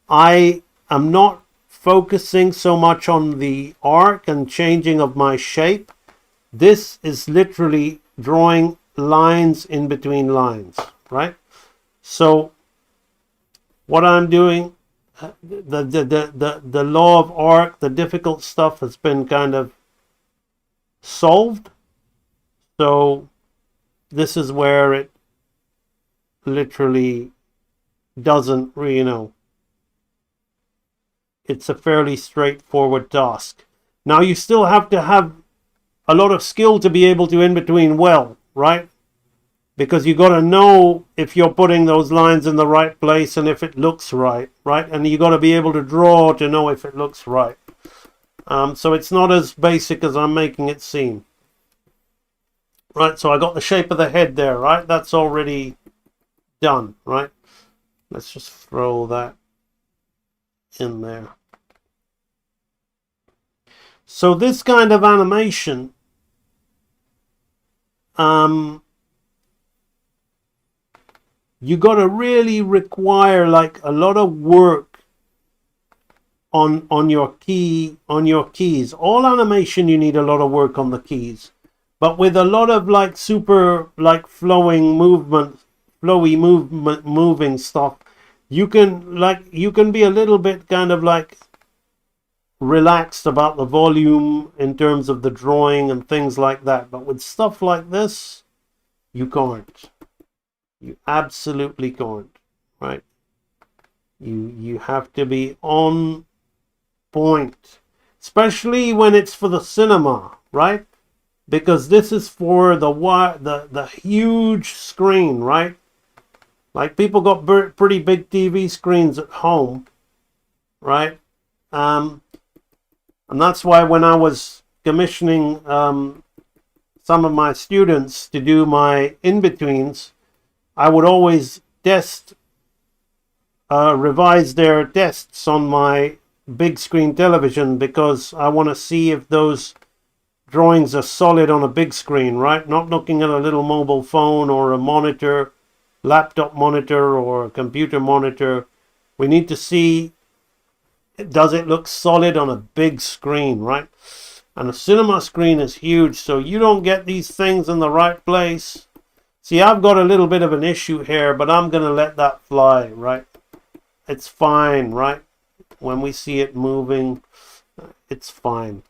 Speaker 14: I am not focusing so much on the arc and changing of my shape. This is literally drawing lines in between lines, right? So what I'm doing, the law of arc, the difficult stuff has been kind of solved. So this is where it literally doesn't, you know, it's a fairly straightforward task. Now you still have to have a lot of skill to be able to in between well, right? Because you got to know if you're putting those lines in the right place and if it looks right, right? And you got to be able to draw to know if it looks right. So it's not as basic as I'm making it seem. Right, so I got the shape of the head there, right? That's already done, right? Let's just throw that in there. So this kind of animation, you got to really require like a lot of work on your keys. All animation you need a lot of work on the keys, but with a lot of like super like flowy movement moving stuff, you can be a little bit kind of like relaxed about the volume in terms of the drawing and things like that. But with stuff like this, you can't. You absolutely can't, right? You have to be on point, especially when it's for the cinema, right? Because this is for the huge screen, right? Like people got pretty big TV screens at home, right? And that's why when I was commissioning some of my students to do my in-betweens, I would always revise their tests on my big screen television, because I want to see if those drawings are solid on a big screen, right? Not looking at a little mobile phone or a monitor, laptop monitor or a computer monitor. We need to see, does it look solid on a big screen, right? And a cinema screen is huge, so you don't get these things in the right place. See, I've got a little bit of an issue here, but I'm going to let that fly, right? It's fine, right? When we see it moving, it's fine.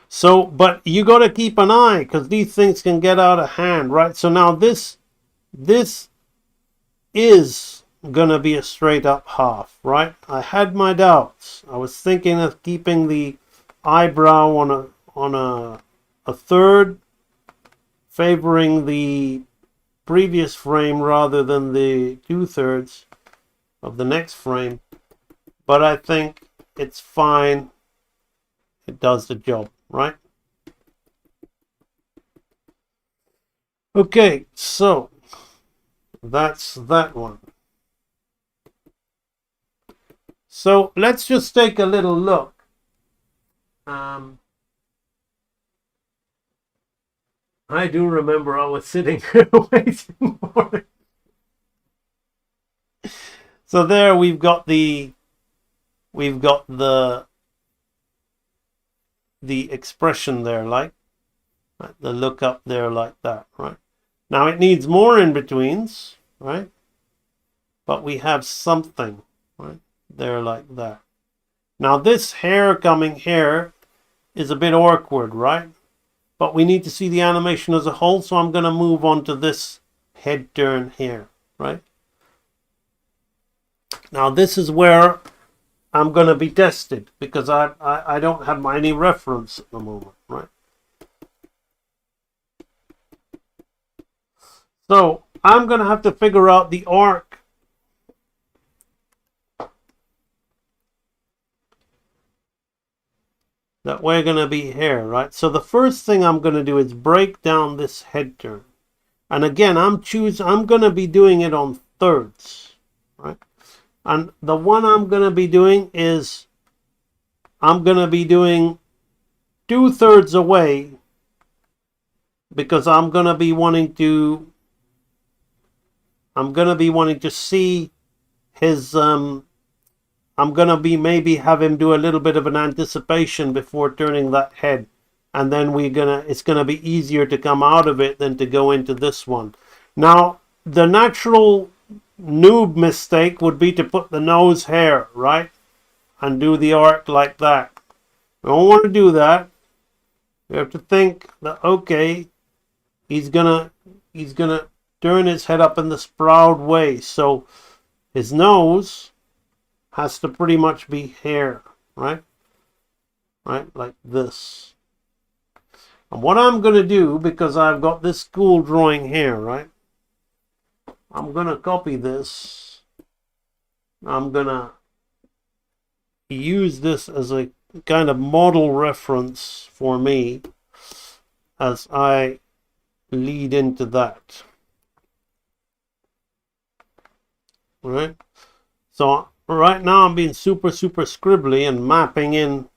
Speaker 14: So, but you got to keep an eye, because these things can get out of hand, right? So now this is gonna be a straight up half, right? I had my doubts. I was thinking of keeping the eyebrow on a third, favoring the previous frame rather than the 2/3 of the next frame, but I think it's fine. It does the job, right? Okay, so that's that one. So let's just take a little look. I do remember I was sitting here waiting for it. So there we've got the expression there, like right? The look up there like that, right? Now it needs more in betweens, right? But we have something, right? There like that. Now this hair coming here is a bit awkward, right? But we need to see the animation as a whole, so I'm going to move on to this head turn here, right? Now this is where I'm going to be tested, because I don't have any reference at the moment, right? So I'm going to have to figure out the arc that we're going to be here, right? So the first thing I'm going to do is break down this head turn. And again, I'm going to be doing it on thirds, right? And the one I'm going to be doing is, I'm going to be doing 2/3 away, because I'm going to be wanting to see his, I'm going to be maybe have him do a little bit of an anticipation before turning that head. And then it's going to be easier to come out of it than to go into this one. Now, the natural noob mistake would be to put the nose hair, right? And do the arc like that. We don't want to do that. We have to think that, okay, he's gonna turn his head up in this proud way. So his nose has to pretty much be hair, right? Right, like this. And what I'm going to do, because I've got this school drawing here, right? I'm going to copy this. I'm going to use this as a kind of model reference for me as I lead into that. right? So right now I'm being super scribbly and mapping in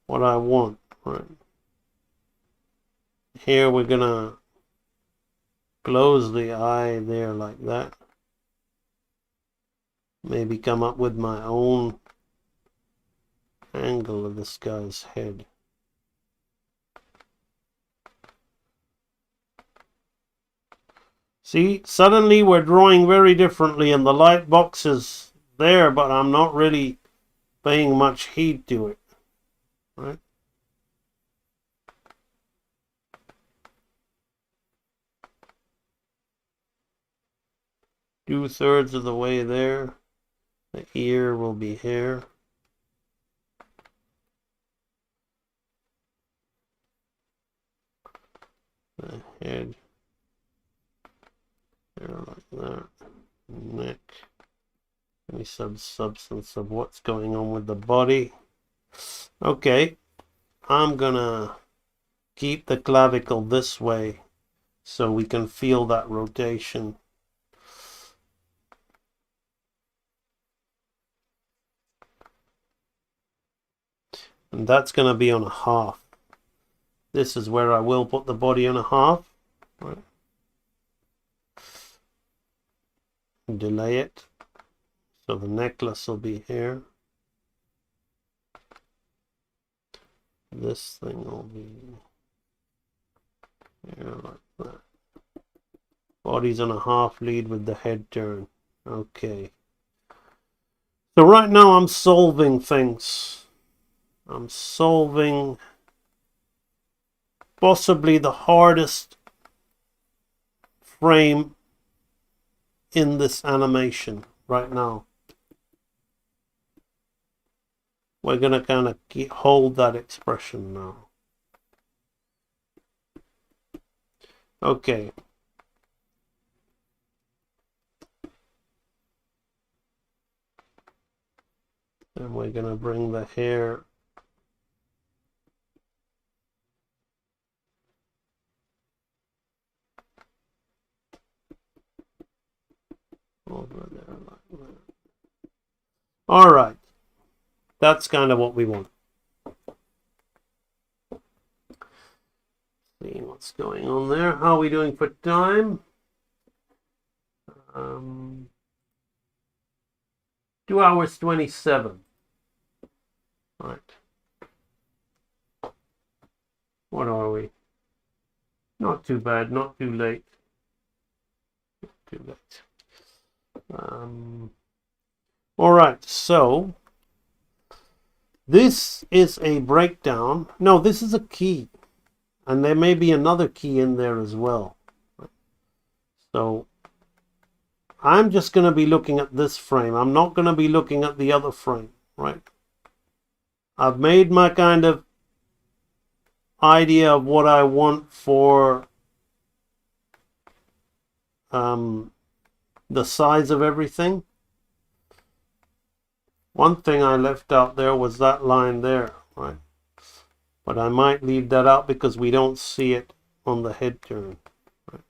Speaker 14: what I want, right? Here we're gonna close the eye there like that. Maybe come up with my own angle of this guy's head. See, suddenly we're drawing very differently and the light box is there, but I'm not really paying much heed to it, right? Two-thirds of the way there. The ear will be here. The head. There like that. Neck. Any substance of what's going on with the body. Okay. I'm gonna keep the clavicle this way so we can feel that rotation. And that's going to be on a half. This is where I will put the body on a half. Right. Delay it. So the necklace will be here. This thing will be here like that. Body's on a half lead with the head turn. Okay. So right now I'm solving things. I'm solving possibly the hardest frame in this animation right now. We're going to kind of hold that expression now. Okay. And we're going to bring the hair over there like that. All right. That's kind of what we want. See what's going on there. How are we doing for time? 2 hours 27. All right. What are we? Not too bad, not too late. Not too late. All right, so this is a breakdown. No, this is a key. And there may be another key in there as well. So I'm just going to be looking at this frame. I'm not going to be looking at the other frame, right? I've made my kind of idea of what I want for the size of everything. One thing I left out there was that line there, right? But I might leave that out because we don't see it on the head turn. Right?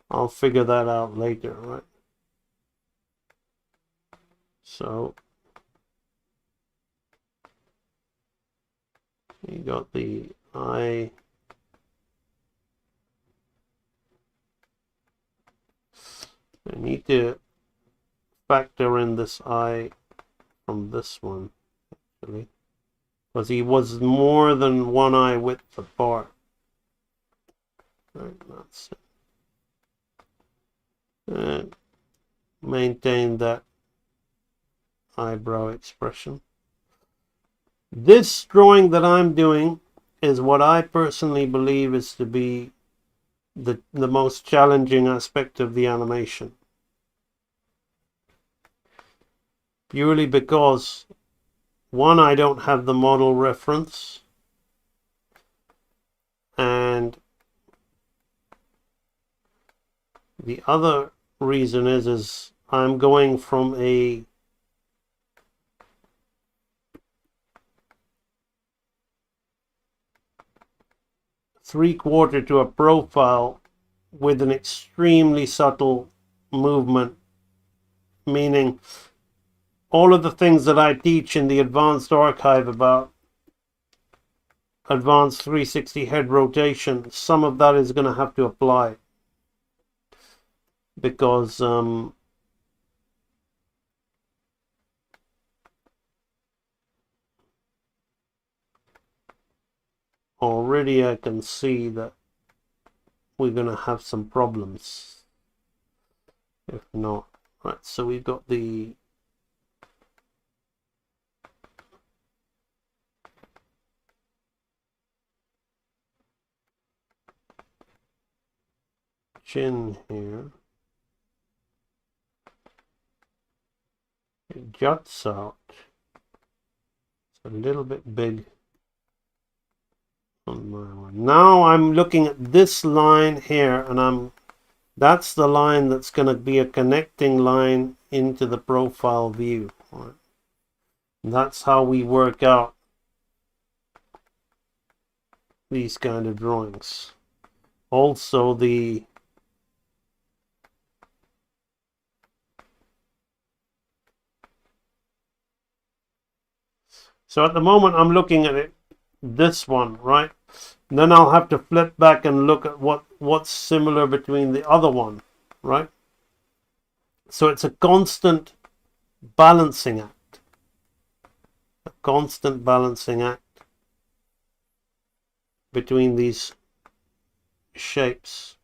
Speaker 14: I'll figure that out later, right? So you got the eye. I need to factor in this eye from this one, actually, because he was more than one eye width apart. Right, that's it. And maintain that eyebrow expression. This drawing that I'm doing is what I personally believe is to be the most challenging aspect of the animation. Purely because, one, I don't have the model reference, and the other reason is I'm going from a three-quarter to a profile with an extremely subtle movement, meaning all of the things that I teach in the advanced archive about advanced 360 head rotation, some of that is going to have to apply, because already I can see that we're going to have some problems if not. Right, so we've got the chin here. It juts out. It's a little bit big on my one. Now I'm looking at this line here, and that's the line that's going to be a connecting line into the profile view. Right? That's how we work out these kind of drawings. Also so at the moment I'm looking at it, this one, right? And then I'll have to flip back and look at what's similar between the other one, right? So it's a constant balancing act. A constant balancing act between these shapes.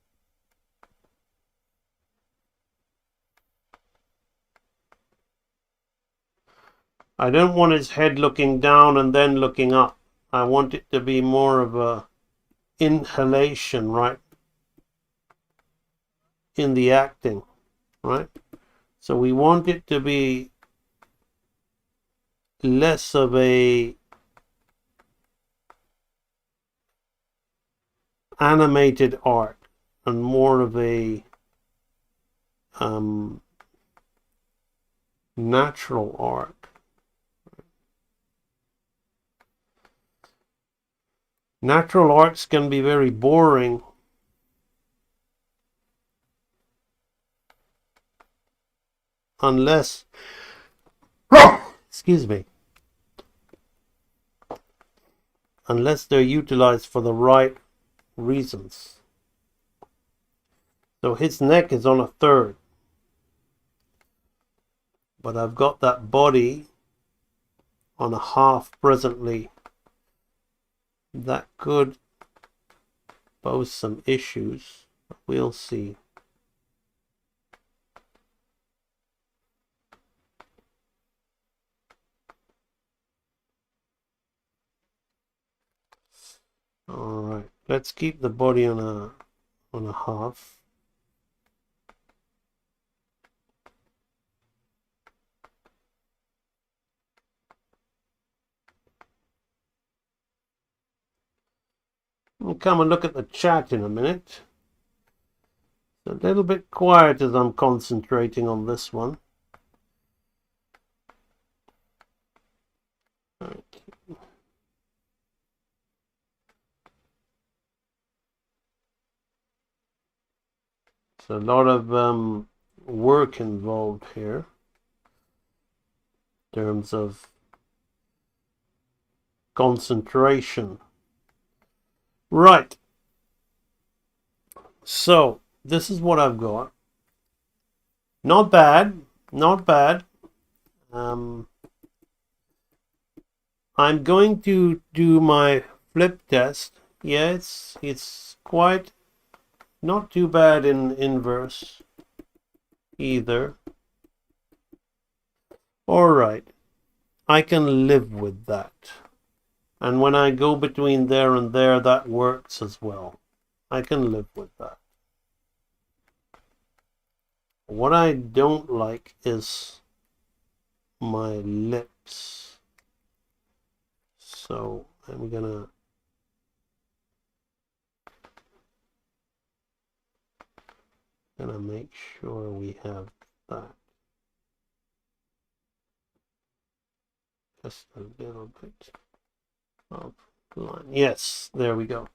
Speaker 14: I don't want his head looking down and then looking up. I want it to be more of a inhalation, right? In the acting, right? So we want it to be less of a animated art and more of a natural art. Natural arts can be very boring unless excuse me, unless they're utilized for the right reasons. So his neck is on a third, but I've got that body on a half presently. That could pose some issues, but we'll see. All right, let's keep the body on a half. We'll come and look at the chat in a minute. It's a little bit quiet as I'm concentrating on this one. Okay. It's a lot of work involved here in terms of concentration. Right. So this is what I've got. Not bad. Not bad. I'm going to do my flip test. Yeah, it's quite not too bad in inverse either. All right. I can live with that. And when I go between there and there, that works as well. I can live with that. What I don't like is my lips. So I'm gonna make sure we have that. Just a little bit of line. Yes, there we go.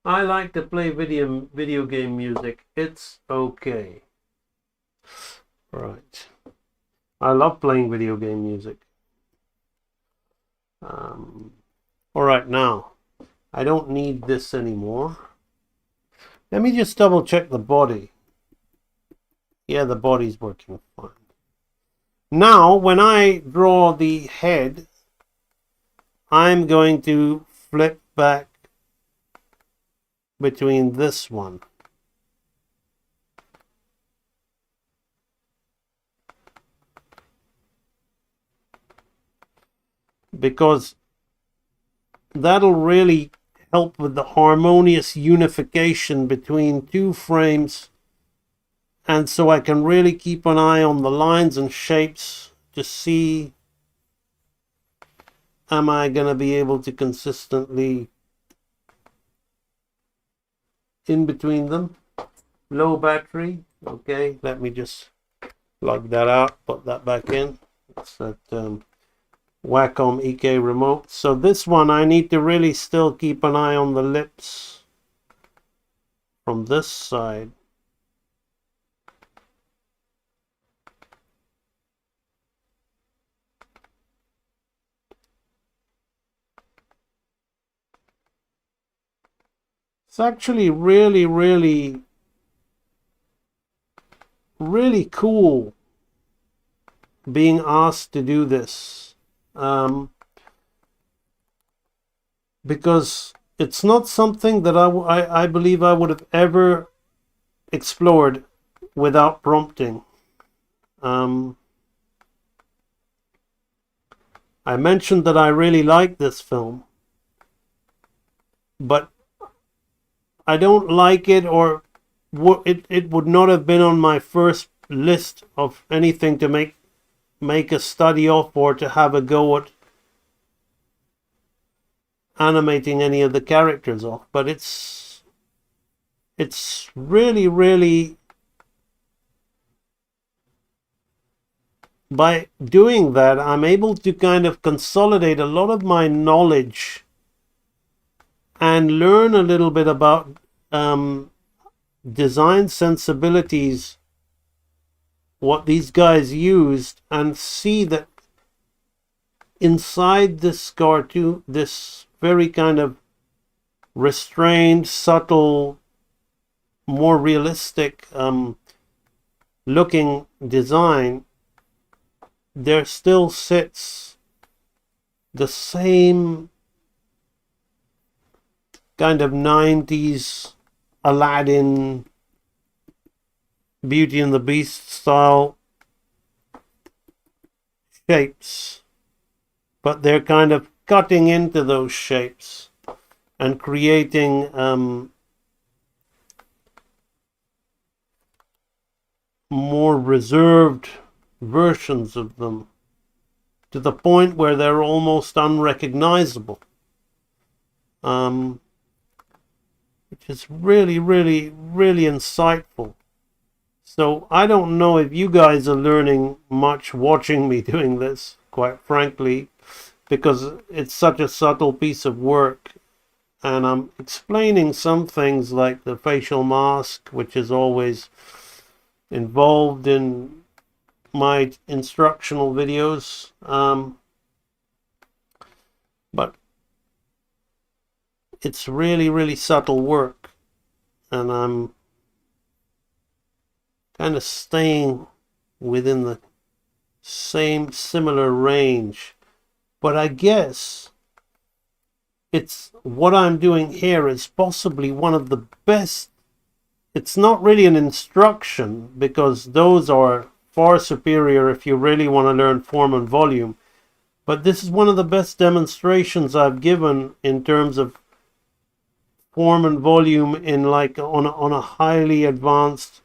Speaker 14: I like to play video game music. It's okay. Right. I love playing video game music. All right, now I don't need this anymore. Let me just double check the body. Yeah, the body's working fine. Now, when I draw the head, I'm going to flip back between this one. Because that'll really help with the harmonious unification between two frames, and so I can really keep an eye on the lines and shapes to see, am I going to be able to consistently in between them. Low battery. Okay, let me just plug that out, put that back in. It's that Wacom EK remote. So this one I need to really still keep an eye on the lips from this side. It's actually really cool being asked to do this, because it's not something that I believe I would have ever explored without prompting. I mentioned that I really like this film, but I don't like it, or it would not have been on my first list of anything to make a study of, or to have a go at animating any of the characters off. But it's really, by doing that, I'm able to kind of consolidate a lot of my knowledge and learn a little bit about design sensibilities, what these guys used, and see that inside this cartoon, this very kind of restrained, subtle, more realistic looking design, there still sits the same kind of 90s Aladdin, Beauty and the Beast style shapes, but they're kind of cutting into those shapes and creating more reserved versions of them, to the point where they're almost unrecognizable, which is really insightful. So I don't know if you guys are learning much watching me doing this, quite frankly, because it's such a subtle piece of work, and I'm explaining some things like the facial mask, which is always involved in my instructional videos, but it's really subtle work, and I'm kind of staying within the similar range. But I guess it's what I'm doing here is possibly one of the best. It's not really an instruction, because those are far superior if you really want to learn form and volume. But this is one of the best demonstrations I've given in terms of form and volume in like on a highly advanced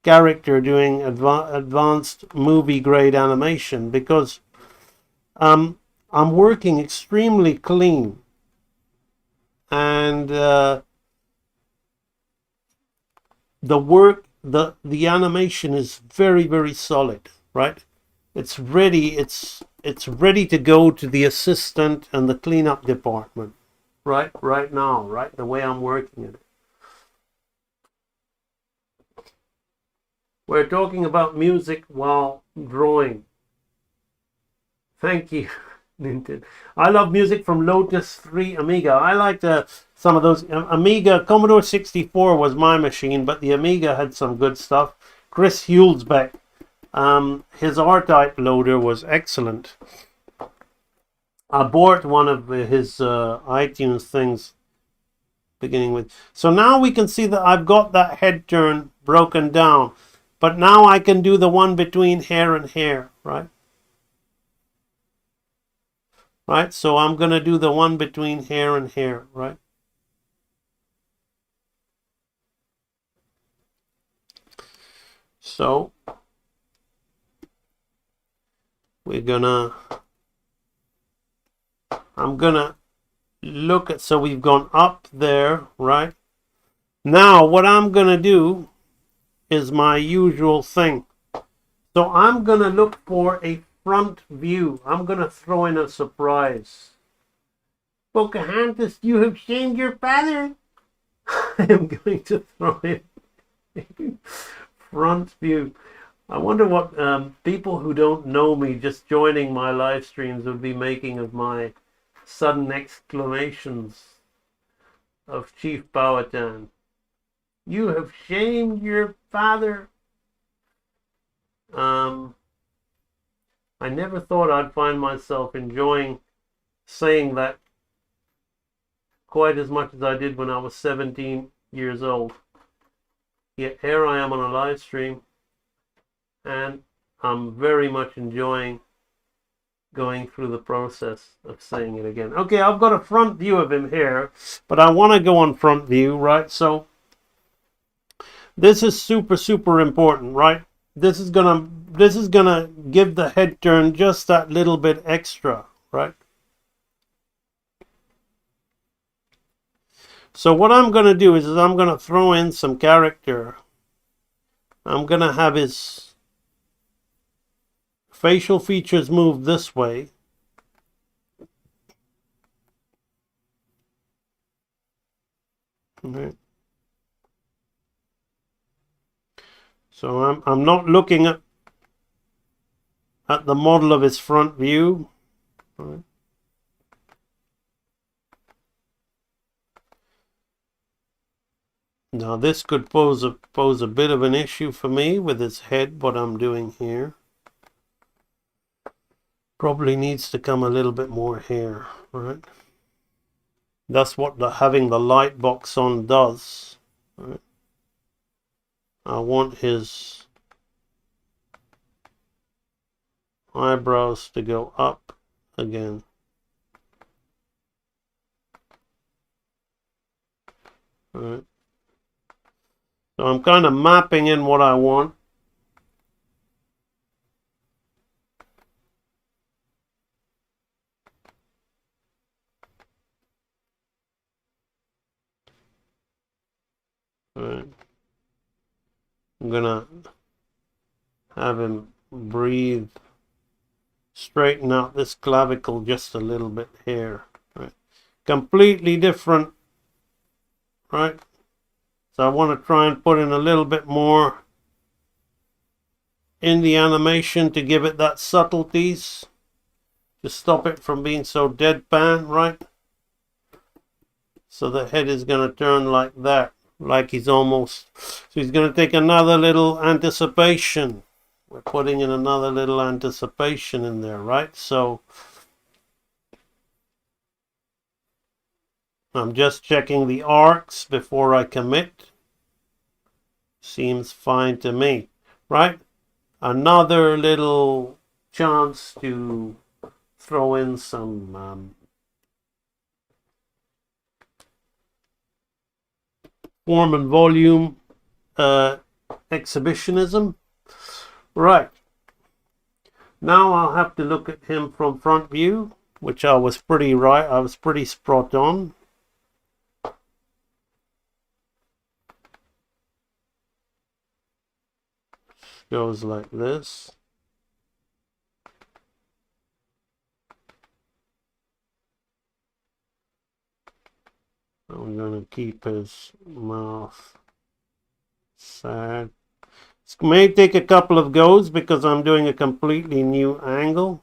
Speaker 14: character doing advanced movie grade animation, because I'm working extremely clean, and the animation is very solid, right? It's ready. It's ready to go to the assistant and the cleanup department. right now, right? The way I'm working it. We're talking about music while drawing. Thank you, Ninten. I love music from Lotus 3 Amiga. I like some of those. Amiga, Commodore 64 was my machine, but the Amiga had some good stuff. Chris Hulsbeck, his R-Type loader was excellent. I bought one of his iTunes things beginning with. So now we can see that I've got that head turn broken down. But now I can do the one between hair and hair, right? Right, so I'm going to do the one between hair and hair, right? So I'm gonna look at, so we've gone up there, right? Now what I'm gonna do is my usual thing. So I'm gonna look for a front view. I'm gonna throw in a surprise. Pocahontas, you have shamed your father. I'm going to throw in front view. I wonder what people who don't know me just joining my live streams would be making of my sudden exclamations of Chief Powhatan. You have shamed your father. I never thought I'd find myself enjoying saying that quite as much as I did when I was 17 years old. Yet here I am on a live stream, and I'm very much enjoying going through the process of saying it again. Okay, I've got a front view of him here, but I want to go on front view, right? So this is super important, right? This is gonna give the head turn just that little bit extra, right? So what I'm gonna do is I'm gonna throw in some character. I'm gonna have his facial features move this way. Okay. So I'm not looking at the model of his front view. Right. Now this could pose a bit of an issue for me with his head, what I'm doing here. Probably needs to come a little bit more hair, right? That's what having the light box on does. Right? I want his eyebrows to go up again. Right. So I'm kind of mapping in what I want. Right. I'm gonna have him breathe, straighten out this clavicle just a little bit here. Right. Completely different, right? So I want to try and put in a little bit more in the animation to give it that subtleties, to stop it from being so deadpan, right? So the head is going to turn like that, like he's almost, so he's going to take another little anticipation. We're putting in another little anticipation in there, right? So I'm just checking the arcs before I commit. Seems fine to me, right? Another little chance to throw in some form and volume exhibitionism. Right. Now I'll have to look at him from front view, which I was pretty spot on. Goes like this. I'm gonna keep his mouth sad. This may take a couple of goes because I'm doing a completely new angle.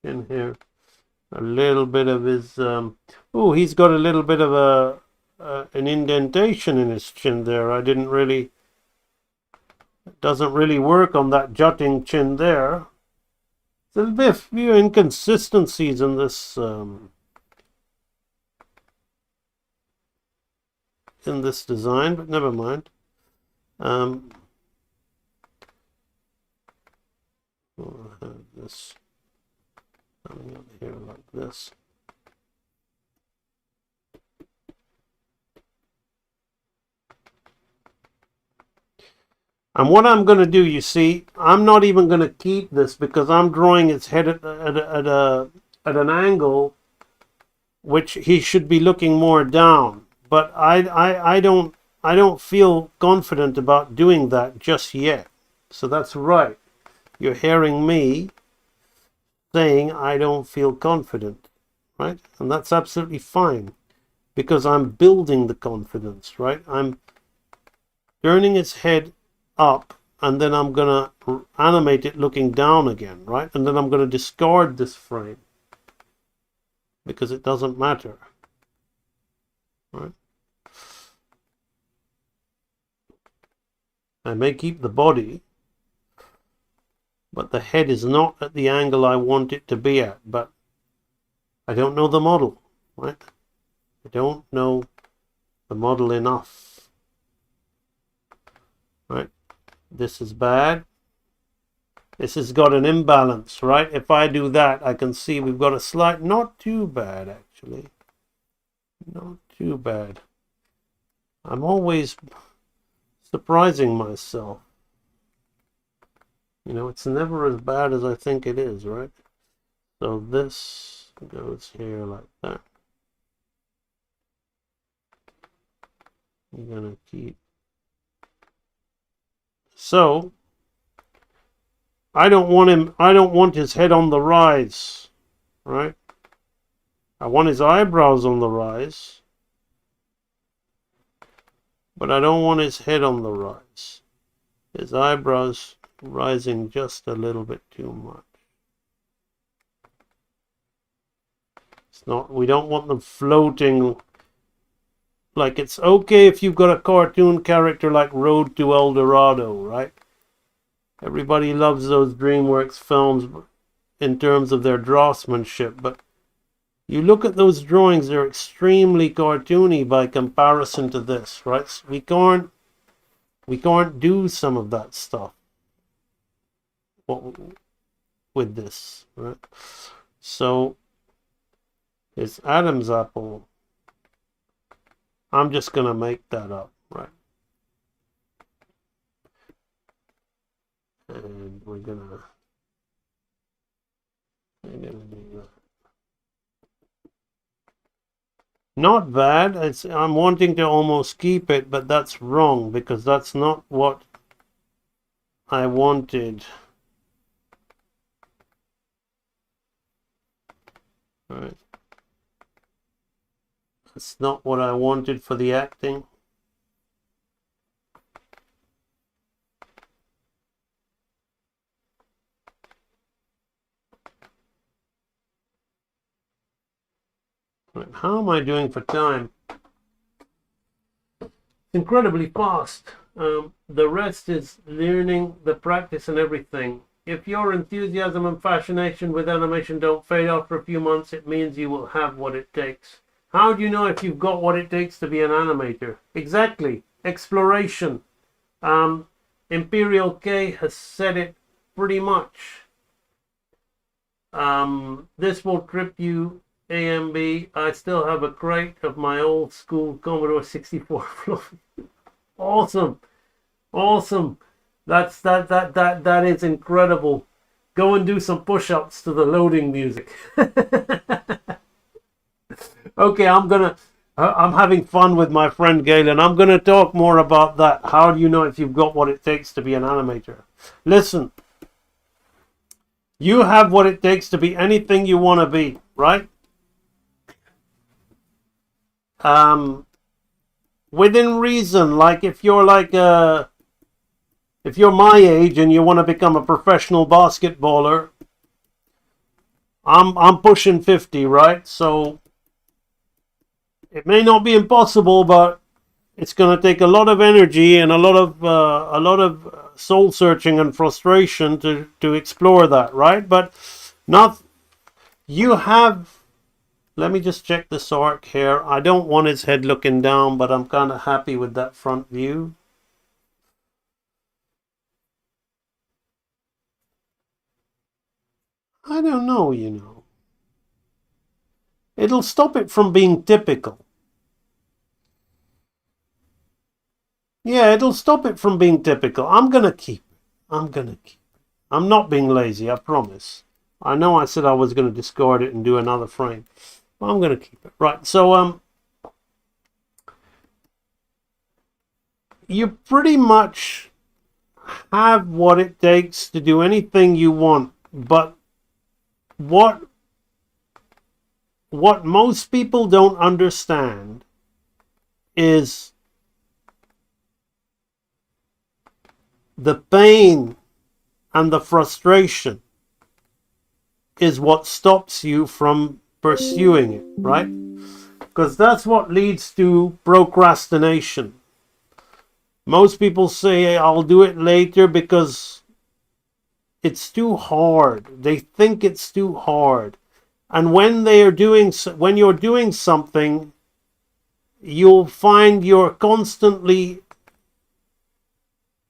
Speaker 14: In here, a little bit of his. Oh, he's got a little bit of an indentation in his chin there. I didn't really. It doesn't really work on that jutting chin there. There's a few inconsistencies in this. In this design, but never mind. I'll have this coming up here like this. And what I'm going to do, you see, I'm not even going to keep this because I'm drawing its head at an angle which he should be looking more down. But I don't feel confident about doing that just yet. So that's right. You're hearing me saying I don't feel confident, right? And that's absolutely fine because I'm building the confidence, right? I'm turning its head up and then I'm going to animate it looking down again, right? And then I'm going to discard this frame because it doesn't matter, right? I may keep the body, but the head is not at the angle I want it to be at. But I don't know the model, right? I don't know the model enough, right? This is bad. This has got an imbalance, right? If I do that, I can see we've got a slight, not too bad actually. Not too bad. I'm always surprising myself. You know, it's never as bad as I think it is, right? So this goes here like that. I'm gonna keep. So I don't want his head on the rise, right? I want his eyebrows on the rise, but I don't want his head on the rise. His eyebrows rising just a little bit too much. It's not, we don't want them floating. Like, it's okay if you've got a cartoon character like Road to El Dorado, right? Everybody loves those DreamWorks films in terms of their draftsmanship, but you look at those drawings, they're extremely cartoony by comparison to this, right? So we can't do some of that stuff with this, right? So it's Adam's apple. I'm just gonna make that up, right? And we're gonna do that. Not bad. I'm wanting to almost keep it, but that's wrong because that's not what I wanted. Right. That's not what I wanted for the acting. Right. How am I doing for time? Incredibly fast. The rest is learning, the practice and everything. If your enthusiasm and fascination with animation don't fade after a few months, it means you will have what it takes. How do you know if you've got what it takes to be an animator? Exactly. Exploration. Imperial K has said it pretty much. This will trip you, AMB. I still have a crate of my old school Commodore 64 fluffy. Awesome. Awesome. That is incredible. Go and do some push-ups to the loading music. Okay, I'm having fun with my friend Galen. I'm gonna talk more about that. How do you know if you've got what it takes to be an animator? Listen, you have what it takes to be anything you want to be, right? within reason. Like if you're if you're my age and you want to become a professional basketballer, I'm pushing 50, right? So it may not be impossible, but it's going to take a lot of energy and a lot of soul searching and frustration to explore that, right? But not you have. Let me just check this arc here. I don't want his head looking down, but I'm kind of happy with that front view. I don't know, you know. It'll stop it from being typical. Yeah, it'll stop it from being typical. I'm gonna keep it. I'm gonna keep it. I'm not being lazy, I promise. I know I said I was gonna discard it and do another frame. But I'm gonna keep it. Right, so you pretty much have what it takes to do anything you want, but what most people don't understand is the pain and the frustration is what stops you from pursuing it, right? Because that's what leads to procrastination. Most people say, I'll do it later because it's too hard. They think it's too hard. And when you're doing something, you'll find you're constantly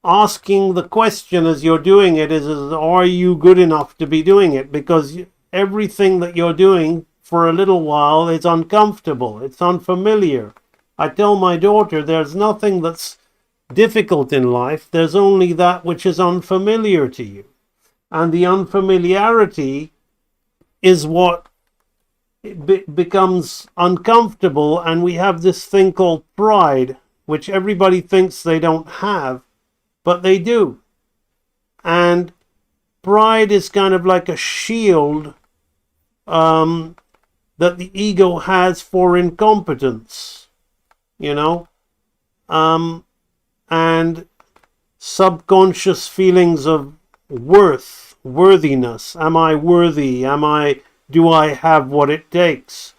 Speaker 14: asking the question as you're doing it is are you good enough to be doing it? Because everything that you're doing for a little while is uncomfortable. It's unfamiliar. I tell my daughter there's nothing that's difficult in life. There's only that which is unfamiliar to you. And the unfamiliarity is what becomes uncomfortable, and we have this thing called pride, which everybody thinks they don't have, but they do. And pride is kind of like a shield that the ego has for incompetence, you know, and subconscious feelings of worthiness. Am I worthy? Do I have what it takes?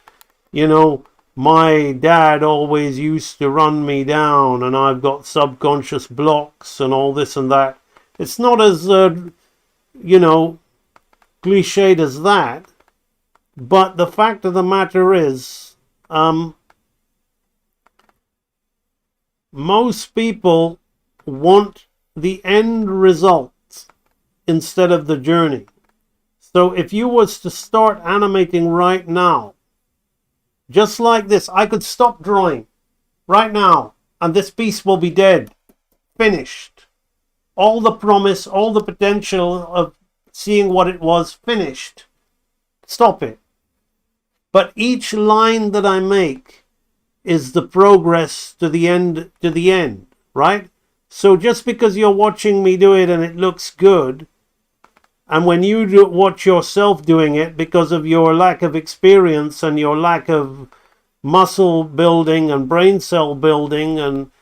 Speaker 14: You know, my dad always used to run me down and I've got subconscious blocks and all this and that. It's not as, you know, cliched as that. But the fact of the matter is, most people want the end result instead of the journey. So if you was to start animating right now, just like this, I could stop drawing right now and this piece will be dead, finished. All the promise, all the potential of seeing what it was, finished. Stop it. But each line that I make is the progress to the end, right? So just because you're watching me do it and it looks good, and when you watch yourself doing it, because of your lack of experience and your lack of muscle building and brain cell building, and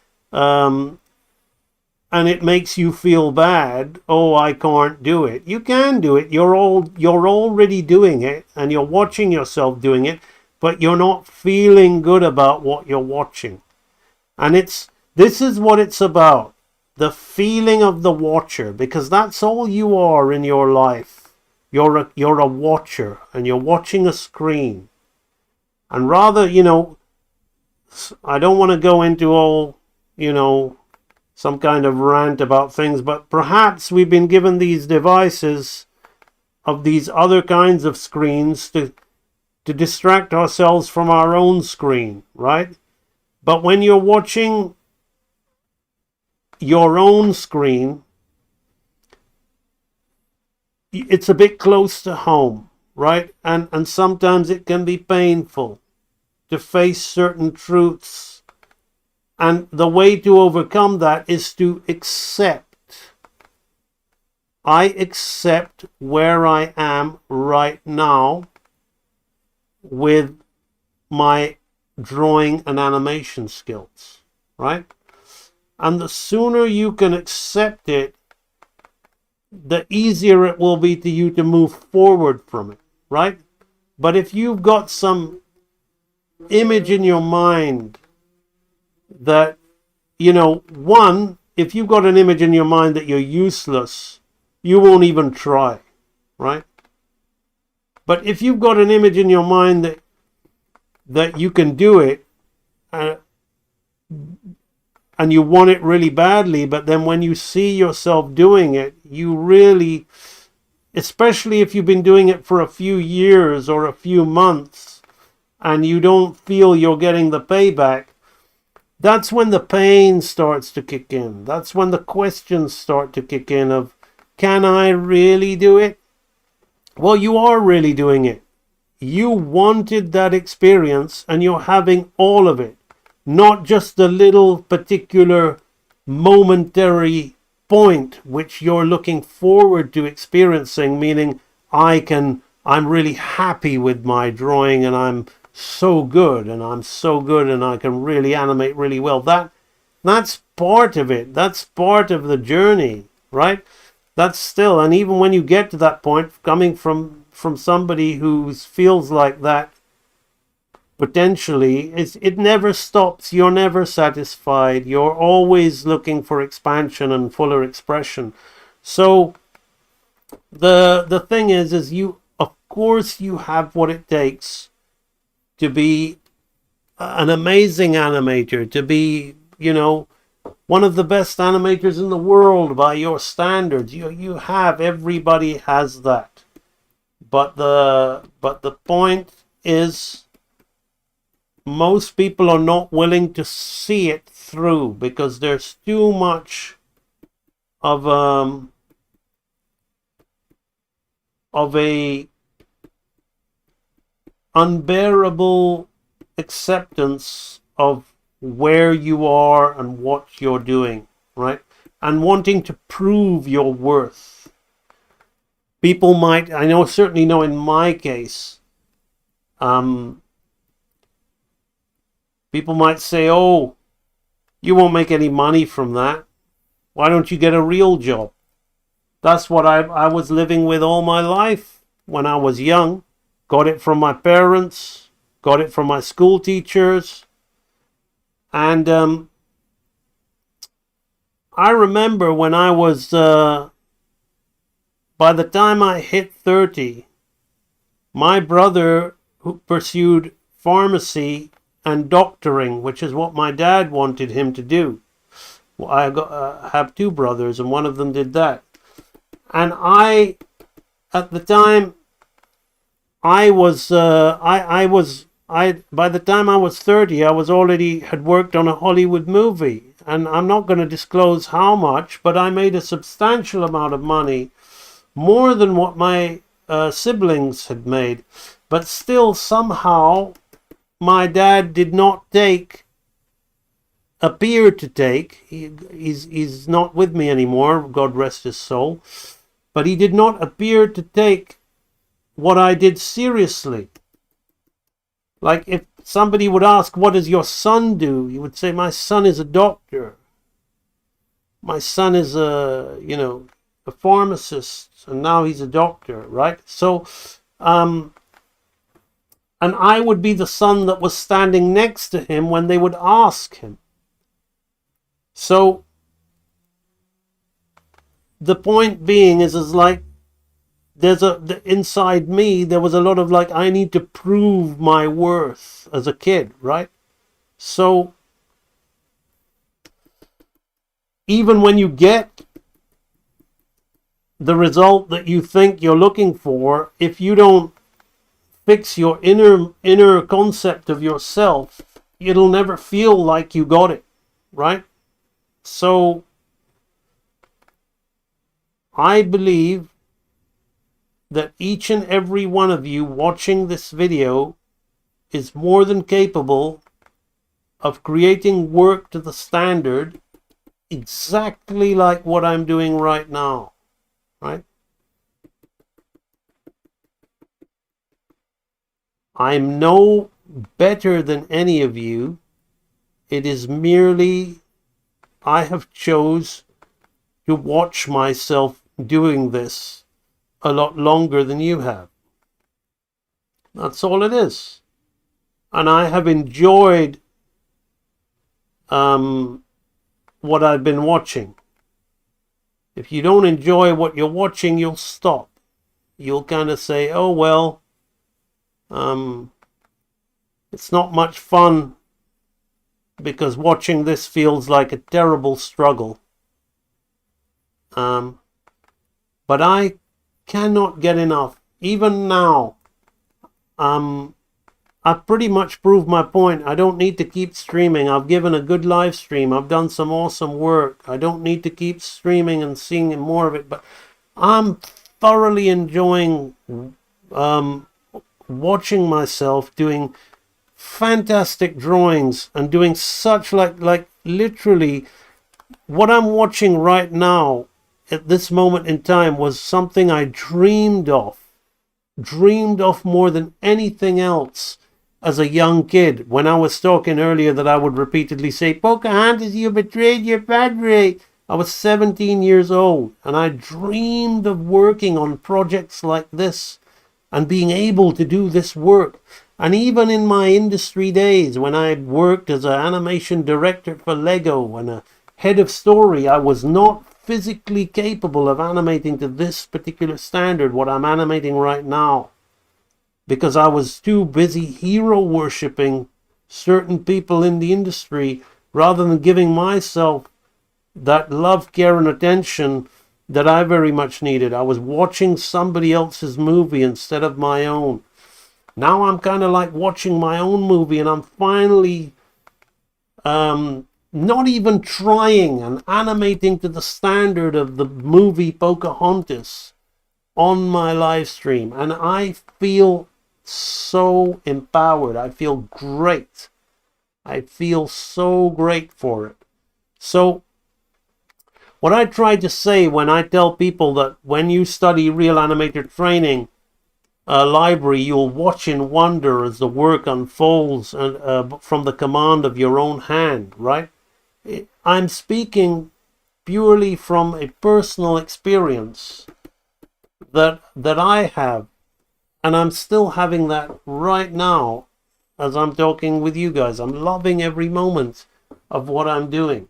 Speaker 14: it makes you feel bad, oh, I can't do it. You can do it. You're already doing it, and you're watching yourself doing it, but you're not feeling good about what you're watching. And this is what it's about. The feeling of the watcher, because that's all you are in your life. You're a watcher, and you're watching a screen. And rather, you know, I don't want to go into all, you know, some kind of rant about things, but perhaps we've been given these devices of these other kinds of screens to distract ourselves from our own screen, right? But when you're watching your own screen, it's a bit close to home, right? And sometimes it can be painful to face certain truths. And the way to overcome that is to accept. I accept where I am right now with my drawing and animation skills, right? And the sooner you can accept it, the easier it will be to you to move forward from it, right? But if you've got some image in your mind that, you know, one, if you've got an image in your mind that you're useless, you won't even try, right? But if you've got an image in your mind that you can do it, and you want it really badly, but then when you see yourself doing it, you really, especially if you've been doing it for a few years or a few months, and you don't feel you're getting the payback, that's when the pain starts to kick in. That's when the questions start to kick in of, can I really do it? Well, you are really doing it. You wanted that experience and you're having all of it, not just the little particular momentary point which you're looking forward to experiencing, meaning I'm really happy with my drawing and I'm so good and I can really animate really well. That's part of it. That's part of the journey, right? That's still, and even when you get to that point, coming from somebody who feels like that, potentially, it never stops. You're never satisfied. You're always looking for expansion and fuller expression. So the thing is you, of course, you have what it takes to be an amazing animator, to be, you know, one of the best animators in the world by your standards. You have, everybody has that. But the point is, most people are not willing to see it through because there's too much of a unbearable acceptance of where you are and what you're doing, right? And wanting to prove your worth. People might, I know, certainly know in my case, people might say, oh, you won't make any money from that. Why don't you get a real job? That's what I was living with all my life when I was young. Got it from my parents, got it from my school teachers. And I remember when I was, by the time I hit 30, my brother, who pursued pharmacy and doctoring, which is what my dad wanted him to do. Well, I have two brothers, and one of them did that. And at the time, by the time I was 30, I was already had worked on a Hollywood movie. And I'm not going to disclose how much, but I made a substantial amount of money, more than what my siblings had made. But still, somehow, my dad did not appear to take, he's not with me anymore, God rest his soul, but he did not appear to take what I did seriously. Like, if somebody would ask, what does your son do? He would say, my son is a doctor. My son is a pharmacist, and now he's a doctor, right? So, and I would be the son that was standing next to him when they would ask him. So, the point being is like, inside me, there was a lot of like, I need to prove my worth as a kid, right? So, even when you get the result that you think you're looking for, if you don't fix your inner concept of yourself, it'll never feel like you got it, right? So, I believe that each and every one of you watching this video is more than capable of creating work to the standard exactly like what I'm doing right now, right? I'm no better than any of you. It is merely I have chose to watch myself doing this a lot longer than you have. That's all it is. And I have enjoyed what I've been watching. If you don't enjoy what you're watching, you'll stop. You'll kind of say, oh, well, it's not much fun because watching this feels like a terrible struggle. But I cannot get enough. Even now, I've pretty much proved my point. I don't need to keep streaming. I've given a good live stream. I've done some awesome work. I don't need to keep streaming and seeing more of it. But I'm thoroughly enjoying watching myself doing fantastic drawings and doing such like literally what I'm watching right now at this moment in time was something I dreamed of more than anything else as a young kid. When I was talking earlier that I would repeatedly say, Pocahontas, you betrayed your padre. I was 17 years old and I dreamed of working on projects like this and being able to do this work. And even in my industry days, when I worked as an animation director for Lego and a head of story, I was not physically capable of animating to this particular standard, what I'm animating right now, because I was too busy hero worshipping certain people in the industry rather than giving myself that love, care, and attention that I very much needed. I was watching somebody else's movie instead of my own. Now I'm kind of like watching my own movie, and I'm finally not even trying and animating to the standard of the movie Pocahontas on my live stream. And I feel so empowered. I feel great. I feel so great for it. So what I try to say when I tell people that when you study real animator training library, you'll watch in wonder as the work unfolds and from the command of your own hand, right? I'm speaking purely from a personal experience that I have, and I'm still having that right now as I'm talking with you guys. I'm loving every moment of what I'm doing,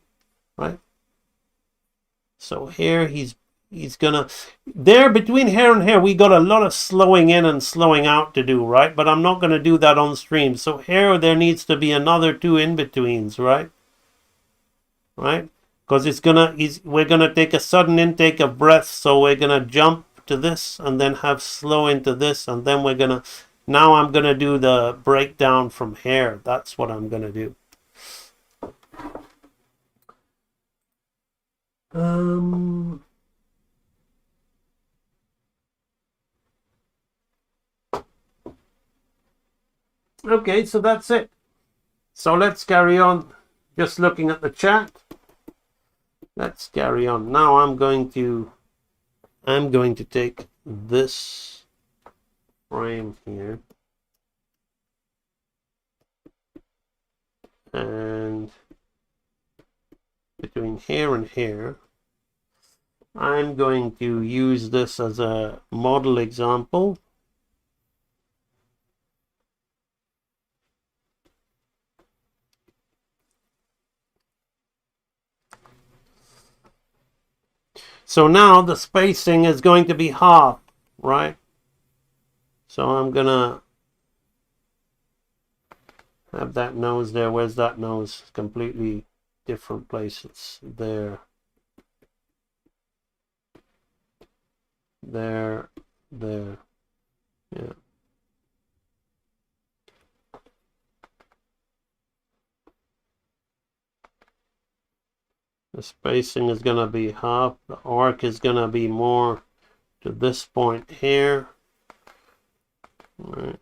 Speaker 14: right? So here he's gonna, there between hair and hair, we got a lot of slowing in and slowing out to do, right? But I'm not gonna do that on stream. So here there needs to be another two in-betweens, right? Right? Because we're gonna take a sudden intake of breath, so we're gonna jump to this and then have slow into this, and then now I'm gonna do the breakdown from hair. That's what I'm gonna do. Okay, so that's it. So let's carry on. Just looking at the chat. Let's carry on. Now I'm going to take this frame here and between here and here, I'm going to use this as a model example. So now the spacing is going to be half, right? So I'm gonna have that nose there. Where's that nose? Completely different place. It's there. There. Yeah. The spacing is gonna be half. The arc is gonna be more to this point here. All right.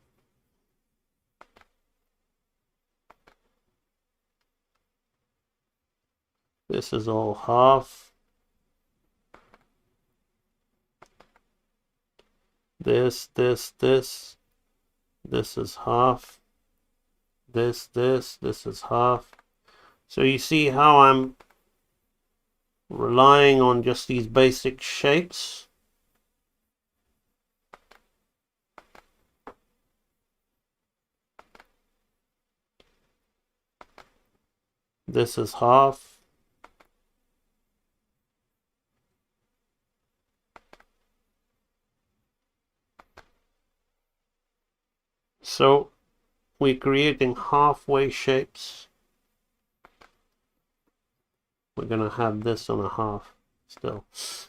Speaker 14: This is all half. This is half. this is half. So you see how I'm relying on just these basic shapes. This is half. So we're creating halfway shapes. We're gonna have this on a half still.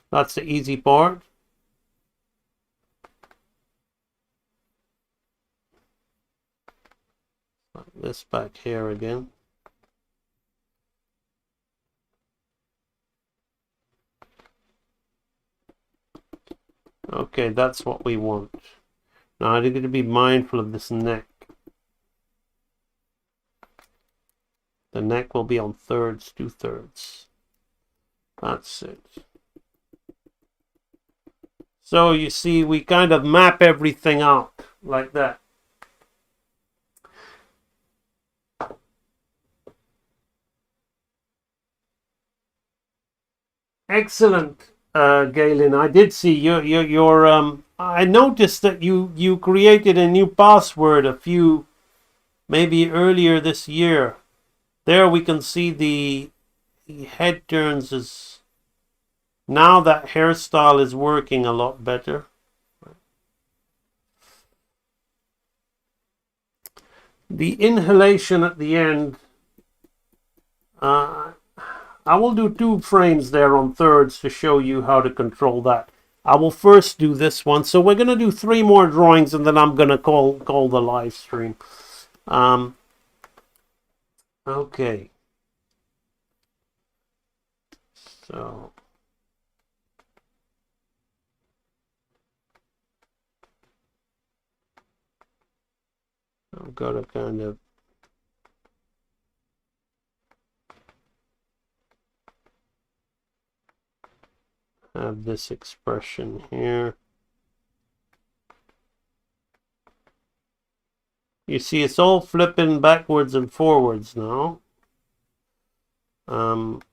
Speaker 14: That's the easy part. Put this back here again. Okay, that's what we want. Now I need to be mindful of this neck. The neck will be on thirds, 2/3. That's it. So you see, we kind of map everything out like that. Excellent, Galen. I did see your I noticed that you created a new password maybe earlier this year. There we can see the head turns is now that hairstyle is working a lot better. The inhalation at the end, I will do 2 frames there on thirds to show you how to control that. I will first do this one. So we're going to do 3 more drawings and then I'm going to call the live stream. Okay. So I've got to kind of have this expression here. You see, it's all flipping backwards and forwards now. And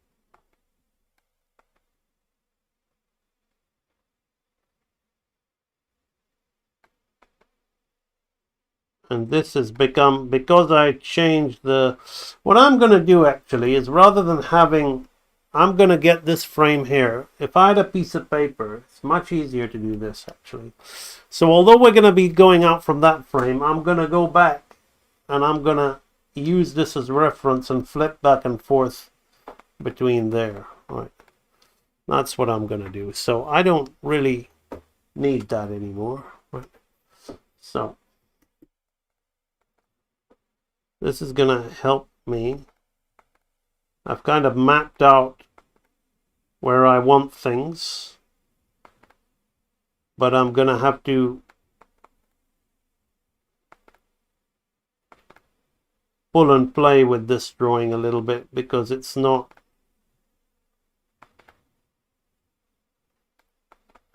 Speaker 14: this has become, because I changed what I'm going to do actually is rather than having, I'm going to get this frame here. If I had a piece of paper, it's much easier to do this actually. So although we're going to be going out from that frame, I'm going to go back and I'm going to use this as reference and flip back and forth between there. Right. That's what I'm going to do. So I don't really need that anymore. Right. So this is going to help me. I've kind of mapped out where I want things, but I'm going to have to pull and play with this drawing a little bit because it's not,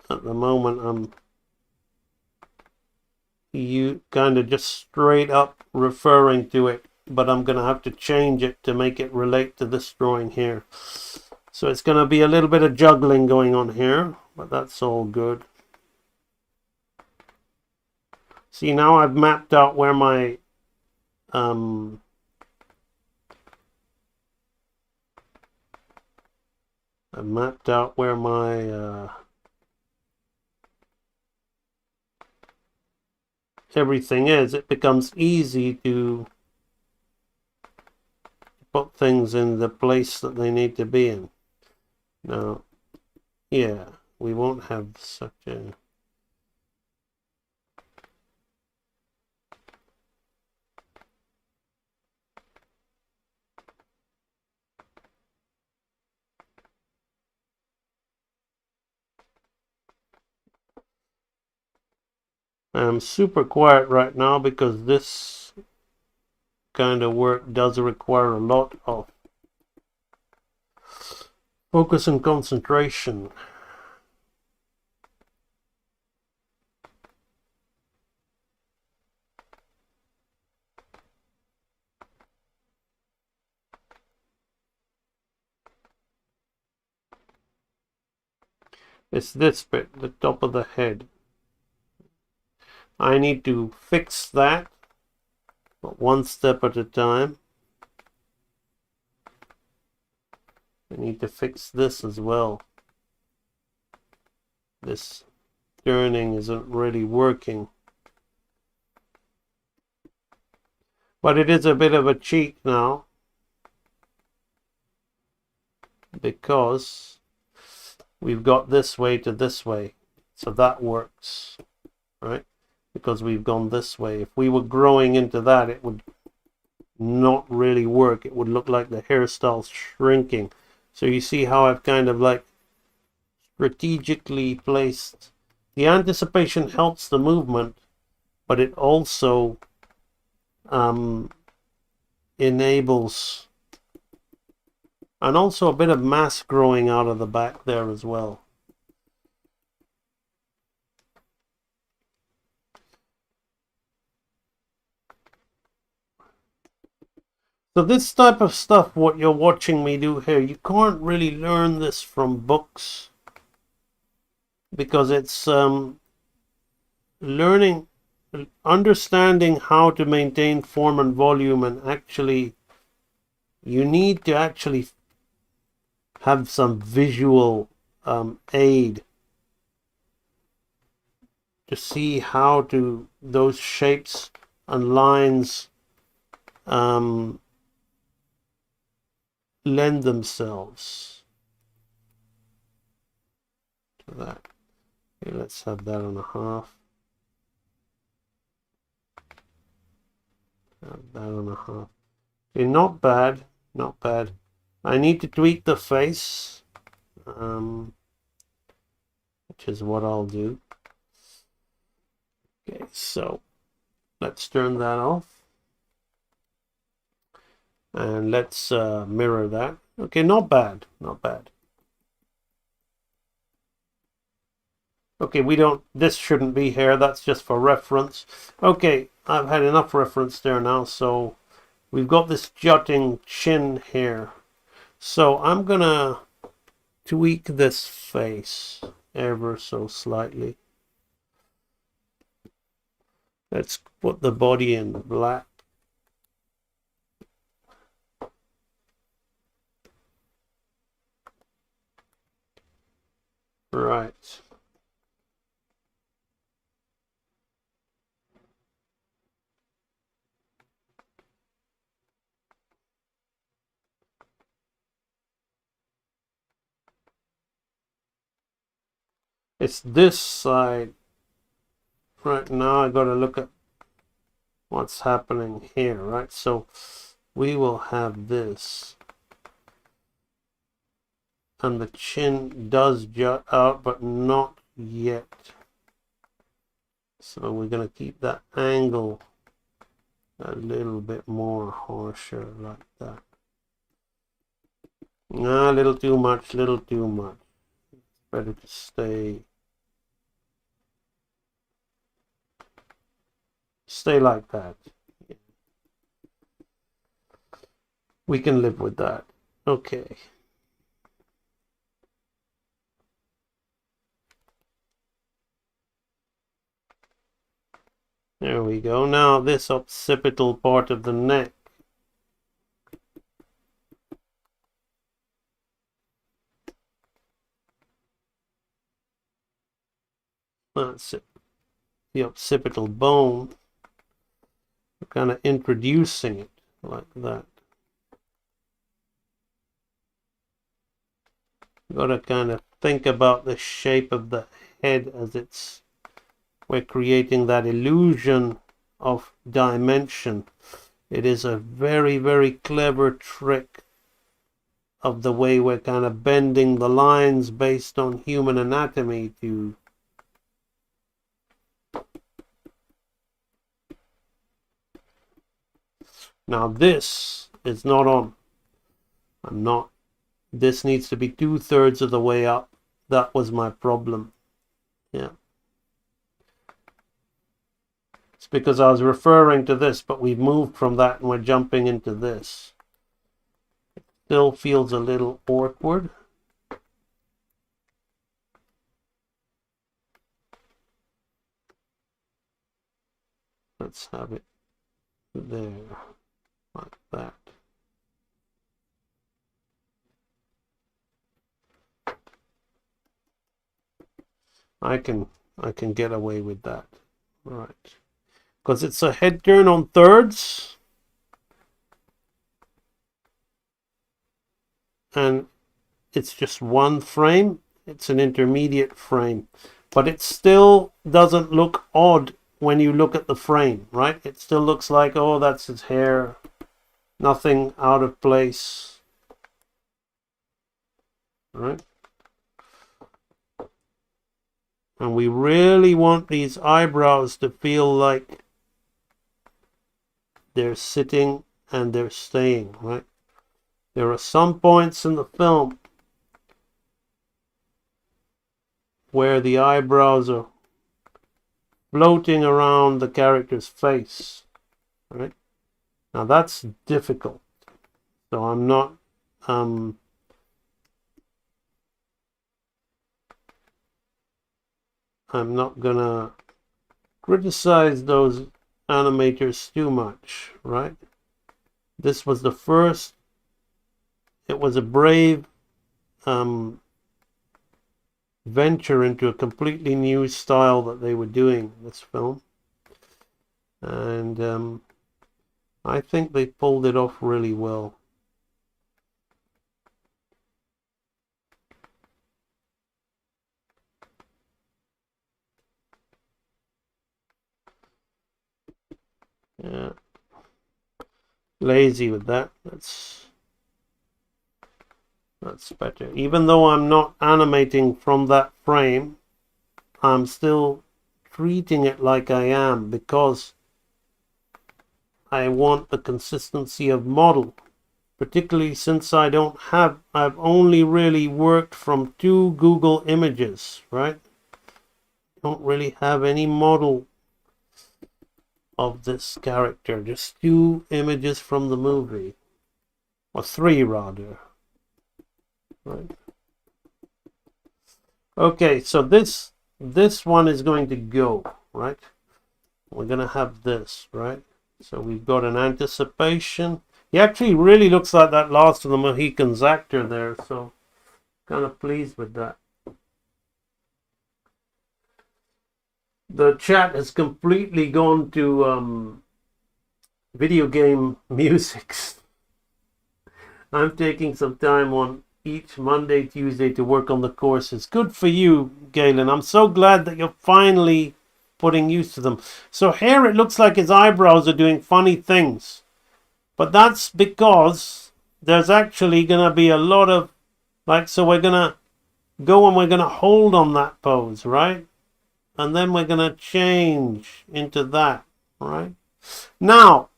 Speaker 14: at the moment you kind of just straight up referring to it, but I'm going to have to change it to make it relate to this drawing here. So it's going to be a little bit of juggling going on here, but that's all good. See, now I've mapped out where my I've mapped out where my everything is. It becomes easy to put things in the place that they need to be in. Now, yeah, we won't have such a... I'm super quiet right now because this kind of work does require a lot of focus and concentration. It's this bit, the top of the head. I need to fix that, but one step at a time. I need to fix this as well. This turning isn't really working. But it is a bit of a cheat now, because we've got this way to this way. So that works, right? Because we've gone this way. If we were growing into that, it would not really work. It would look like the hairstyle's shrinking. So you see how I've kind of like strategically placed. The anticipation helps the movement, but it also enables, and also a bit of mass growing out of the back there as well. So this type of stuff, what you're watching me do here, you can't really learn this from books, because it's learning, understanding how to maintain form and volume, and actually you need to actually have some visual aid to see how to those shapes and lines lend themselves to that. Okay, let's have that on a half. Have that on a half. Okay, not bad, not bad. I need to tweak the face, which is what I'll do. Okay, so let's turn that off. And let's mirror that. Okay, not bad, not bad. Okay, this shouldn't be here, that's just for reference. Okay, I've had enough reference there now, so we've got this jutting chin here. So I'm gonna tweak this face ever so slightly. Let's put the body in black. Right. It's this side. Right now I gotta look at what's happening here, right? So we will have this. And the chin does jut out, but not yet. So we're going to keep that angle a little bit more harsher, like that. Nah, a little too much, little too much. It's better to stay like that. We can live with that. Okay. There we go. Now this occipital part of the neck. That's it. The occipital bone. We're kind of introducing it like that. Got to kind of think about the shape of the head as we're creating that illusion of dimension. It is a very, very clever trick of the way we're kind of bending the lines based on human anatomy to now this is not on. This needs to be 2/3 of the way up. That was my problem. Yeah. It's because I was referring to this, but we've moved from that and we're jumping into this. It still feels a little awkward. Let's have it there, like that. I can get away with that, right? Because it's a head turn on thirds, and it's just one frame. It's an intermediate frame, but it still doesn't look odd when you look at the frame, right? It still looks like, oh, that's his hair, nothing out of place, right? And we really want these eyebrows to feel like they're sitting and they're staying, right? There are some points in the film where the eyebrows are floating around the character's face, right? Now that's difficult. So I'm not gonna criticize those animators too much, right? This was the first. It was a brave venture into a completely new style that they were doing this film, and I think they pulled it off really well. Yeah, lazy with that. That's better. Even though I'm not animating from that frame, I'm still treating it like I am because I want the consistency of model, particularly since I've only really worked from 2 Google images, right? Don't really have any model of this character, just 2 images from the movie, or 3 rather, right? Okay, so this one is going to go, right? We're gonna have this, right? So we've got an anticipation. He actually really looks like that Last of the Mohicans actor there, so kind of pleased with that. The chat has completely gone to video game music. I'm taking some time on each Monday, Tuesday to work on the courses. Good for you, Galen. I'm so glad that you're finally putting use to them. So here it looks like his eyebrows are doing funny things. But that's because there's actually going to be a lot of, so we're going to go and we're going to hold on that pose, right? And then we're going to change into that, right? Now,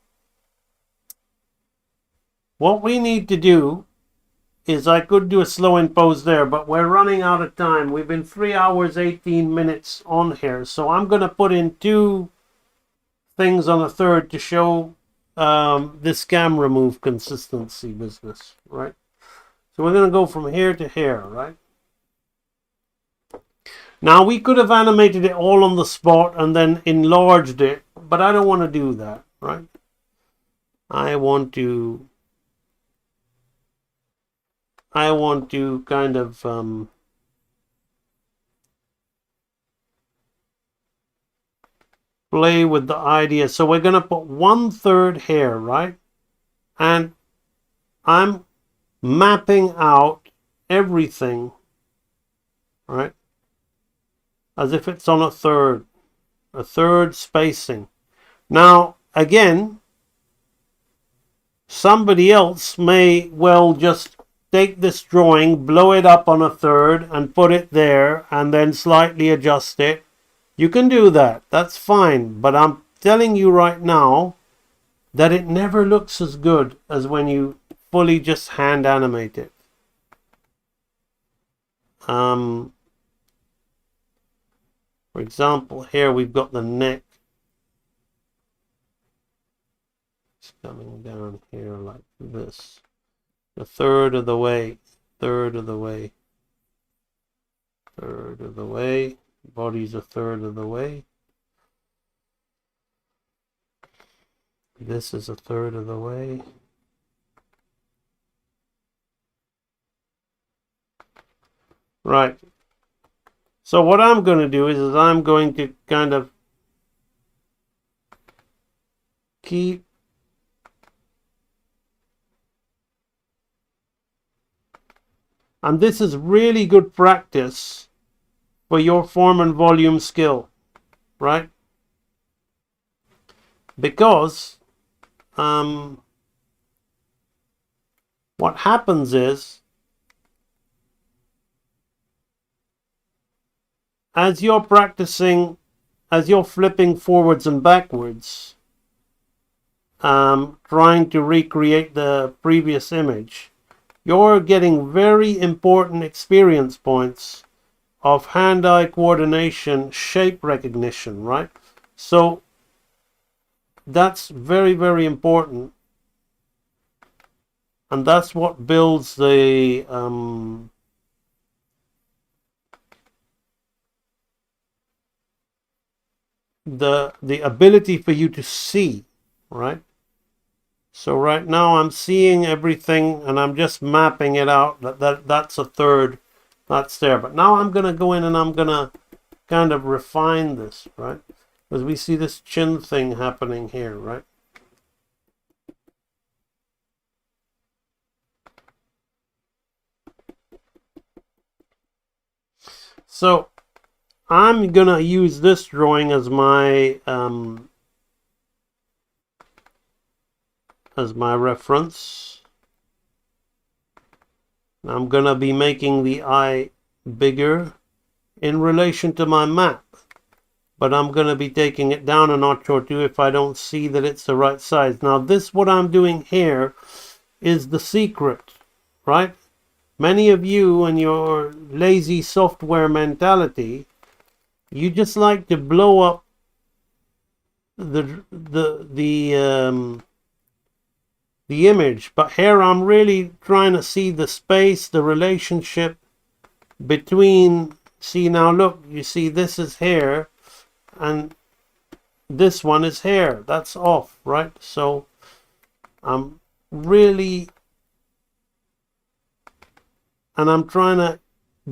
Speaker 14: what we need to do is I could do a slow in pose there, but we're running out of time. We've been 3 hours, 18 minutes on here. So I'm going to put in 2 things on a third to show this camera move consistency business, right? So we're going to go from here to here, right? Now we could have animated it all on the spot and then enlarged it, but I don't want to do that, right? I want to kind of play with the idea. So we're going to put 1/3 here, right? And I'm mapping out everything, right? As if it's on a third spacing. Now, again, somebody else may well just take this drawing, blow it up on a third and put it there and then slightly adjust it. You can do that. That's fine. But I'm telling you right now that it never looks as good as when you fully just hand animate it. For example, here we've got the neck. It's coming down here like this. A third of the way, third of the way, third of the way. Body's a third of the way. This is a third of the way. Right. So what I'm going to do is I'm going to kind of keep and this is really good practice for your form and volume skill, right? Because what happens is as you're practicing, as you're flipping forwards and backwards, trying to recreate the previous image, you're getting very important experience points of hand-eye coordination, shape recognition, right? So that's very, very important. And that's what builds the ability for you to see, right? So right now I'm seeing everything and I'm just mapping it out. That's a third, that's there. But now I'm going to go in and I'm going to kind of refine this, right? Because we see this chin thing happening here, right? So I'm going to use this drawing as my reference. I'm going to be making the eye bigger in relation to my map, but I'm going to be taking it down a notch or two if I don't see that it's the right size. Now this, what I'm doing here, is the secret, right? Many of you and your lazy software mentality, you just like to blow up the image, but here I'm really trying to see the space, the relationship between. See, now look, you see this is here and this one is here. That's off, right? So I'm really, and I'm trying to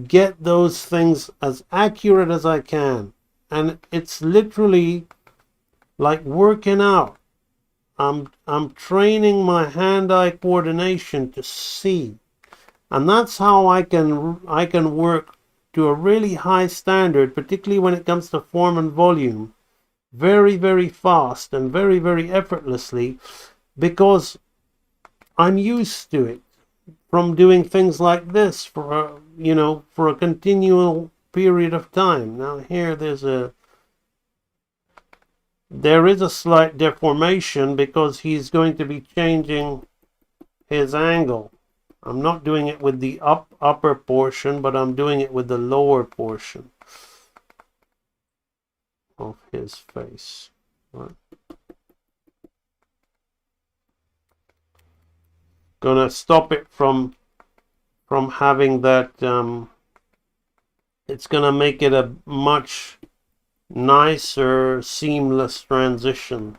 Speaker 14: get those things as accurate as I can, and it's literally like working out. I'm training my hand-eye coordination to see, and that's how I can work to a really high standard, particularly when it comes to form and volume, very, very fast and very, very effortlessly, because I'm used to it from doing things like this for for a continual period of time. Now here there is a slight deformation because he's going to be changing his angle. I'm not doing it with the upper portion, but I'm doing it with the lower portion of his face. Right. Gonna stop it from having that. It's gonna make it a much nicer, seamless transition.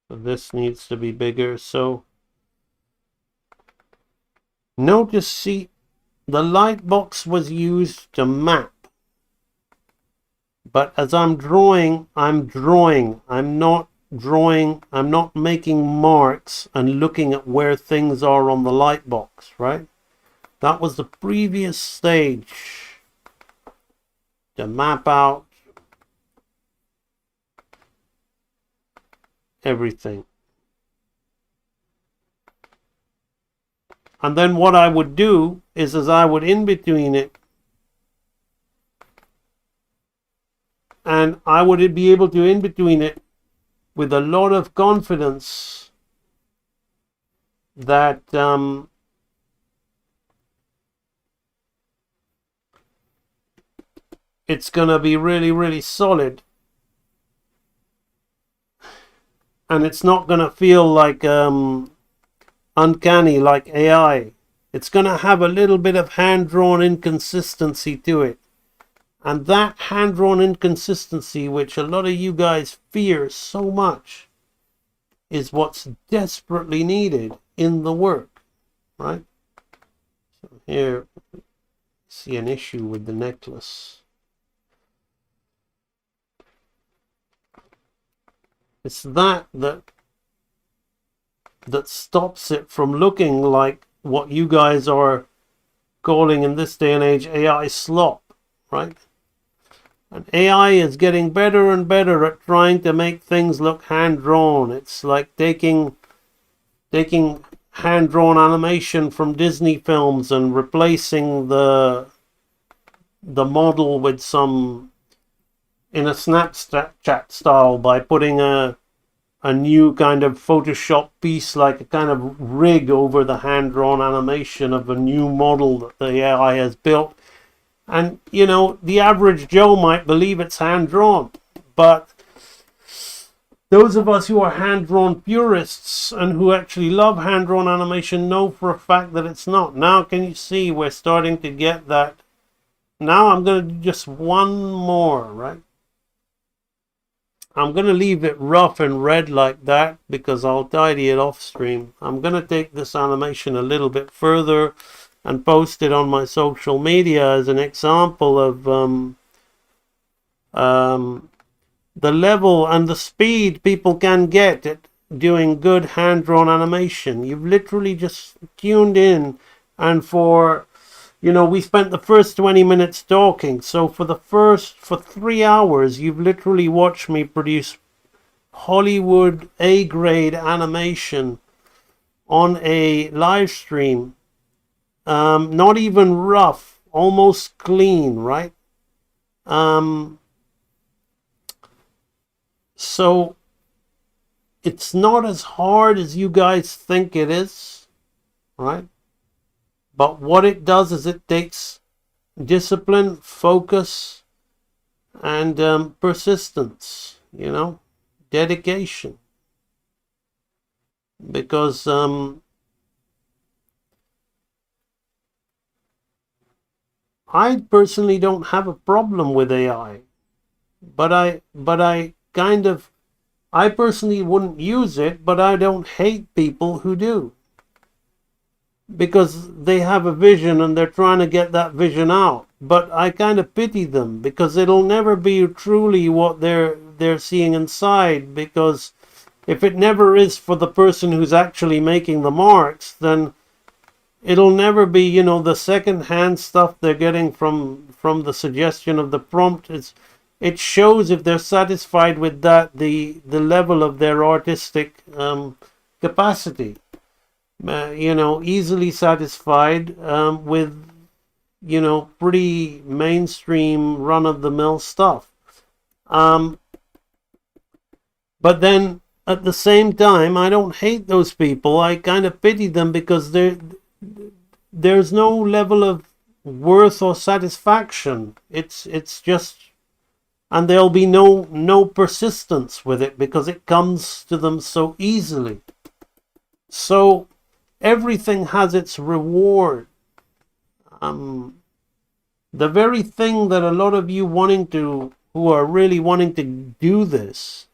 Speaker 14: So this needs to be bigger. So notice, see, the light box was used to map. But as I'm drawing, I'm not drawing, I'm not making marks and looking at where things are on the light box, right? That was the previous stage to map out everything. And then what I would do is, as I would in between it, and I would be able to in between it with a lot of confidence that it's going to be really, really solid. And it's not going to feel like uncanny like AI. It's going to have a little bit of hand-drawn inconsistency to it. And that hand-drawn inconsistency, which a lot of you guys fear so much, is what's desperately needed in the work, right? So here, see an issue with the necklace. It's that stops it from looking like what you guys are calling in this day and age AI slop, right? And AI is getting better and better at trying to make things look hand-drawn. It's like taking hand-drawn animation from Disney films and replacing the model with some, in a Snapchat style, by putting a new kind of Photoshop piece, like a kind of rig over the hand-drawn animation of a new model that the AI has built. And, you know, the average Joe might believe it's hand-drawn, but those of us who are hand-drawn purists and who actually love hand-drawn animation know for a fact that it's not. Now, can you see we're starting to get that? Now I'm going to do just one more, right? I'm going to leave it rough and red like that because I'll tidy it off stream. I'm going to take this animation a little bit further and post it on my social media as an example of the level and the speed people can get at doing good hand-drawn animation. You've literally just tuned in, and for, you know, we spent the first 20 minutes talking, so for 3 hours you've literally watched me produce Hollywood A-grade animation on a live stream. Not even rough, almost clean, right? So it's not as hard as you guys think it is, right? But what it does is it takes discipline, focus, and persistence, you know, dedication. Because I personally don't have a problem with AI, but I kind of, I personally wouldn't use it, but I don't hate people who do, because they have a vision and they're trying to get that vision out. But I kind of pity them, because it'll never be truly what they're seeing inside, because if it never is for the person who's actually making the marks, then it'll never be, you know, the second-hand stuff they're getting from the suggestion of the prompt. It shows if they're satisfied with that, the level of their artistic capacity. You know, easily satisfied with, you know, pretty mainstream run-of-the-mill stuff. But then at the same time, I don't hate those people. I kind of pity them, because there's no level of worth or satisfaction. It's just, and there'll be no persistence with it, because it comes to them so easily. So everything has its reward. The very thing that a lot of you who are really wanting to do this,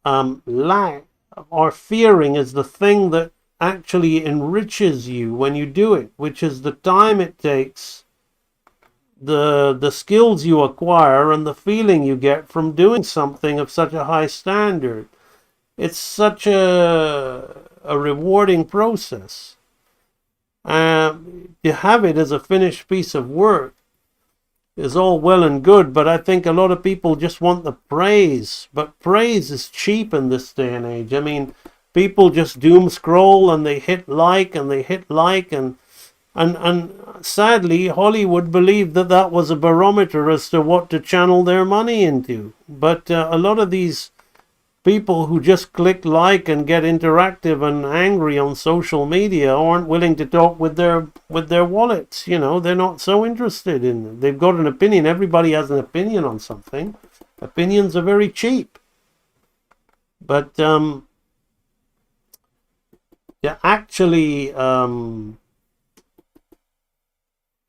Speaker 14: lack or fearing, is the thing that actually enriches you when you do it, which is the time it takes, the skills you acquire, and the feeling you get from doing something of such a high standard. It's such a rewarding process. To have it as a finished piece of work is all well and good, but I think a lot of people just want the praise. But praise is cheap in this day and age. I mean, people just doom scroll and they hit like and they hit like, and sadly Hollywood believed that was a barometer as to what to channel their money into. But a lot of these people who just click like and get interactive and angry on social media aren't willing to talk with their wallets. You know, they're not so interested in it. They've got an opinion. Everybody has an opinion on something. Opinions are very cheap. But actually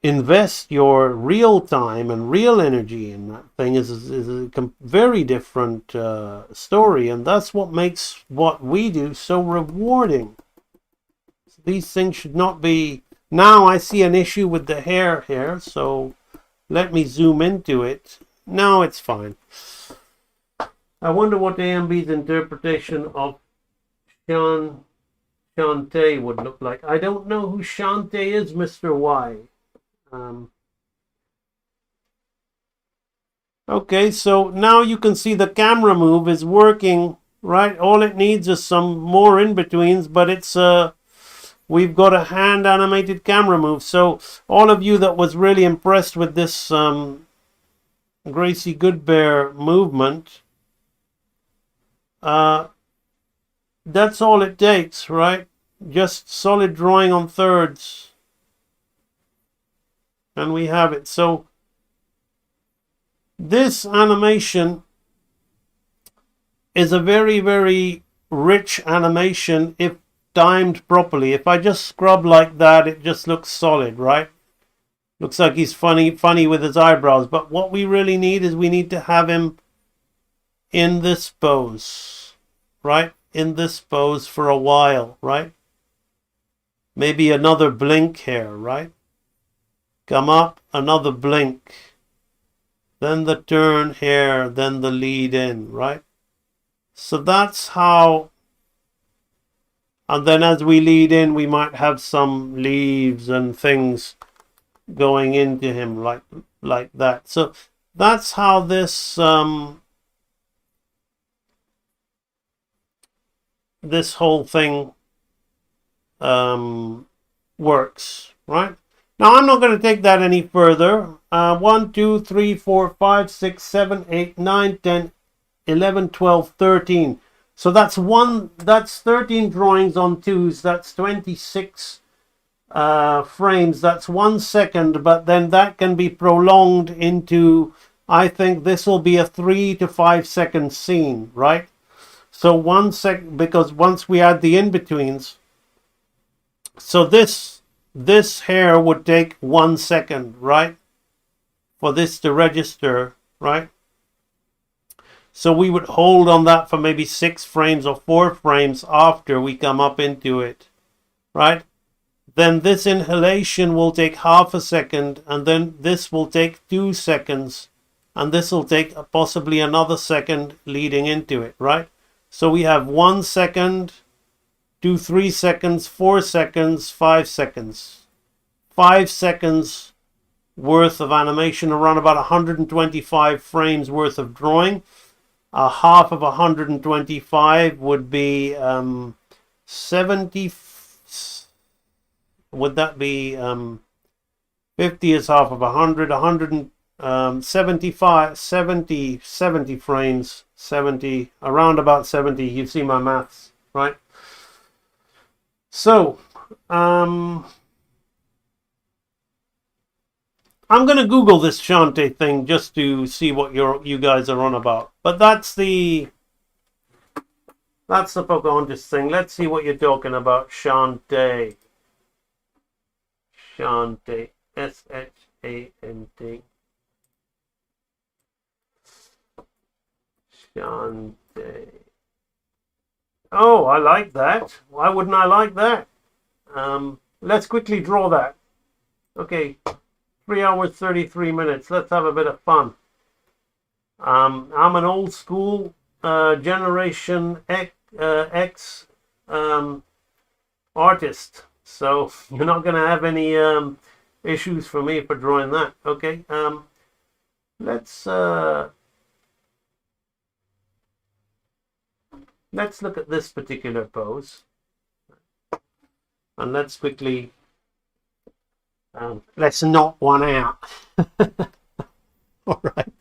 Speaker 14: invest your real time and real energy in that thing is a very different story, and that's what makes what we do so rewarding. These things should not be. Now I see an issue with the hair here, so let me zoom into it. Now it's fine. I wonder what AMB's interpretation of Shantae would look like. I don't know who Shantae is, Mr. Y. Okay, so now you can see the camera move is working, right? All it needs is some more in-betweens, but it's we've got a hand animated camera move. So all of you that was really impressed with this Gracie Goodbear movement, that's all it takes, right? Just solid drawing on thirds, and we have it. So this animation is a very, very rich animation if timed properly. If I just scrub like that, it just looks solid, right? Looks like he's funny with his eyebrows. But what we really need is we need to have him in this pose, right? In this pose for a while, right? Maybe another blink here, right? Come up, another blink. Then the turn here, then the lead in, right? So that's how, and then as we lead in, we might have some leaves and things going into him like that. So that's how this this whole thing works, right? Now I'm not going to take that any further. 1, 2, 3, 4, 5, 6, 7, 8, 9, 10, 11, 12, 13. So that's 13 drawings on twos. That's 26 frames. That's 1 second, but then that can be prolonged into, I think this will be a 3 to 5 second scene, right? So 1 sec, because once we add the in-betweens, so this hair would take 1 second, right? For this to register, right? So we would hold on that for maybe 6 frames or 4 frames after we come up into it, right? Then this inhalation will take half a second, and then this will take 2 seconds, and this will take possibly another second leading into it, right? So we have 1 second, 2, 3 seconds, 4 seconds, 5 seconds. 5 seconds worth of animation, around about 125 frames worth of drawing. A half of 125 would be 70. Would that be 50 is half of 100, 175, 70 frames, 70, around about 70. You see my maths, right? So, I'm going to Google this Shantae thing just to see what you guys are on about. But that's the Pocahontas thing. Let's see what you're talking about, Shantae. Shantae. S-H-A-N-T. Shantae. Oh, I like that. Why wouldn't I like that? Let's quickly draw that. Okay. 3 hours, 33 minutes. Let's have a bit of fun. I'm an old school Generation X artist, so you're not going to have any issues for me for drawing that. Okay. Let's look at this particular pose, and let's quickly. Let's knock one out. All right.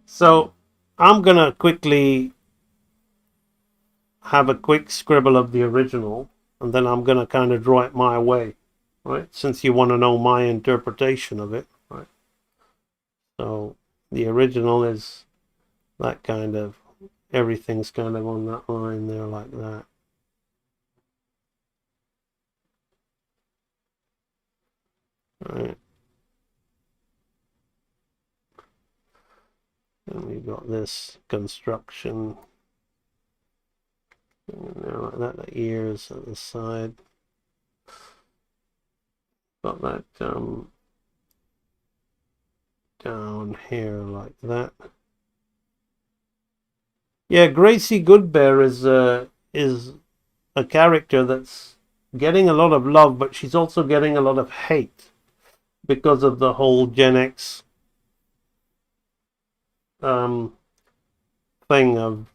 Speaker 14: So I'm gonna quickly have a quick scribble of the original, and then I'm gonna kind of draw it my way, right? Since you want to know my interpretation of it, right? So the original is that kind of, everything's kind of on that line there like that. Right. And we've got this construction in there like that, the ears at the side. Got that down here like that. Yeah, Gracie Goodbear is a character that's getting a lot of love, but she's also getting a lot of hate because of the whole Gen X thing of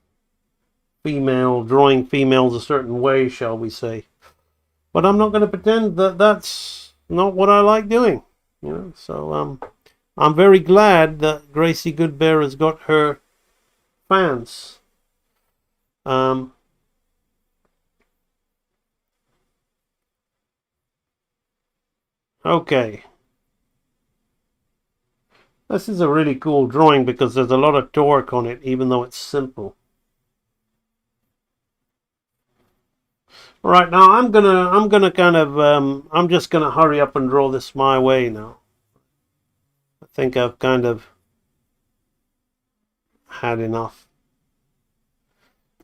Speaker 14: drawing females a certain way, shall we say. But I'm not going to pretend that that's not what I like doing, you know. So I'm very glad that Gracie Goodbear has got her fans. Okay. This is a really cool drawing because there's a lot of torque on it, even though it's simple. All right, now I'm gonna kind of I'm just gonna hurry up and draw this my way now. I think I've kind of had enough.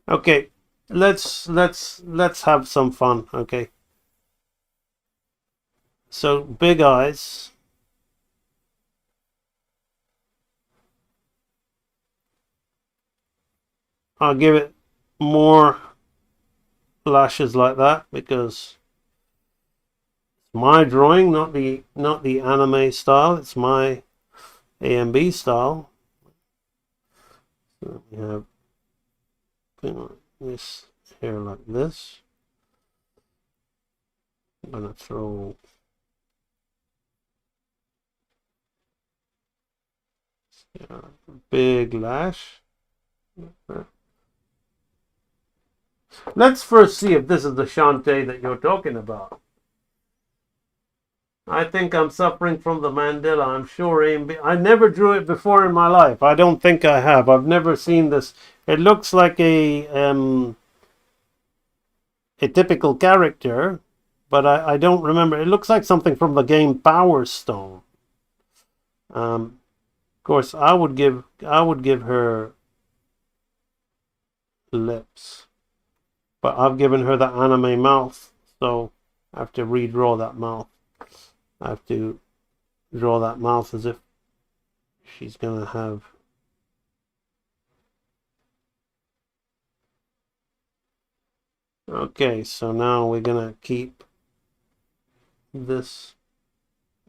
Speaker 14: Okay, let's have some fun. Okay. So big eyes. I'll give it more lashes like that because it's my drawing, not the anime style. It's my AMB style. So we have this here like this. I'm gonna throw a big lash. Let's first see if this is the Shantae that you're talking about. I think I'm suffering from the Mandela. I'm sure AMB. I never drew it before in my life. I don't think I have. I've never seen this. It looks like a typical character, but I don't remember. It looks like something from the game Power Stone. Of course, I would give her lips, but I've given her the anime mouth, so I have to redraw that mouth. I have to draw that mouth as if she's gonna have. Okay, so now we're gonna keep this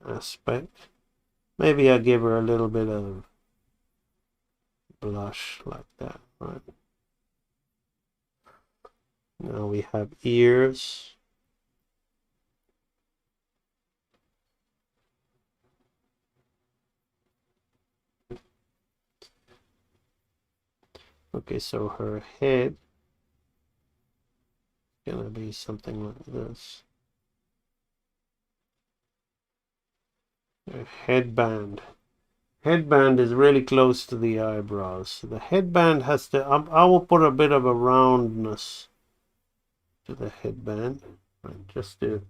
Speaker 14: aspect. Maybe I'll give her a little bit of blush like that, right? Now we have ears. Okay, so her head is gonna be something like this. Her headband. Headband is really close to the eyebrows. So the headband has to, I will put a bit of a roundness to the headband. Right, just to,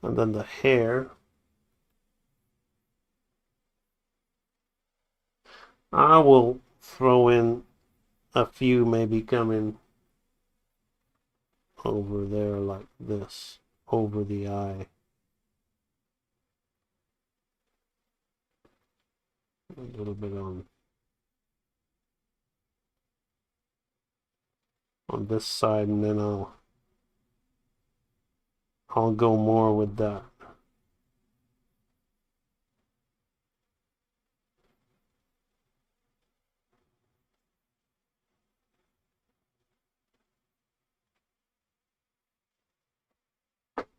Speaker 14: and then the hair. I will throw in a few maybe coming over there like this, over the eye. A little bit on this side, and then I'll go more with that.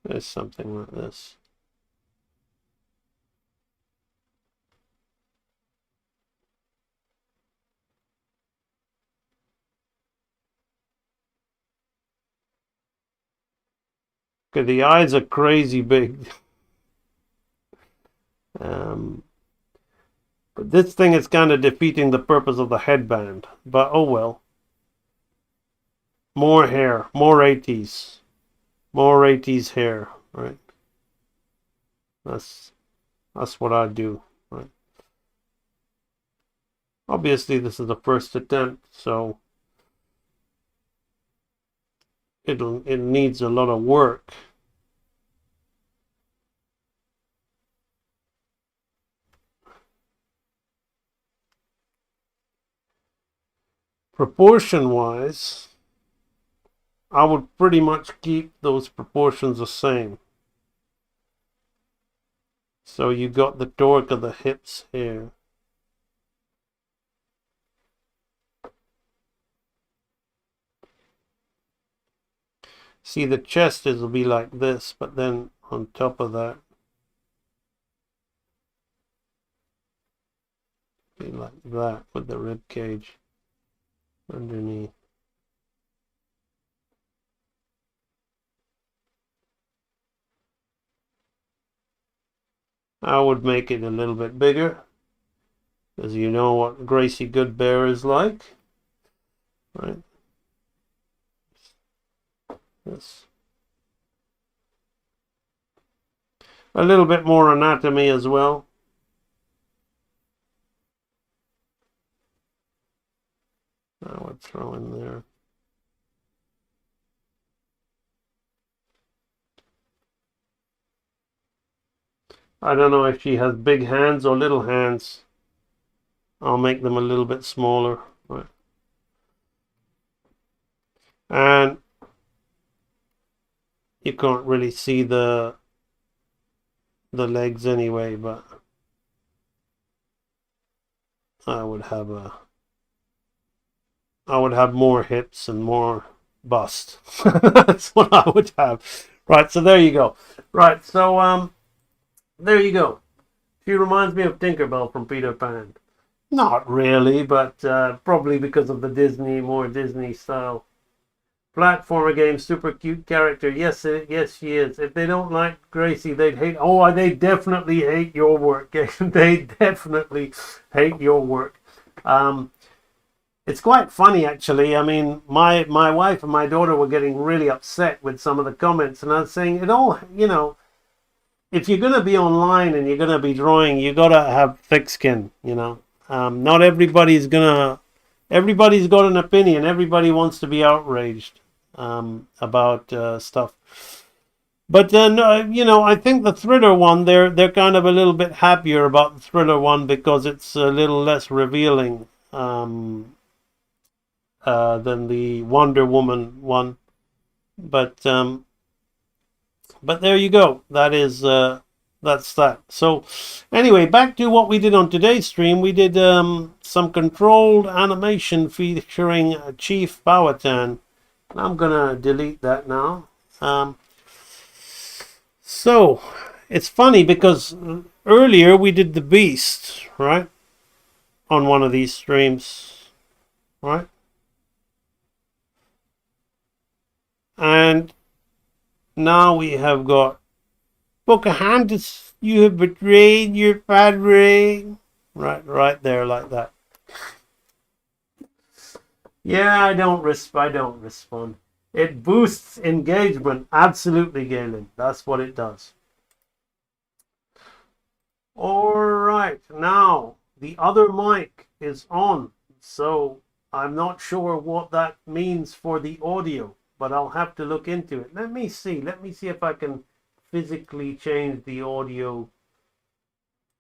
Speaker 14: There's something like this. Okay, the eyes are crazy big. But this thing is kind of defeating the purpose of the headband. But oh well. More hair, more 80s. More 80s hair, right? That's what I do, right? Obviously this is the first attempt, so it needs a lot of work. Proportion wise, I would pretty much keep those proportions the same. So you got the torque of the hips here. See, the chest will be like this, but then on top of that, be like that with the rib cage underneath. I would make it a little bit bigger, because you know what Gracie Goodbear is like, right? This. A little bit more anatomy as well. I would throw in there. I don't know if she has big hands or little hands. I'll make them a little bit smaller. Right. And you can't really see the legs anyway, but I would have more hips and more bust. That's what I would have. Right, so there you go. Right, so there you go. She reminds me of Tinkerbell from Peter Pan. Not really, but probably because of the more Disney style. Platformer game, super cute character. Yes, yes, she is. If they don't like Gracie, they'd hate. Oh, they definitely hate your work. They definitely hate your work. It's quite funny, actually. I mean, my wife and my daughter were getting really upset with some of the comments, and I was saying, it all, if you're going to be online and you're going to be drawing, you got to have thick skin, Not everybody's got an opinion. Everybody wants to be outraged about stuff. But then, I think the Thriller one, they're kind of a little bit happier about the Thriller one because it's a little less revealing than the Wonder Woman one. But there you go. That's that. So anyway, back to what we did on today's stream. We did some controlled animation featuring Chief Powhatan. I'm gonna delete that now. So it's funny because earlier we did the Beast, right? On one of these streams, right? And now we have got Pocahontas, you have betrayed your padre. Right there, like that. Yeah, I don't respond. It boosts engagement. Absolutely, Galen. That's what it does. All right, now the other mic is on, so I'm not sure what that means for the audio, but I'll have to look into it. Let me see if I can physically change the audio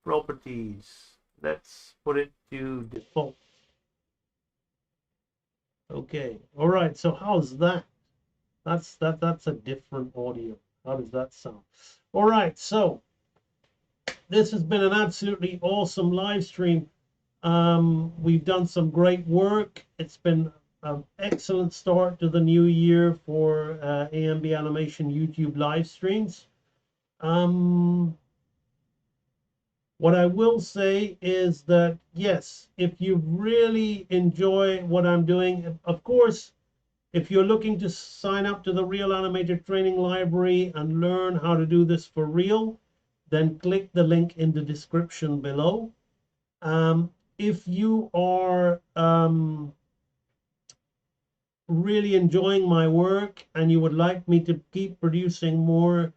Speaker 14: properties. Let's put it to default. Okay, all right, so how's that? That's a different audio. How does that sound? All right, so this has been an absolutely awesome live stream. We've done some great work. It's been an excellent start to the new year for AMB Animation YouTube live streams. What I will say is that, yes, if you really enjoy what I'm doing, of course, if you're looking to sign up to the Real Animator Training Library and learn how to do this for real, then click the link in the description below. If you are really enjoying my work and you would like me to keep producing more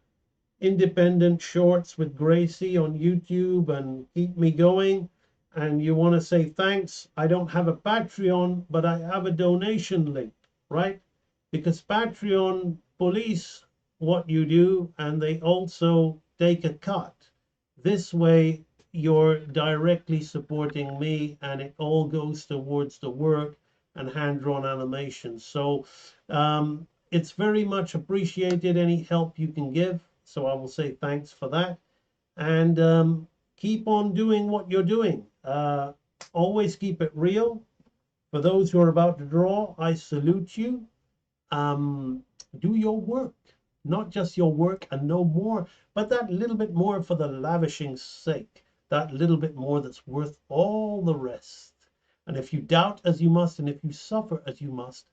Speaker 14: independent shorts with Gracie on YouTube and keep me going, and you want to say thanks, I don't have a Patreon, but I have a donation link, right? Because Patreon police what you do and they also take a cut. This way you're directly supporting me and it all goes towards the work and hand-drawn animation. So it's very much appreciated, any help you can give. So I will say thanks for that. And keep on doing what you're doing. Always keep it real. For those who are about to draw, I salute you. Do your work, not just your work and no more, but that little bit more for the lavishing's sake, that little bit more that's worth all the rest. And if you doubt as you must, and if you suffer as you must,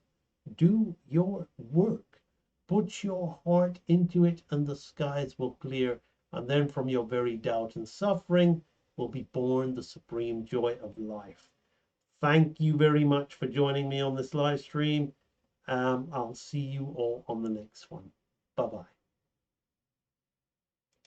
Speaker 14: do your work. Put your heart into it and the skies will clear. And then from your very doubt and suffering will be born the supreme joy of life. Thank you very much for joining me on this live stream. I'll see you all on the next one. Bye-bye.